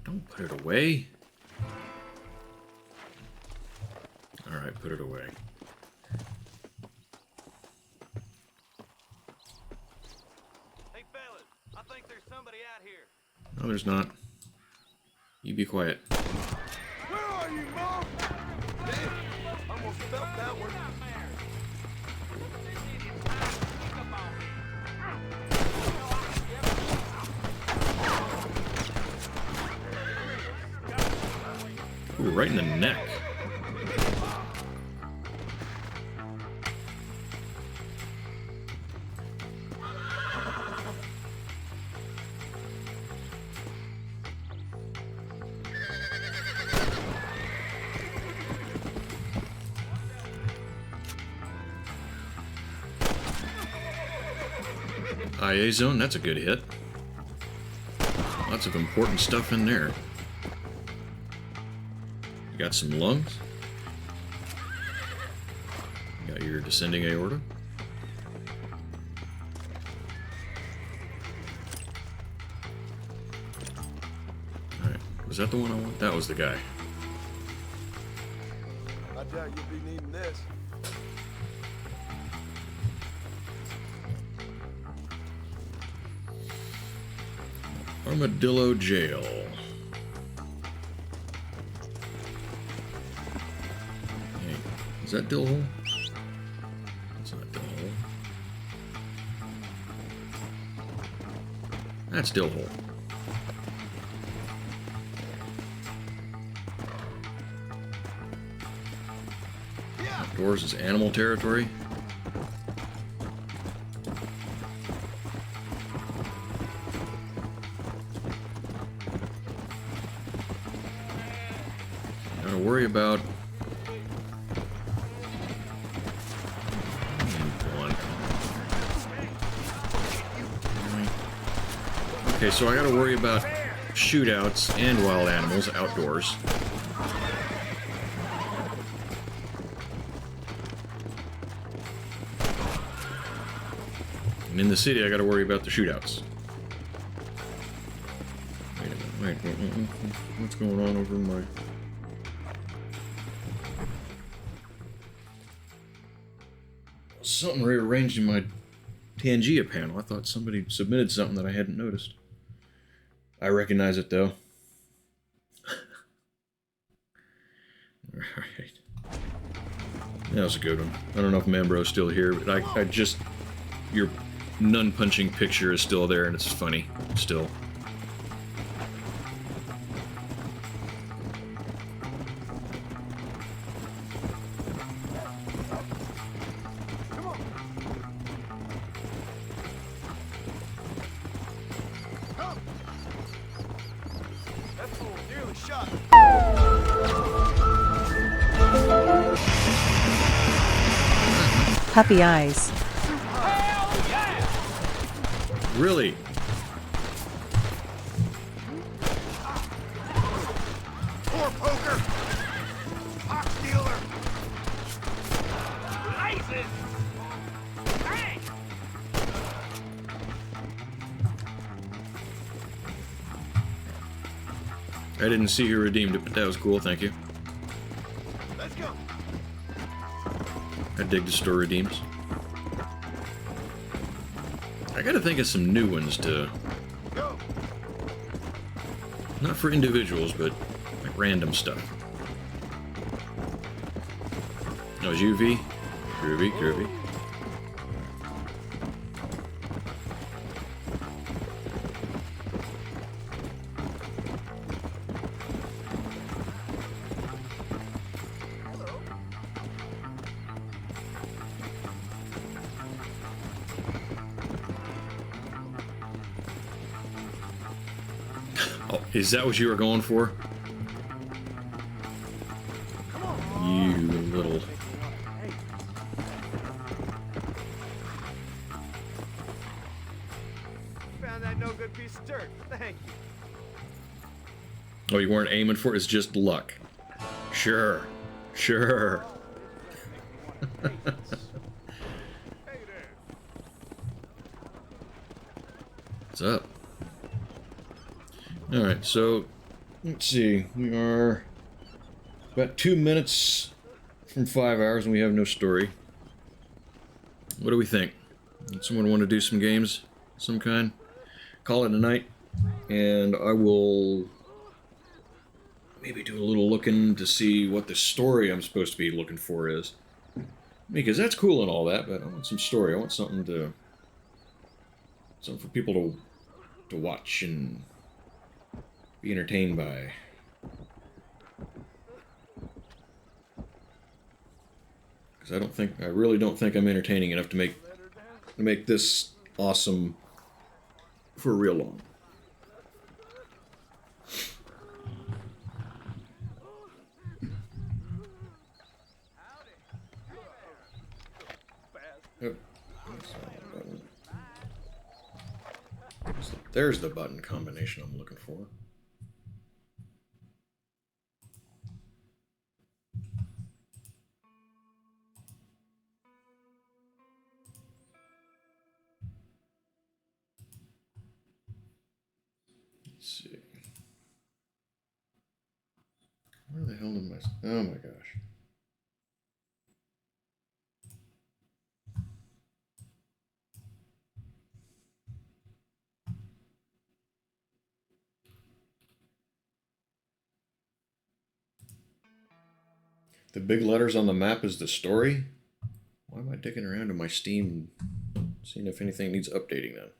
Don't put it away. Alright, put it away. Hey, fellas, I think there's somebody out here. No, there's not. You be quiet. Where are you, Mom? Almost felt that one. Ooh, right in the neck. IA zone, that's a good hit. Lots of important stuff in there. You got some lungs. You got your descending aorta. Alright, was that the one I want? That was the guy. I doubt you'll be needing this. Armadillo Jail. Hey, is that Dill Hole? That's not Dill Hole. That's Dill Hole. Outdoors is animal territory. Gotta worry about one. Okay, so I gotta worry about shootouts and wild animals outdoors. And in the city, I gotta worry about the shootouts. Wait a minute, wait, what's going on over my... Something rearranged in my Tangea panel. I thought somebody submitted something that I hadn't noticed. I recognize it, though. Alright. That was a good one. I don't know if Mambro's still here, but I just... Your nun-punching picture is still there, and it's funny. Still. Puppy eyes. Really? Poor poker! Hawk dealer! Blazes! Bang! I didn't see who redeemed it, but that was cool, thank you. Let's go! I dig the store redeems. I gotta think of some new ones to... Go! Not for individuals, but like random stuff. Oh, it's UV? Groovy, groovy. Oh, is that what you were going for? You little... Found that no good piece of dirt. Thank you. Oh, you weren't aiming for it? It's just luck. Sure. Sure. What's up? Alright, so Let's see, we are about 2 minutes from 5 hours and we have no story. What do we think? Someone want to do some games of some kind? Call it a night, and I will maybe do a little looking to see what the story I'm supposed to be looking for is. Because that's cool and all that, but I want some story. I want something for people to watch and be entertained by. Because I really don't think I'm entertaining enough to make this awesome for real long. Oh, there's the button combination I'm looking for. Let's see. Where the hell did my... Oh my gosh. The big letters on the map is the story? Why am I digging around in my Steam and seeing if anything needs updating then?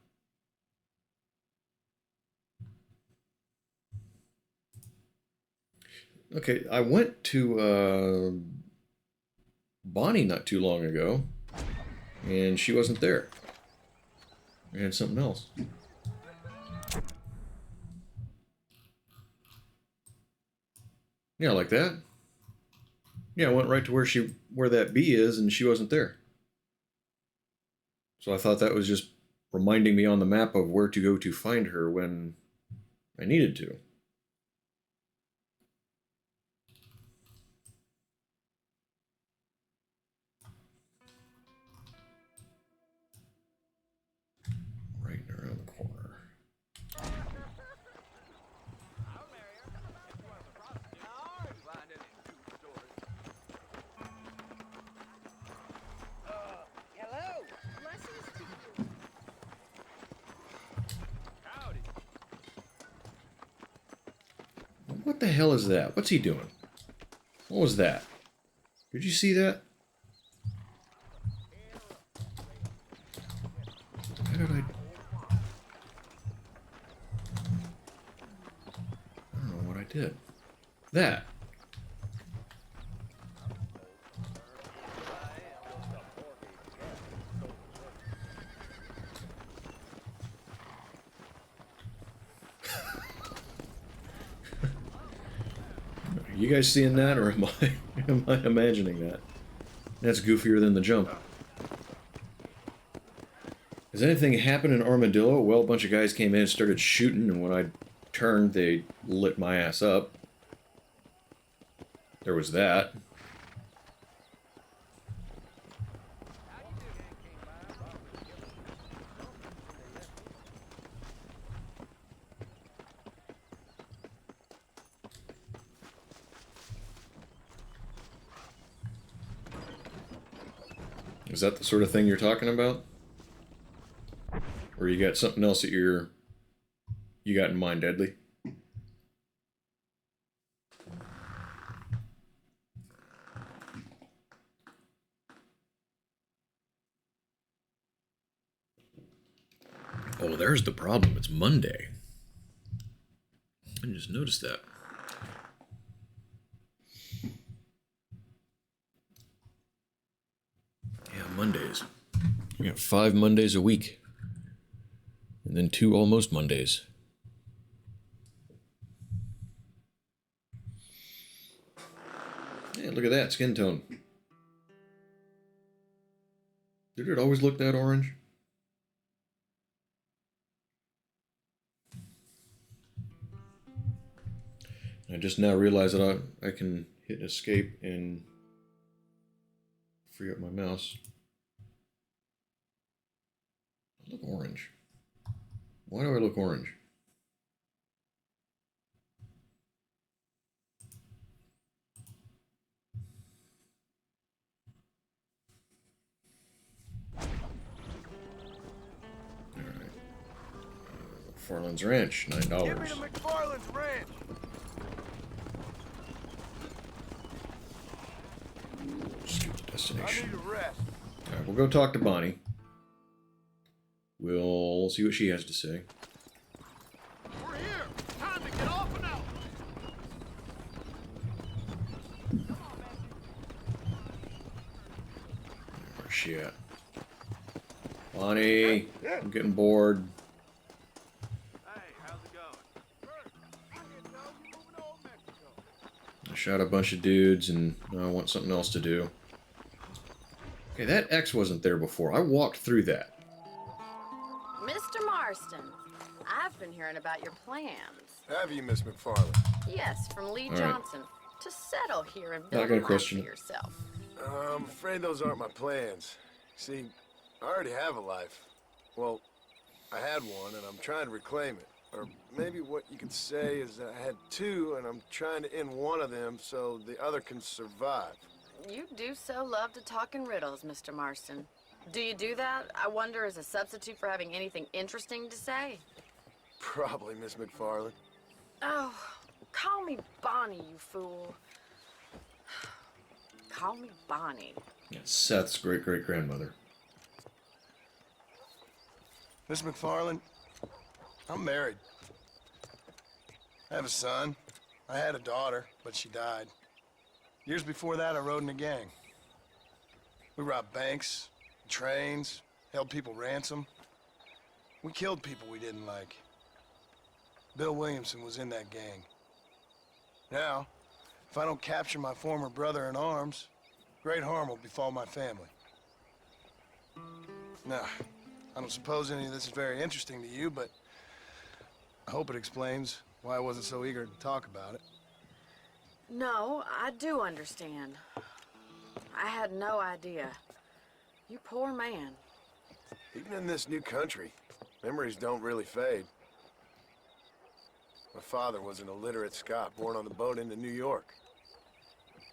Okay, I went to Bonnie not too long ago, and she wasn't there. We had something else. Yeah, like that. Yeah, I went right to where that bee is, and she wasn't there. So I thought that was just reminding me on the map of where to go to find her when I needed to. Right around the corner. Hello. Blessings to you. Howdy. What the hell is that? What's he doing? What was that? Did you see that? How did I don't know what I did. That. Are you guys seeing that, or am I imagining that? That's goofier than the jump. Has anything happened in Armadillo? Well, a bunch of guys came in and started shooting, and when I turned, they lit my ass up. There was that. Is that the sort of thing you're talking about? Or you got something else that you got in mind, Deadly? Oh, there's the problem. It's Monday. I just noticed that. Yeah, Mondays. We got 5 Mondays a week. And then 2 almost Mondays. Yeah, look at that skin tone. Did it always look that orange? I just now realized that I can hit escape and free up my mouse. I look orange. Why do I look orange? McFarlane's Ranch, $9. Get me to McFarlane's Ranch. Skip the destination. I need a rest. Alright, we'll go talk to Bonnie. We'll see what she has to say. We're here. Time to get off and out. Where's she at? Bonnie, I'm getting bored. Hey, how's it going? I shot a bunch of dudes and now I want something else to do. Okay, that X wasn't there before. I walked through that. Mr. Marston, I've been hearing about your plans. Have you, Miss McFarlane? Yes, from Lee All right. Johnson. To settle here and Not build a gonna life question for it. yourself. I'm afraid those aren't my plans. See, I already have a life. Well, I had one, and I'm trying to reclaim it. Or maybe what you could say is that I had two, and I'm trying to end one of them so the other can survive. You do so love to talk in riddles, Mr. Marston. Do you do that, I wonder, as a substitute for having anything interesting to say? Probably, Miss McFarlane. Oh, call me Bonnie, you fool. Call me Bonnie. Yeah, Seth's great-great-grandmother. Miss McFarlane, I'm married. I have a son. I had a daughter, but she died. Years before that, I rode in a gang. We robbed banks, trains, held people ransom. We killed people we didn't like. Bill Williamson was in that gang. Now, if I don't capture my former brother in arms, great harm will befall my family. Now, I don't suppose any of this is very interesting to you, but I hope it explains why I wasn't so eager to talk about it. No, I do understand. I had no idea. You poor man. Even in this new country, memories don't really fade. My father was an illiterate Scot born on the boat into New York.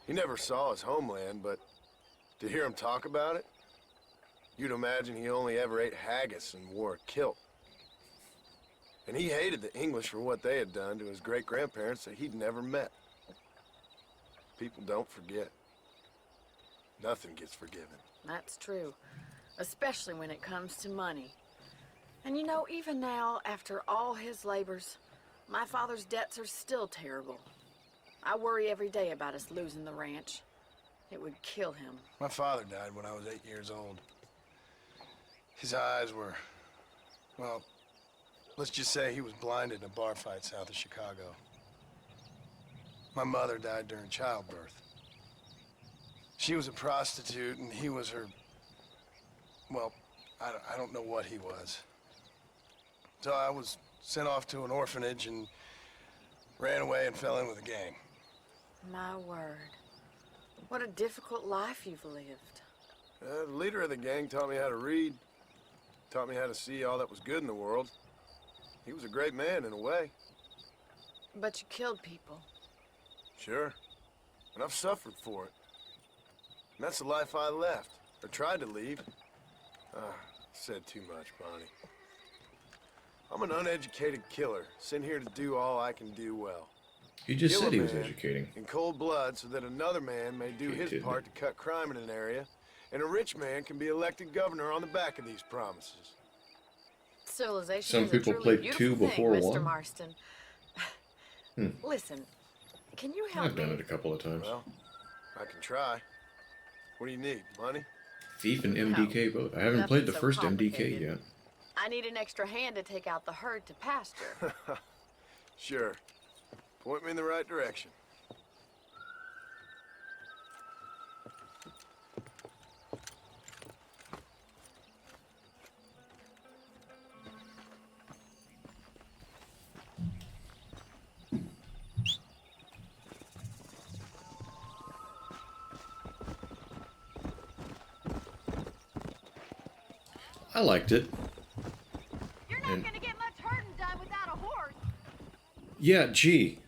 He never saw his homeland, but to hear him talk about it, you'd imagine he only ever ate haggis and wore a kilt. And he hated the English for what they had done to his great-grandparents that he'd never met. People don't forget. Nothing gets forgiven. That's true. Especially when it comes to money. And you know, even now, after all his labors, my father's debts are still terrible. I worry every day about us losing the ranch. It would kill him. My father died when I was 8 years old. His eyes were, well, let's just say he was blinded in a bar fight south of Chicago. My mother died during childbirth. She was a prostitute and he was her, well, I don't know what he was. So I was sent off to an orphanage and ran away and fell in with a gang. My word. What a difficult life you've lived. The leader of the gang taught me how to read, taught me how to see all that was good in the world. He was a great man in a way. But you killed people. Sure. And I've suffered for it. And that's the life I left, or tried to leave. Said too much, Bonnie. I'm an uneducated killer, sent here to do all I can do well. He just Kill said a he was man educating. in cold blood so that another man may do He his didn't. part to cut crime in an area, and a rich man can be elected governor on the back of these promises. Civilization Some is people a truly played beautiful two thing, before Mr. one. Marston. Hmm. Listen, can you help I've me? done it a couple of times. Well, I can try. What do you need? Money? Thief and MDK both. I haven't Nothing played the so first MDK complicated. yet. I need an extra hand to take out the herd to pasture. Sure. Point me in the right direction. I liked it. You're not And- gonna get much herding done without a horse. Yeah, gee.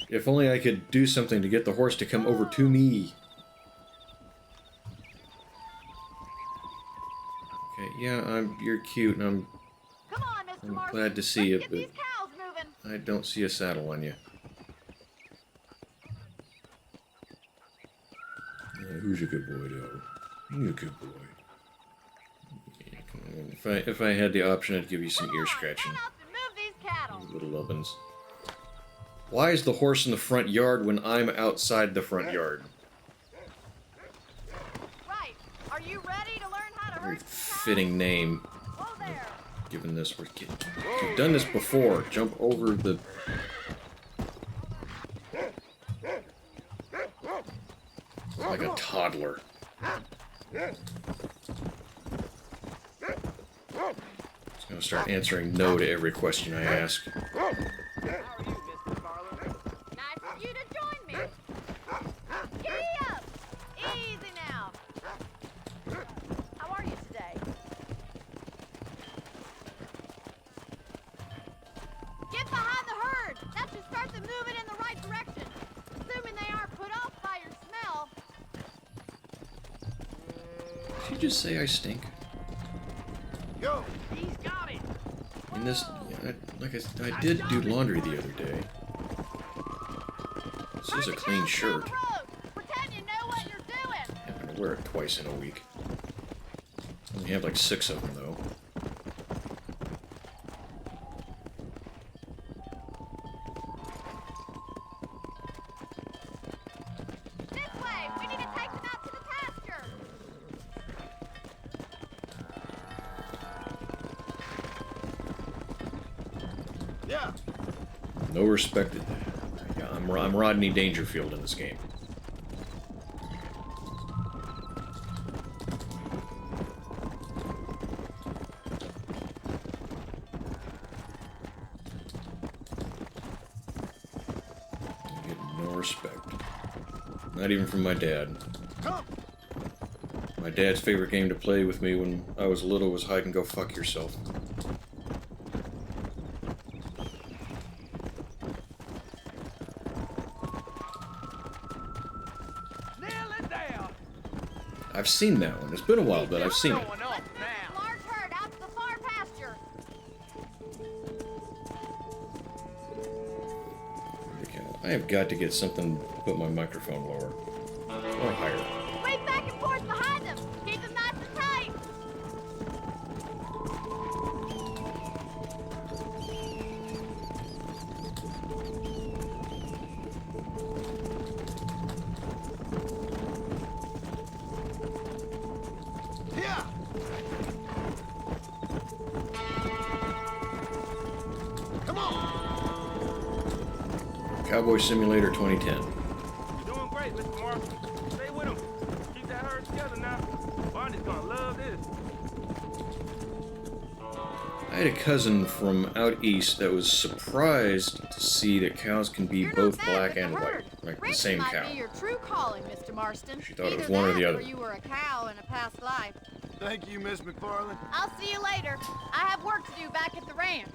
If only I could do something to get the horse to come over to me. Okay, yeah, you're cute and I'm Come on, Mr. I'm Marston. glad to see you, Let's but get these cows moving. I don't see a saddle on you. Who's a good boy, though? You're a good boy. If I had the option, I'd give you some ear scratching. Move these cattle. You little lovin's. Why is the horse in the front yard when I'm outside the front yard? Right. Are you ready to learn how to Very herd fitting name. Whoa there. Given this, we've done this before. Jump over the. Like a toddler. Just gonna start answering no to every question I ask. Nice of you to join me. Giddy up. Easy now. How are you today? Get behind the herd. That should start them moving in the right direction. Assuming they aren't put off by your smell. Did you just say I stink? Yo, he's got it. In this, I did do laundry the other day. This is a clean shirt. Pretend you know what you're doing. I'm gonna wear it twice in a week. Only have like 6 of them though. This way. We need to take them out to the pasture. Yeah. No respect. Yeah, I'm Rodney Dangerfield in this game. I get no respect. Not even from my dad. My dad's favorite game to play with me when I was little was hide and go fuck yourself. I've seen that one. It's been a while, but I've seen it. Large herd out to the far pasture. I have got to get something to put my microphone lower. Or higher. Sweep back and forth behind them. Keep them nice and tight. Yeah. Come on. Cowboy Simulator 2010. You're doing great, Mr. Marston. Stay with him. Keep that herd together now. Barney's gonna love this. I had a cousin from out east that was surprised to see that cows can be both black and white, like the same might cow. be your true calling, Mr. Marston. She thought it was Either one or that the other. Or you were a cow in a past life. Thank you, Miss McFarland. I'll see you later. I have work to do back at the ranch.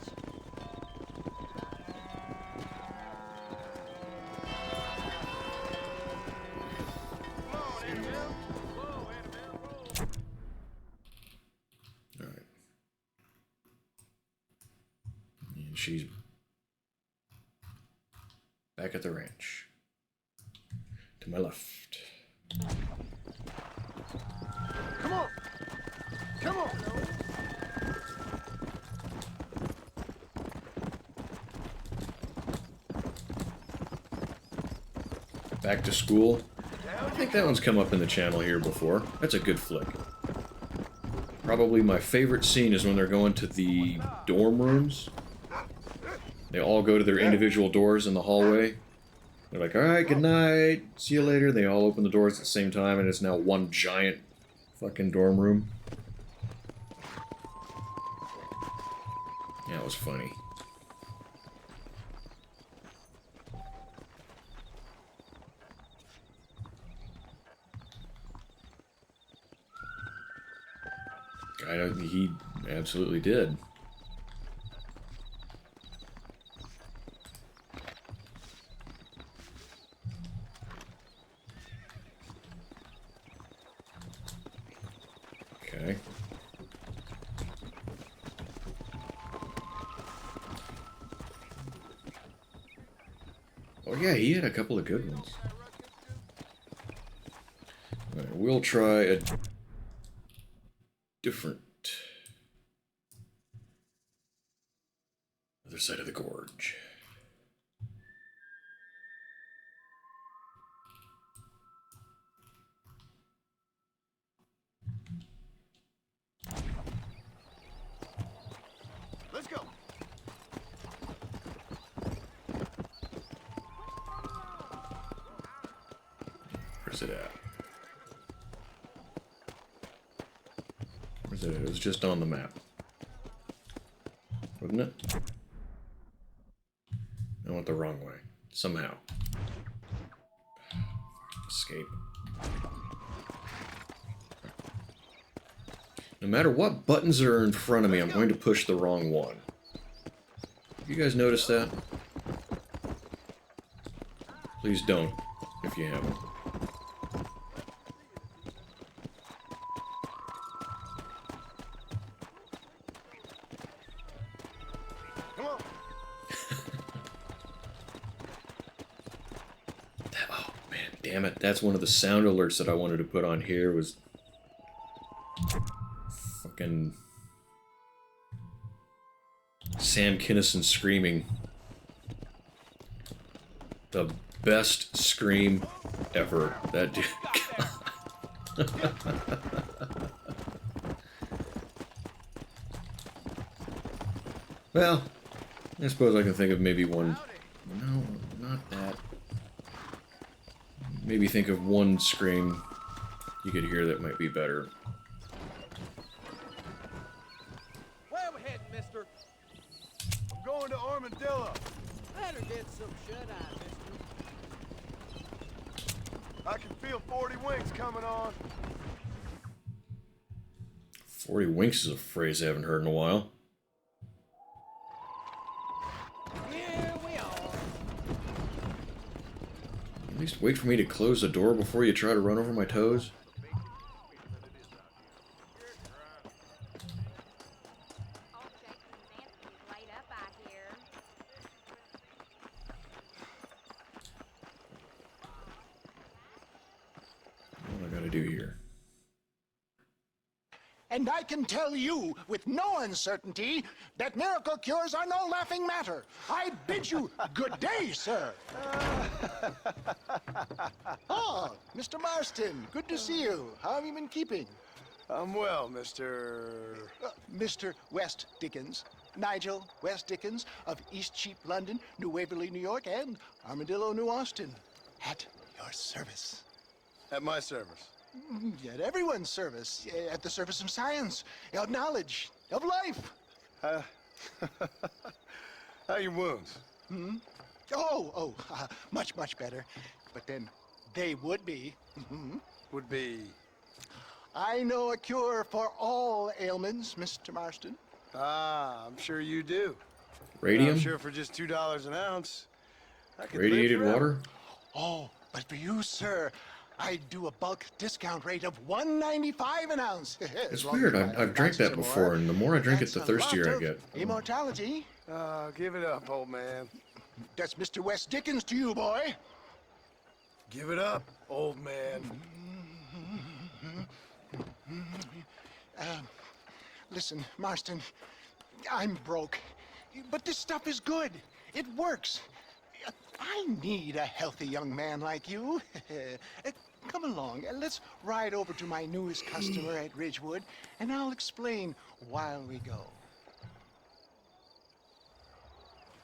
Alright. And she's back at the ranch. To my left. Come on. Come on. Back to School. I think that one's come up in the channel here before. That's a good flick. Probably my favorite scene is when they're going to the dorm rooms. They all go to their individual doors in the hallway. They're like, alright, good night, see you later. They all open the doors at the same time, and it's now one giant fucking dorm room. Yeah, it was funny. He absolutely did. Okay. Oh yeah, he had a couple of good ones. All right, we'll try a different other side of the gorge. Let's go. Where's it at? Where's it at? It was just on the map. Wasn't it? I went the wrong way. Somehow. Escape. No matter what buttons are in front of me, I'm going to push the wrong one. You guys notice that? Please don't, if you haven't. Come on. Oh, man, damn it. That's one of the sound alerts that I wanted to put on here was... fucking... Sam Kinison screaming. The best scream ever. That dude... Well, I suppose I can think of maybe one... No, not that. Maybe think of one scream you could hear that might be better. Where we heading, mister? I'm going to Armadillo. Better get some shut-eye, mister. I can feel 40 winks coming on. 40 winks is a phrase I haven't heard in a while. Here we are. At least wait for me to close the door before you try to run over my toes. What do I gotta do here? And I can tell you with no uncertainty that miracle cures are no laughing matter. I bid you good day, sir. Oh, Mr. Marston, good to see you. How have you been keeping? I'm well, Mr. Mr. West Dickens. Nigel West Dickens of Eastcheap, London, New Waverly, New York, and Armadillo, New Austin. At your service. At my service. At everyone's service. At the service of science, of knowledge, of life. How are your wounds? Much, much better. But then they would be. Would be? I know a cure for all ailments, Mr. Marston. Ah, I'm sure you do. Radium? I'm sure for just $2 an ounce, I could Radiated live forever. water? Oh, but for you, sir, I'd do a bulk discount rate of $1.95 an ounce. It's weird. I've drank that before, and the more I drink it, the thirstier I get. Immortality. Give it up, old man. That's Mr. West Dickens to you, boy. Give it up, old man. Listen, Marston, I'm broke, but this stuff is good. It works. I need a healthy young man like you. Come along, let's ride over to my newest customer at Ridgewood, and I'll explain while we go.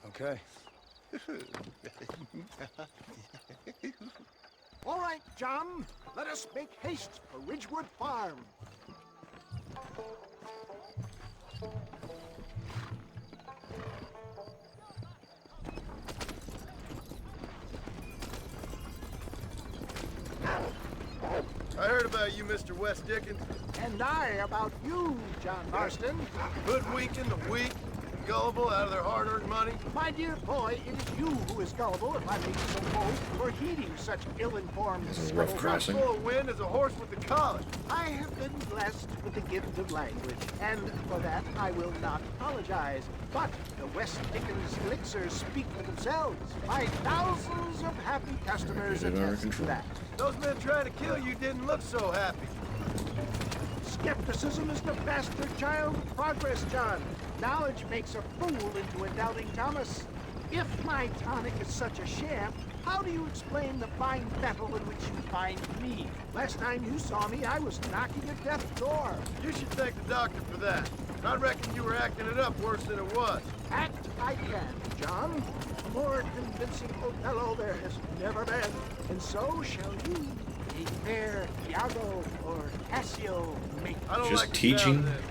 Okay. All right, John, let us make haste for Ridgewood Farm. I heard about you, Mr. West Dickens. And I about you, John Marston. Hoodwinking the weak, gullible out of their hard-earned money? My dear boy, it is you who is gullible, if I may be so bold, for heeding such ill-informed This is a rough scuttle. crossing. Full of wind as a horse with the collar. I have been blessed with the gift of language, and for that I will not apologize. But the West Dickens elixirs speak for themselves. My thousands of happy customers Get it under attest to control. that. Those men trying to kill you didn't look so happy. Skepticism is the bastard child of progress, John. Knowledge makes a fool into a doubting Thomas. If my tonic is such a sham, how do you explain the fine battle in which you find me? Last time you saw me, I was knocking at death's door. You should thank the doctor for that. I reckon you were acting it up worse than it was. Act I can, John. A more convincing Othello there has never been. And so shall you, a fair Iago or Cassio make. I don't Just like the teaching? sound of that.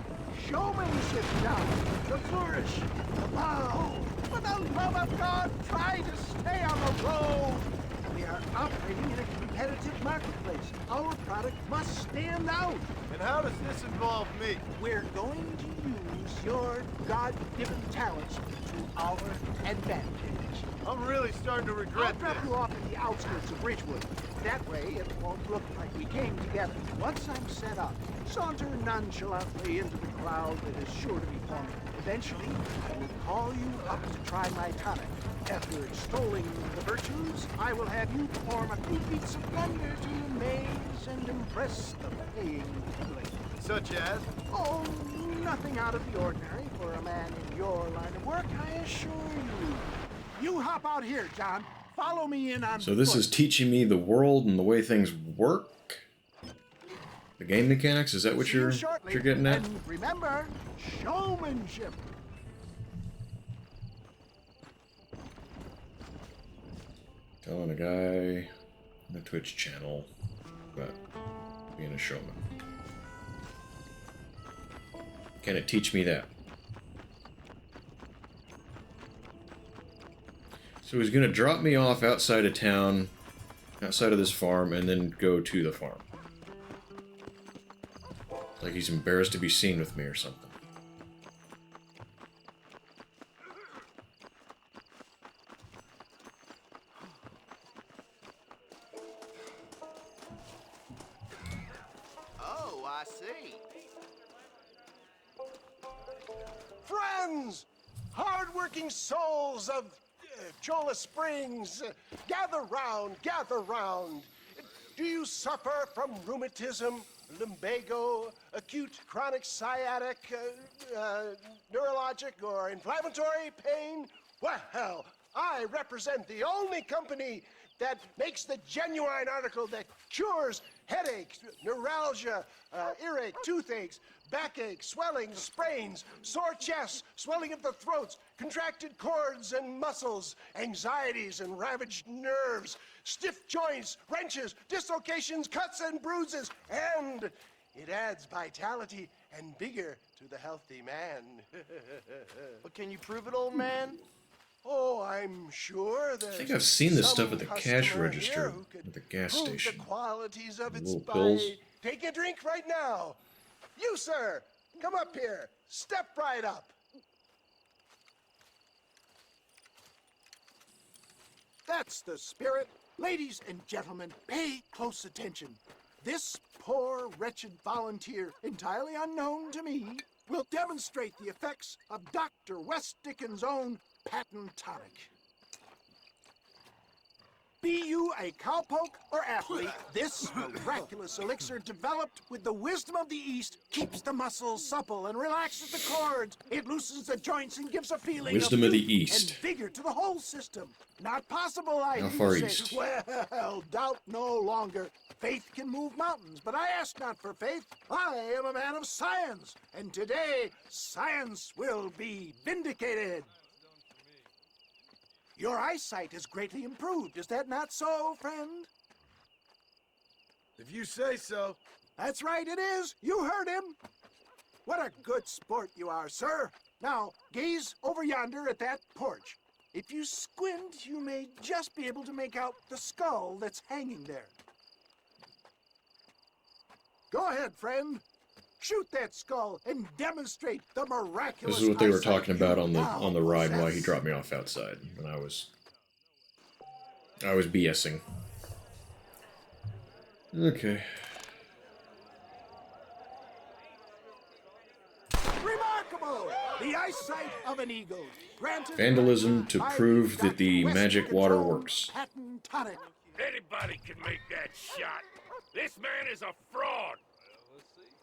Showmanship, John. The flourish, the bow. For the love of God, try to stay on the road. We are operating in a competitive marketplace. Our product must stand out. And how does this involve me? We're going to use your God-given talents to our advantage. I'm really starting to I'll regret drop this. you off at the outskirts of Ridgewood. That way, it won't look like we came together. Once I'm set up, saunter nonchalantly into the crowd that is sure to be forming. Eventually, I will call you up to try my tonic. After extolling the virtues, I will have you perform a few feats of wonder to amaze and impress the paying public. Such as? Oh, nothing out of the ordinary for a man in your line of work, I assure you. You hop out here, John. Follow me in on So this is teaching me the world and the way things work? The game mechanics? Is that what you're getting at? And remember, showmanship. Telling a guy on the Twitch channel about being a showman. Can it teach me that? So he's going to drop me off outside of town, outside of this farm, and then go to the farm. Like he's embarrassed to be seen with me or something. Oh, I see. Friends! Hard-working souls of Jola Springs, gather round, gather round. Do you suffer from rheumatism, lumbago, acute chronic sciatic, neurologic, or inflammatory pain? Well, I represent the only company that makes the genuine article that cures headaches, neuralgia, earache, toothaches, backache, swelling, sprains, sore chests, swelling of the throats, contracted cords and muscles, anxieties and ravaged nerves, stiff joints, wrenches, dislocations, cuts and bruises, and it adds vitality and vigor to the healthy man. But can you prove it, old man? Oh, I'm sure there's I think I've seen this stuff some at the cash customer register here who could at the gas prove station. the qualities of its Little by pills. take a drink right now. You, sir, come up here. Step right up. That's the spirit. Ladies and gentlemen, pay close attention. This poor, wretched volunteer, entirely unknown to me, will demonstrate the effects of Dr. West Dickens' own patent tonic. Be you a cowpoke or athlete, this miraculous elixir developed with the wisdom of the East keeps the muscles supple and relaxes the cords. It loosens the joints and gives a feeling Wisdom of of the youth East. and vigor to the whole system. Not possible, I How hear far you say. east? Well, doubt no longer. Faith can move mountains, but I ask not for faith. I am a man of science, and today science will be vindicated. Your eyesight is greatly improved. Is that not so, friend? If you say so. That's right, it is. You heard him. What a good sport you are, sir. Now, gaze over yonder at that porch. If you squint, you may just be able to make out the skull that's hanging there. Go ahead, friend. Shoot that skull and demonstrate the miraculous This is what they were eyesight talking about you on now the ride and why he possess. dropped me off outside. And I was BSing. Okay. Remarkable! The eyesight of an eagle. Granted Vandalism to prove that the magic water works. patent tonic. Anybody can make that shot. This man is a fraud.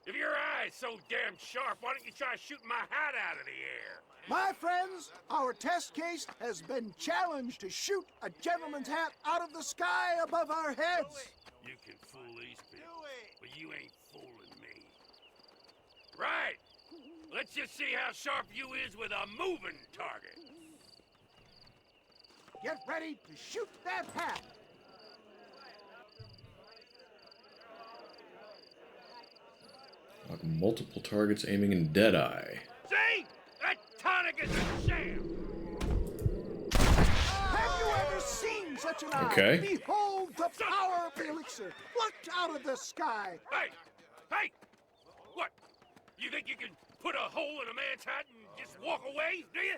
If your eye's so damn sharp, why don't you try shooting my hat out of the air? My friends, our test case has been challenged to shoot a gentleman's hat out of the sky above our heads. You can fool these people, but you ain't fooling me. Right. Let's just see how sharp you is with a moving target. Get ready to shoot that hat. Like multiple targets aiming in dead eye. See? That tonic is a sham. Have you ever seen such an eye? Okay. Behold the power of the elixir plucked out of the sky. Hey! Hey! What? You think you can put a hole in a man's hat and just walk away, do you?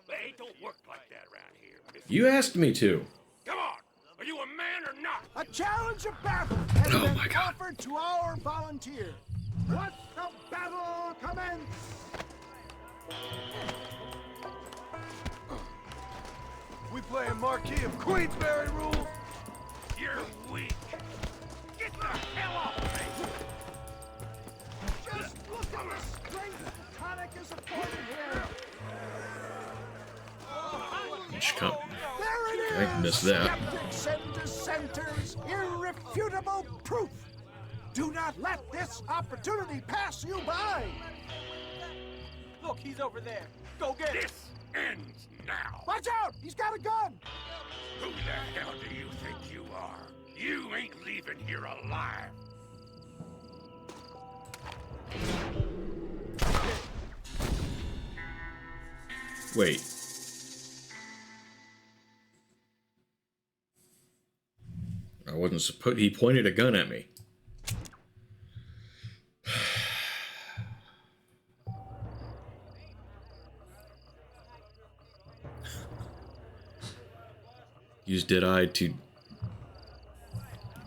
Hey, it don't work like that around here, mister. You asked me to. Come on! Are you a man or not? A challenge of battle has Oh been my God. offered to our volunteer. Let the battle commence! We playing Marquis of Queensberry rules? You're weak. Get the hell off me! Just look at the strength tonic is afforded here. There it is! I missed that. Skeptics and dissenters, irrefutable proof. Do not let this opportunity pass you by. Look, he's over there. Go get him. This ends now. Watch out! He's got a gun! Who the hell do you think you are? You ain't leaving here alive. Wait. I wasn't supposed. He pointed a gun at me. Use dead eye to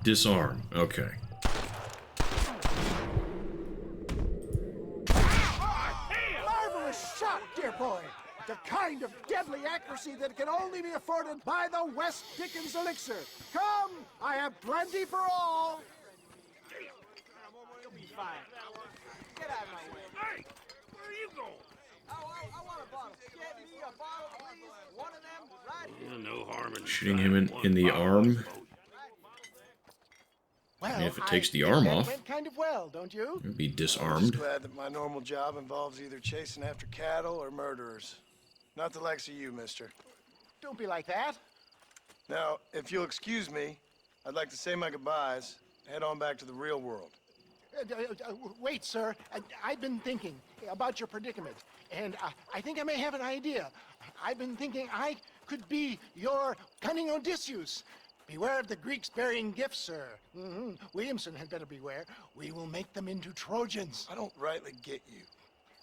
disarm. Okay. Marvelous shot, dear boy. The kind of deadly accuracy that can only be afforded by the West Dickens elixir. Come, I have plenty for all. You'll be fine. Get out of my way. Hey, where are you going? I want a bottle. Get me a bottle, please. One of them right here. No harm in Shooting him in the arm. Well, And if it takes the arm that off, went kind of well, don't you? it'd be I'm disarmed. just glad that my normal job involves either chasing after cattle or murderers. Not the likes of you, mister. Don't be like that. Now, if you'll excuse me, I'd like to say my goodbyes, head on back to the real world. Wait, sir. I've been thinking about your predicament, and I think I may have an idea. I've been thinking I could be your cunning Odysseus. Beware of the Greeks bearing gifts, sir. Williamson had better beware. We will make them into Trojans. I don't rightly get you.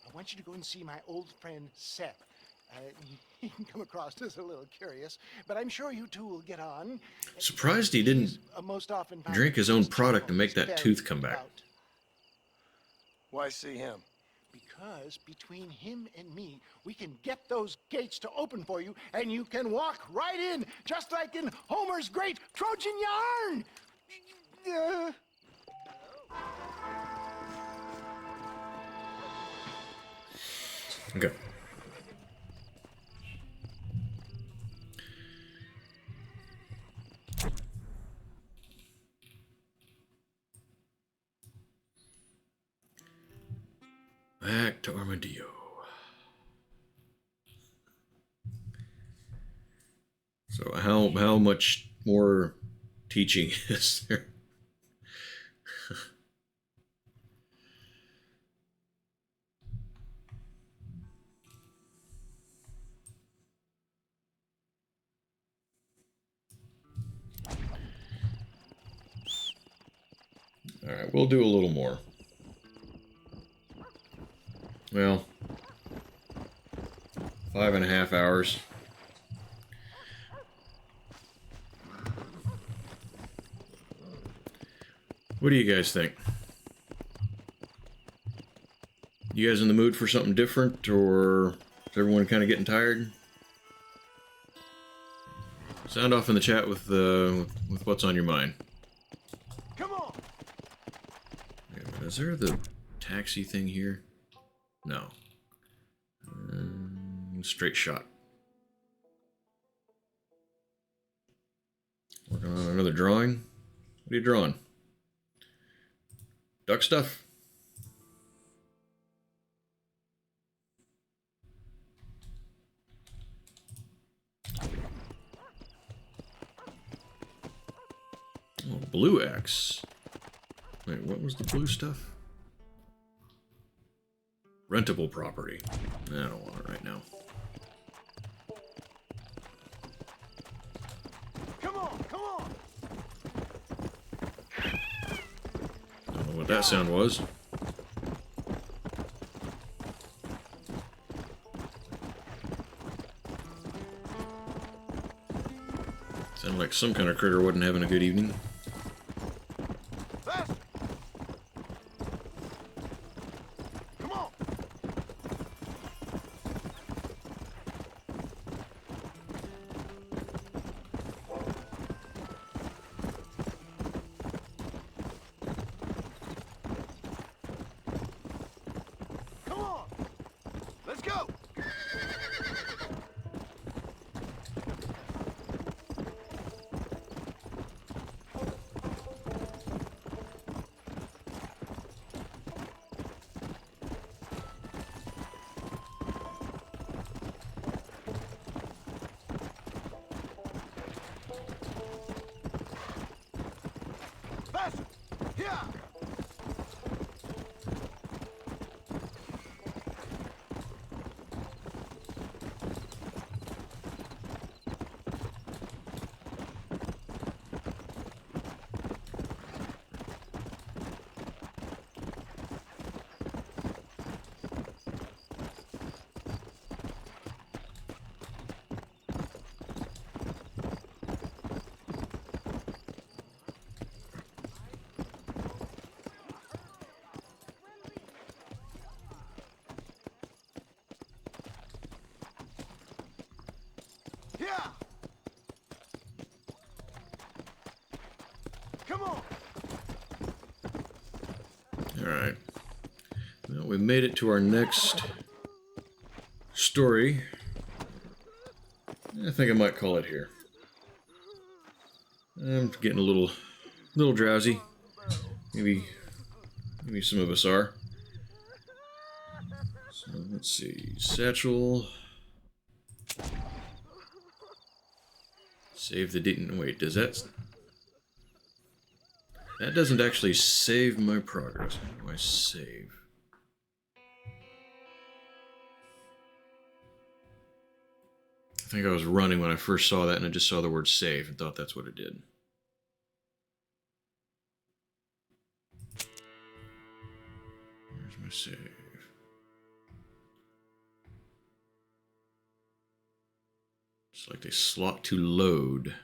I want you to go and see my old friend Seth. He can come across as a little curious, but I'm sure you two will get on. Surprised he didn't Most often drink his own product to make that tooth come back. Why see him? Because between him and me, we can get those gates to open for you, and you can walk right in, just like in Homer's great Trojan yarn. Okay. Back to Armadillo. So how much more teaching is there? All right, we'll do a little more. Well, 5.5 hours. What do you guys think? You guys in the mood for something different, or is everyone kind of getting tired? Sound off in the chat with what's on your mind. Come on. Is there the taxi thing here? No. Straight shot. Working on another drawing. What are you drawing? Duck stuff? Oh, blue X. Wait, what was the blue stuff? Rentable property. I don't want it right now. Come on, come on. Don't know what that sound was. Sounded like some kind of critter wasn't having a good evening. Faster. Come on. Come on. Let's go. Faster. Here. Here. Come on. Alright. Well, we made it to our next story. I think I might call it here. I'm getting a little drowsy. Maybe some of us are. So let's see. Satchel. Save the didn't wait. Does that? That doesn't actually save my progress. How do I save? I think I was running when I first saw that, and I just saw the word save and thought that's what it did. Where's my save? It's like they slot to load.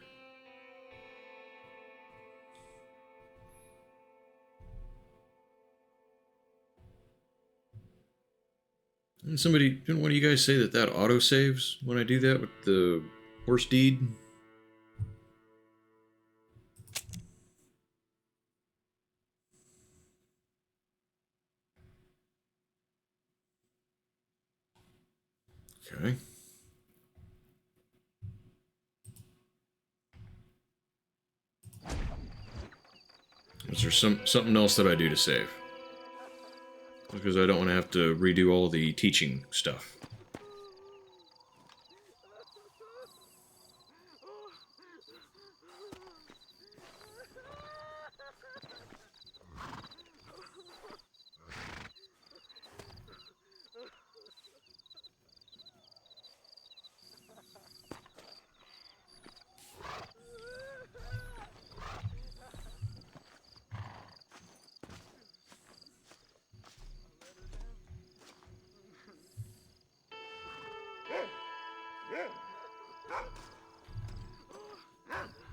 And didn't one of you guys say that auto saves when I do that with the horse deed? Okay. Is there something else that I do to save? Because I don't want to have to redo all the teaching stuff.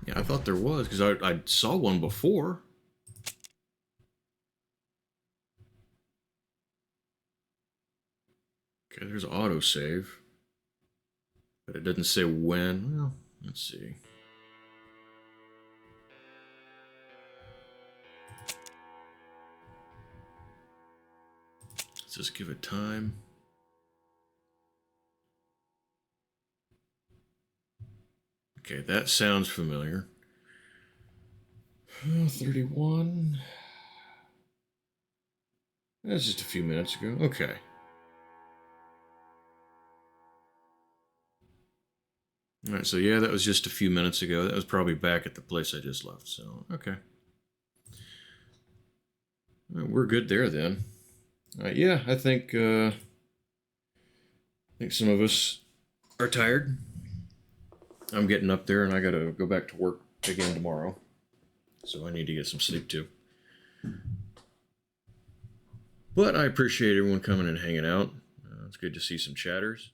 Yeah, I thought there was, because I saw one before. Okay, there's autosave. But it doesn't say when. Well, let's see. Let's just give it time. Okay, that sounds familiar. 31. That's just a few minutes ago. Okay. All right, so yeah, that was just a few minutes ago. That was probably back at the place I just left. So, okay. Well, we're good there then. Yeah, I think some of us are tired. I'm getting up there and I got to go back to work again tomorrow. So I need to get some sleep too. But I appreciate everyone coming and hanging out. It's good to see some chatters.